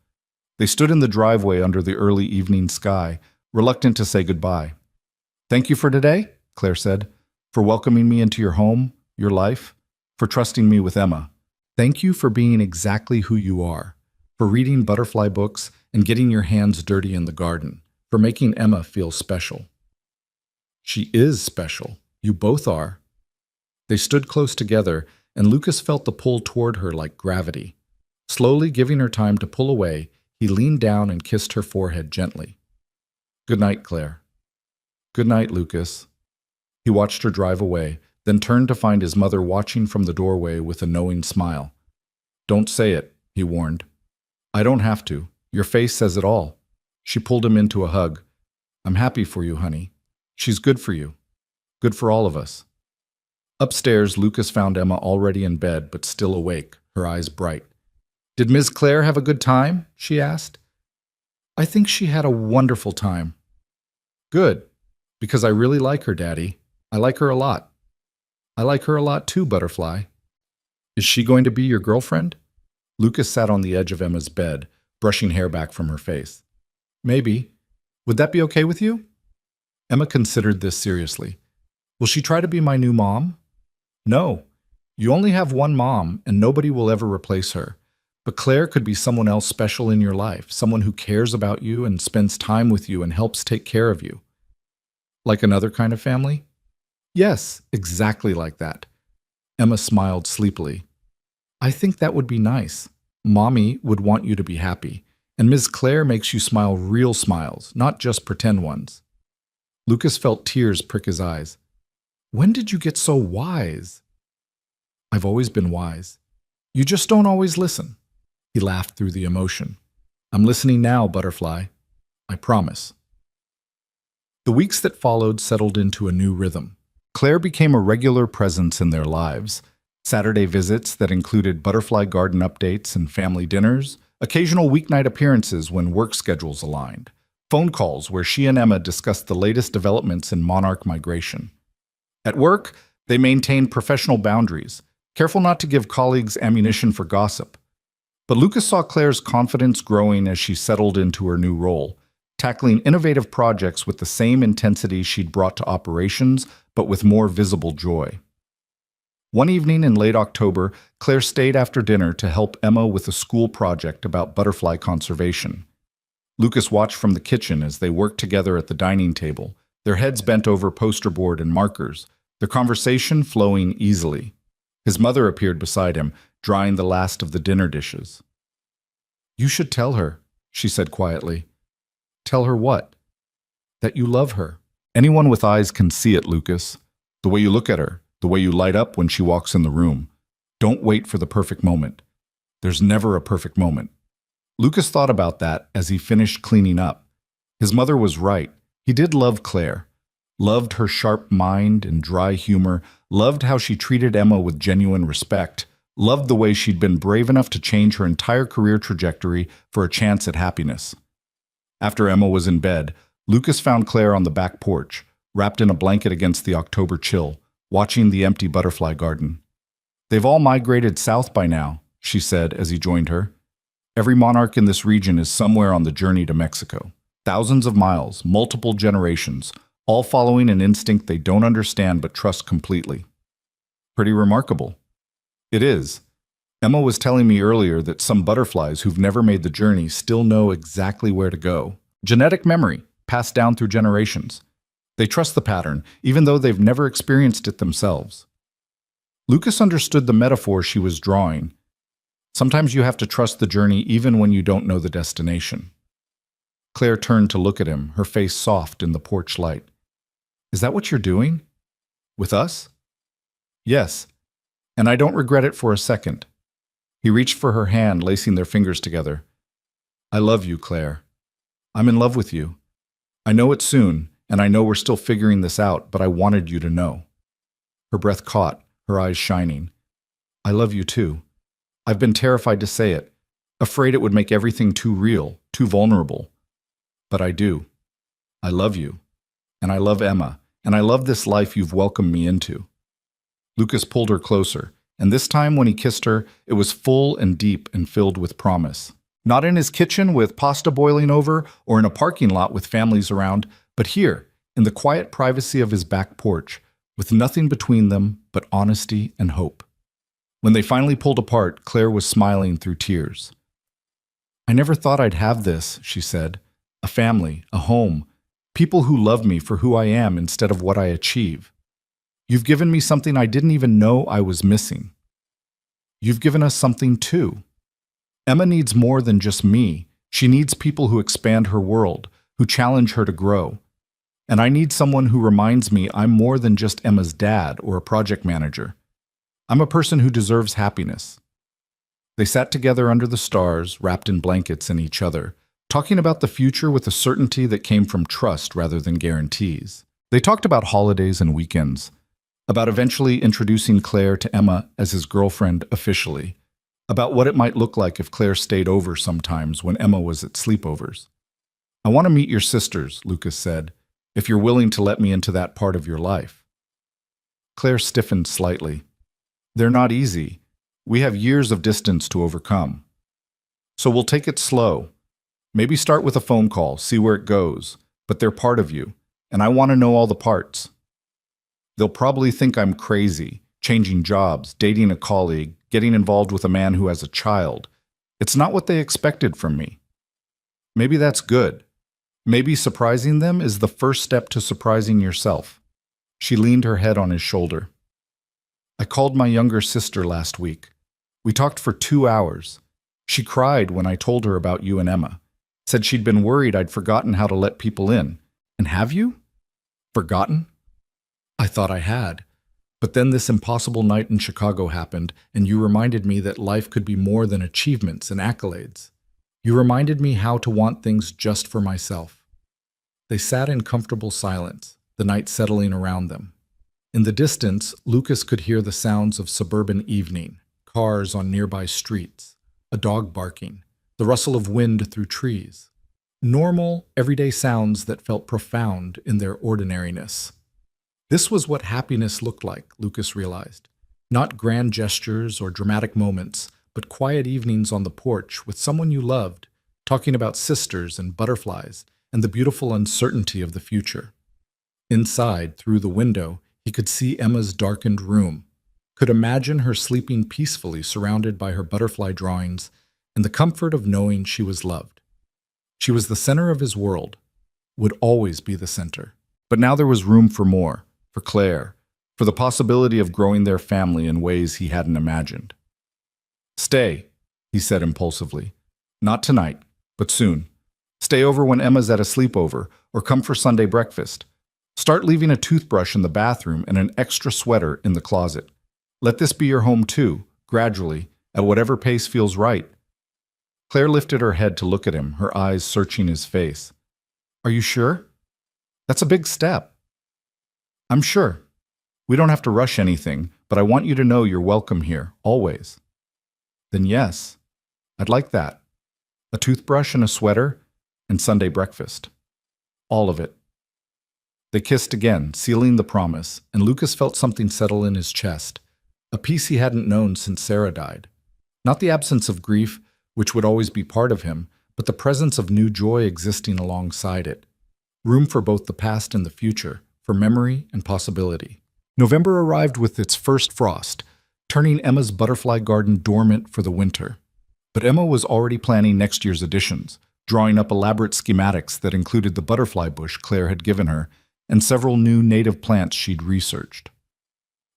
They stood in the driveway under the early evening sky, reluctant to say goodbye. "Thank you for today," Claire said, "for welcoming me into your home, your life, for trusting me with Emma. Thank you for being exactly who you are, for reading butterfly books and getting your hands dirty in the garden, for making Emma feel special." "She is special. You both are." They stood close together, and Lucas felt the pull toward her like gravity. Slowly giving her time to pull away, he leaned down and kissed her forehead gently. "Good night, Claire." "Good night, Lucas." He watched her drive away, then turned to find his mother watching from the doorway with a knowing smile. "Don't say it," he warned. "I don't have to. Your face says it all." She pulled him into a hug. "I'm happy for you, honey. She's good for you. Good for all of us." Upstairs, Lucas found Emma already in bed but still awake, her eyes bright. Did Miss Claire have a good time? She asked. I think she had a wonderful time. Good, because I really like her, Daddy. I like her a lot. I like her a lot too, Butterfly. Is she going to be your girlfriend? Lucas sat on the edge of Emma's bed, brushing hair back from her face. Maybe. Would that be okay with you? Emma considered this seriously. Will she try to be my new mom? No. You only have one mom, and nobody will ever replace her. But Claire could be someone else special in your life, someone who cares about you and spends time with you and helps take care of you. Like another kind of family? Yes, exactly like that. Emma smiled sleepily. I think that would be nice. Mommy would want you to be happy, and Ms. Claire makes you smile real smiles, not just pretend ones. Lucas felt tears prick his eyes. When did you get so wise? I've always been wise. You just don't always listen. He laughed through the emotion. I'm listening now, Butterfly. I promise. The weeks that followed settled into a new rhythm. Claire became a regular presence in their lives. Saturday visits that included butterfly garden updates and family dinners, occasional weeknight appearances when work schedules aligned, phone calls where she and Emma discussed the latest developments in monarch migration. At work, they maintained professional boundaries, careful not to give colleagues ammunition for gossip. But Lucas saw Claire's confidence growing as she settled into her new role, tackling innovative projects with the same intensity she'd brought to operations, but with more visible joy. One evening in late October, Claire stayed after dinner to help Emma with a school project about butterfly conservation. Lucas watched from the kitchen as they worked together at the dining table, their heads bent over poster board and markers, their conversation flowing easily. His mother appeared beside him, drying the last of the dinner dishes. You should tell her, she said quietly. Tell her what? That you love her. Anyone with eyes can see it, Lucas. The way you look at her, the way you light up when she walks in the room. Don't wait for the perfect moment. There's never a perfect moment. Lucas thought about that as he finished cleaning up. His mother was right. He did love Claire. Loved her sharp mind and dry humor, loved how she treated Emma with genuine respect, loved the way she'd been brave enough to change her entire career trajectory for a chance at happiness. After Emma was in bed, Lucas found Claire on the back porch, wrapped in a blanket against the October chill, watching the empty butterfly garden. They've all migrated south by now, she said as he joined her. Every monarch in this region is somewhere on the journey to Mexico. Thousands of miles, multiple generations, all following an instinct they don't understand but trust completely. Pretty remarkable. It is. Emma was telling me earlier that some butterflies who've never made the journey still know exactly where to go. Genetic memory, passed down through generations. They trust the pattern, even though they've never experienced it themselves. Lucas understood the metaphor she was drawing. Sometimes you have to trust the journey even when you don't know the destination. Claire turned to look at him, her face soft in the porch light. Is that what you're doing? With us? Yes, and I don't regret it for a second. He reached for her hand, lacing their fingers together. I love you, Claire. I'm in love with you. I know it soon, and I know we're still figuring this out, but I wanted you to know. Her breath caught, her eyes shining. I love you too. I've been terrified to say it, afraid it would make everything too real, too vulnerable. But I do. I love you. And I love Emma, and I love this life you've welcomed me into. Lucas pulled her closer, and this time when he kissed her, it was full and deep and filled with promise. Not in his kitchen with pasta boiling over or in a parking lot with families around, but here, in the quiet privacy of his back porch, with nothing between them but honesty and hope. When they finally pulled apart, Claire was smiling through tears. I never thought I'd have this, she said. A family, a home, people who love me for who I am instead of what I achieve. You've given me something I didn't even know I was missing. You've given us something too. Emma needs more than just me. She needs people who expand her world, who challenge her to grow. And I need someone who reminds me I'm more than just Emma's dad or a project manager. I'm a person who deserves happiness. They sat together under the stars, wrapped in blankets and each other, talking about the future with a certainty that came from trust rather than guarantees. They talked about holidays and weekends, about eventually introducing Claire to Emma as his girlfriend officially, about what it might look like if Claire stayed over sometimes when Emma was at sleepovers. "I want to meet your sisters," Lucas said, "if you're willing to let me into that part of your life." Claire stiffened slightly. "They're not easy. We have years of distance to overcome. So we'll take it slow. Maybe start with a phone call, see where it goes, but they're part of you, and I want to know all the parts. They'll probably think I'm crazy, changing jobs, dating a colleague, getting involved with a man who has a child. It's not what they expected from me. Maybe that's good. Maybe surprising them is the first step to surprising yourself." She leaned her head on his shoulder. "I called my younger sister last week. We talked for 2 hours. She cried when I told her about you and Emma. Said she'd been worried I'd forgotten how to let people in. And have you? Forgotten? I thought I had. But then this impossible night in Chicago happened, and you reminded me that life could be more than achievements and accolades. You reminded me how to want things just for myself." They sat in comfortable silence, the night settling around them. In the distance, Lucas could hear the sounds of suburban evening, cars on nearby streets, a dog barking, the rustle of wind through trees. Normal, everyday sounds that felt profound in their ordinariness. This was what happiness looked like, Lucas realized. Not grand gestures or dramatic moments, but quiet evenings on the porch with someone you loved, talking about sisters and butterflies and the beautiful uncertainty of the future. Inside, through the window, he could see Emma's darkened room, could imagine her sleeping peacefully surrounded by her butterfly drawings and the comfort of knowing she was loved. She was the center of his world, would always be the center. But now there was room for more, for Claire, for the possibility of growing their family in ways he hadn't imagined. "Stay," he said impulsively. "Not tonight, but soon. Stay over when Emma's at a sleepover, or come for Sunday breakfast. Start leaving a toothbrush in the bathroom and an extra sweater in the closet. Let this be your home too, gradually, at whatever pace feels right." Claire lifted her head to look at him, her eyes searching his face. "Are you sure? That's a big step." "I'm sure. We don't have to rush anything, but I want you to know you're welcome here, always." "Then yes, I'd like that. A toothbrush and a sweater, and Sunday breakfast. All of it." They kissed again, sealing the promise, and Lucas felt something settle in his chest, a peace he hadn't known since Sarah died. Not the absence of grief, which would always be part of him, but the presence of new joy existing alongside it. Room for both the past and the future, for memory and possibility. November arrived with its first frost, turning Emma's butterfly garden dormant for the winter. But Emma was already planning next year's additions, drawing up elaborate schematics that included the butterfly bush Claire had given her and several new native plants she'd researched.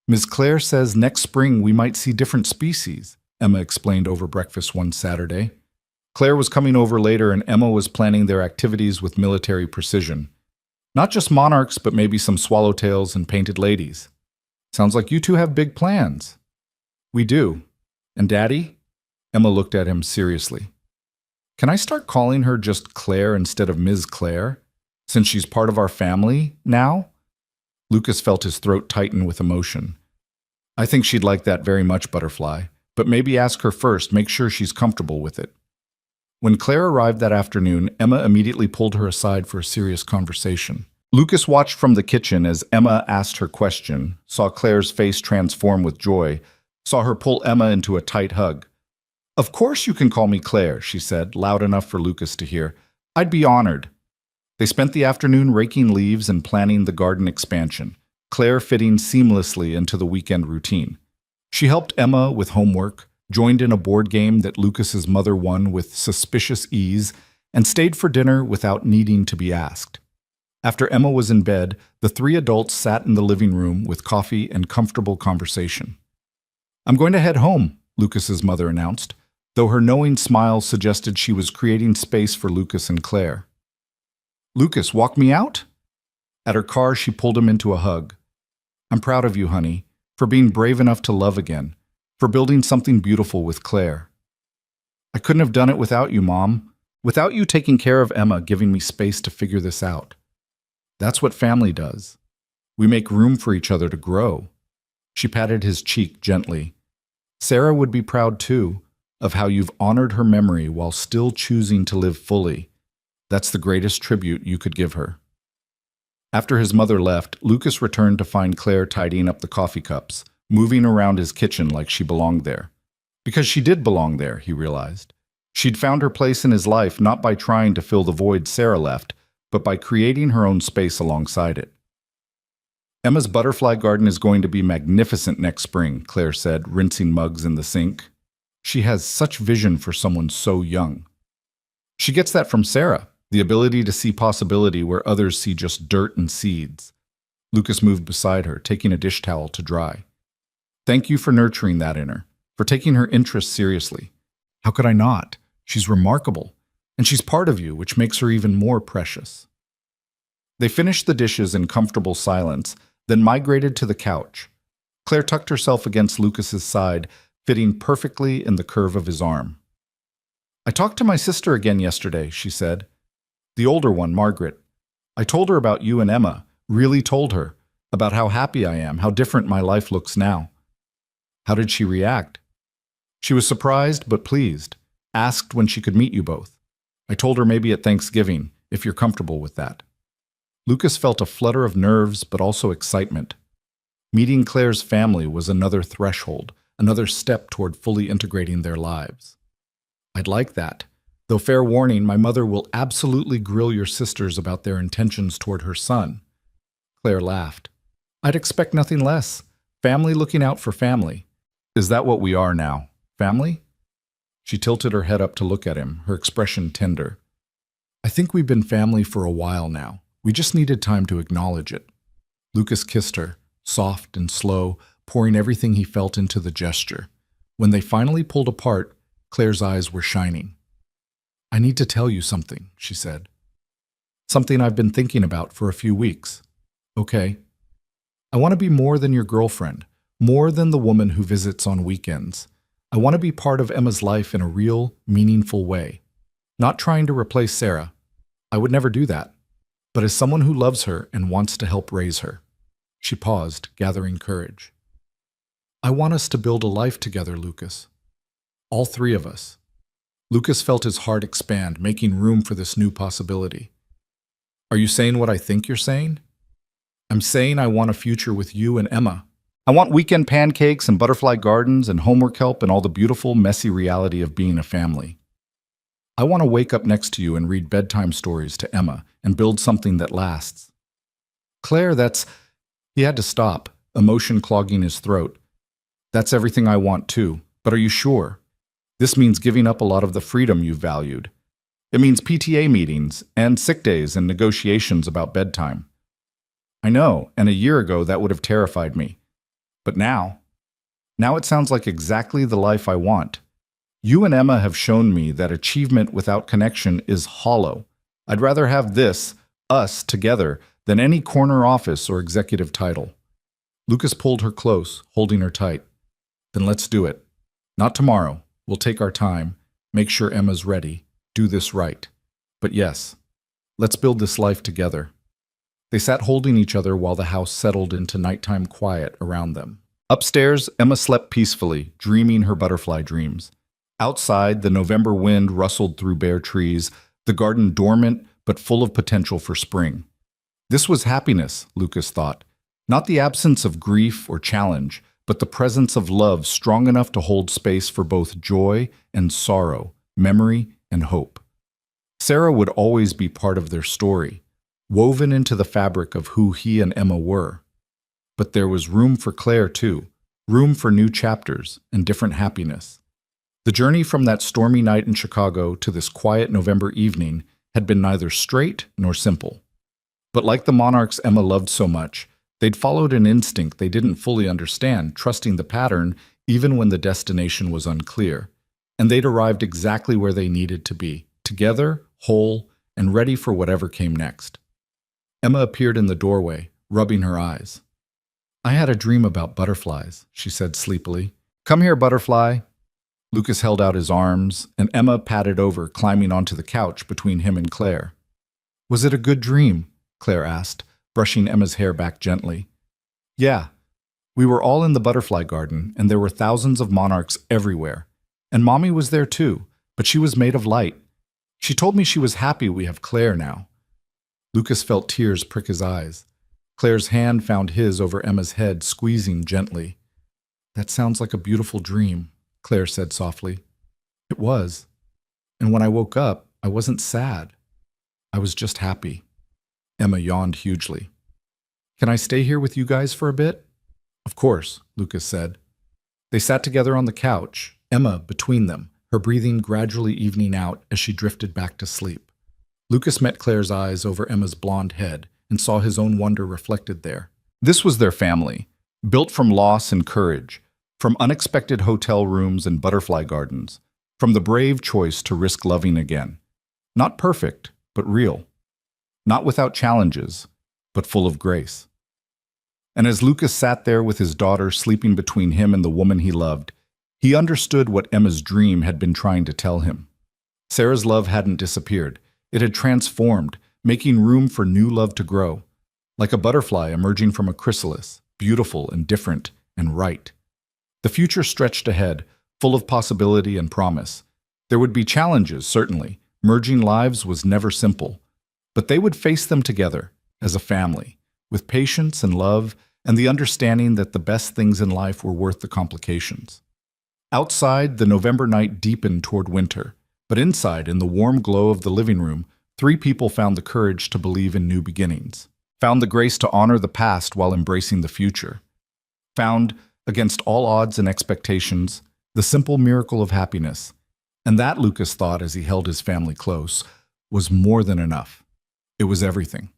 "Ms. Claire says next spring we might see different species," Emma explained over breakfast one Saturday. Claire was coming over later and Emma was planning their activities with military precision. "Not just monarchs, but maybe some swallowtails and painted ladies. Sounds like you two have big plans." "We do. And Daddy?" Emma looked at him seriously. "Can I start calling her just Claire instead of Ms. Claire, since she's part of our family now?" Lucas felt his throat tighten with emotion. "I think she'd like that very much, Butterfly, but maybe ask her first, make sure she's comfortable with it." When Claire arrived that afternoon, Emma immediately pulled her aside for a serious conversation. Lucas watched from the kitchen as Emma asked her question, saw Claire's face transform with joy, saw her pull Emma into a tight hug. "Of course you can call me Claire," she said, loud enough for Lucas to hear. "I'd be honored." They spent the afternoon raking leaves and planning the garden expansion, Claire fitting seamlessly into the weekend routine. She helped Emma with homework, joined in a board game that Lucas's mother won with suspicious ease, and stayed for dinner without needing to be asked. After Emma was in bed, the three adults sat in the living room with coffee and comfortable conversation. "I'm going to head home," Lucas's mother announced, though her knowing smile suggested she was creating space for Lucas and Claire. "Lucas, walk me out?" At her car, she pulled him into a hug. "I'm proud of you, honey, for being brave enough to love again, for building something beautiful with Claire." "I couldn't have done it without you, Mom. Without you taking care of Emma, giving me space to figure this out. That's what family does. We make room for each other to grow." She patted his cheek gently. "Sarah would be proud too. of how you've honored her memory while still choosing to live fully. That's the greatest tribute you could give her. After his mother left, Lucas returned to find Claire tidying up the coffee cups, moving around his kitchen like she belonged there. Because she did belong there, he realized. She'd found her place in his life not by trying to fill the void Sarah left, but by creating her own space alongside it. Emma's butterfly garden is going to be magnificent next spring, Claire said, rinsing mugs in the sink. She has such vision for someone so young. She gets that from Sarah, the ability to see possibility where others see just dirt and seeds. Lucas moved beside her, taking a dish towel to dry. Thank you for nurturing that in her, for taking her interests seriously. How could I not? She's remarkable, and she's part of you, which makes her even more precious. They finished the dishes in comfortable silence, then migrated to the couch. Claire tucked herself against Lucas's side, fitting perfectly in the curve of his arm. I talked to my sister again yesterday, she said. The older one, Margaret. I told her about you and Emma, really told her, about how happy I am, how different my life looks now. How did she react? She was surprised but pleased, asked when she could meet you both. I told her maybe at Thanksgiving, if you're comfortable with that. Lucas felt a flutter of nerves but also excitement. Meeting Claire's family was another threshold, another step toward fully integrating their lives. I'd like that. Though fair warning, my mother will absolutely grill your sisters about their intentions toward her son. Claire laughed. I'd expect nothing less. Family looking out for family. Is that what we are now? Family? She tilted her head up to look at him, her expression tender. I think we've been family for a while now. We just needed time to acknowledge it. Lucas kissed her, soft and slow, pouring everything he felt into the gesture. When they finally pulled apart, Claire's eyes were shining. I need to tell you something, she said. Something I've been thinking about for a few weeks. Okay. I want to be more than your girlfriend, more than the woman who visits on weekends. I want to be part of Emma's life in a real, meaningful way. Not trying to replace Sarah. I would never do that. But as someone who loves her and wants to help raise her. She paused, gathering courage. I want us to build a life together, Lucas. All three of us. Lucas felt his heart expand, making room for this new possibility. Are you saying what I think you're saying? I'm saying I want a future with you and Emma. I want weekend pancakes and butterfly gardens and homework help and all the beautiful, messy reality of being a family. I want to wake up next to you and read bedtime stories to Emma and build something that lasts. Claire, He had to stop, emotion clogging his throat. That's everything I want too, but are you sure? This means giving up a lot of the freedom you valued. It means PTA meetings and sick days and negotiations about bedtime. I know, and a year ago that would have terrified me. But now it sounds like exactly the life I want. You and Emma have shown me that achievement without connection is hollow. I'd rather have this, us, together, than any corner office or executive title. Lucas pulled her close, holding her tight. Then let's do it. Not tomorrow. We'll take our time, make sure Emma's ready, do this right. But yes, let's build this life together. They sat holding each other while the house settled into nighttime quiet around them. Upstairs, Emma slept peacefully, dreaming her butterfly dreams. Outside, the November wind rustled through bare trees, the garden dormant but full of potential for spring. This was happiness, Lucas thought. Not the absence of grief or challenge, but the presence of love strong enough to hold space for both joy and sorrow, memory and hope. Sarah would always be part of their story, woven into the fabric of who he and Emma were. But there was room for Claire too, room for new chapters and different happiness. The journey from that stormy night in Chicago to this quiet November evening had been neither straight nor simple. But like the monarchs Emma loved so much, they'd followed an instinct they didn't fully understand, trusting the pattern even when the destination was unclear. And they'd arrived exactly where they needed to be, together, whole, and ready for whatever came next. Emma appeared in the doorway, rubbing her eyes. I had a dream about butterflies, she said sleepily. Come here, butterfly. Lucas held out his arms, and Emma padded over, climbing onto the couch between him and Claire. Was it a good dream? Claire asked, brushing Emma's hair back gently. Yeah. We were all in the butterfly garden, and there were thousands of monarchs everywhere. And Mommy was there too, but she was made of light. She told me she was happy we have Claire now. Lucas felt tears prick his eyes. Claire's hand found his over Emma's head, squeezing gently. That sounds like a beautiful dream, Claire said softly. It was. And when I woke up, I wasn't sad. I was just happy. Emma yawned hugely. Can I stay here with you guys for a bit? Of course, Lucas said. They sat together on the couch, Emma between them, her breathing gradually evening out as she drifted back to sleep. Lucas met Claire's eyes over Emma's blonde head and saw his own wonder reflected there. This was their family, built from loss and courage, from unexpected hotel rooms and butterfly gardens, from the brave choice to risk loving again. Not perfect, but real. Not without challenges, but full of grace. And as Lucas sat there with his daughter sleeping between him and the woman he loved, he understood what Emma's dream had been trying to tell him. Sarah's love hadn't disappeared. It had transformed, making room for new love to grow, like a butterfly emerging from a chrysalis, beautiful and different and right. The future stretched ahead, full of possibility and promise. There would be challenges, certainly. Merging lives was never simple. But they would face them together, as a family, with patience and love and the understanding that the best things in life were worth the complications. Outside, the November night deepened toward winter, but inside, in the warm glow of the living room, 3 people found the courage to believe in new beginnings, found the grace to honor the past while embracing the future, found, against all odds and expectations, the simple miracle of happiness. And that, Lucas thought as he held his family close, was more than enough. It was everything.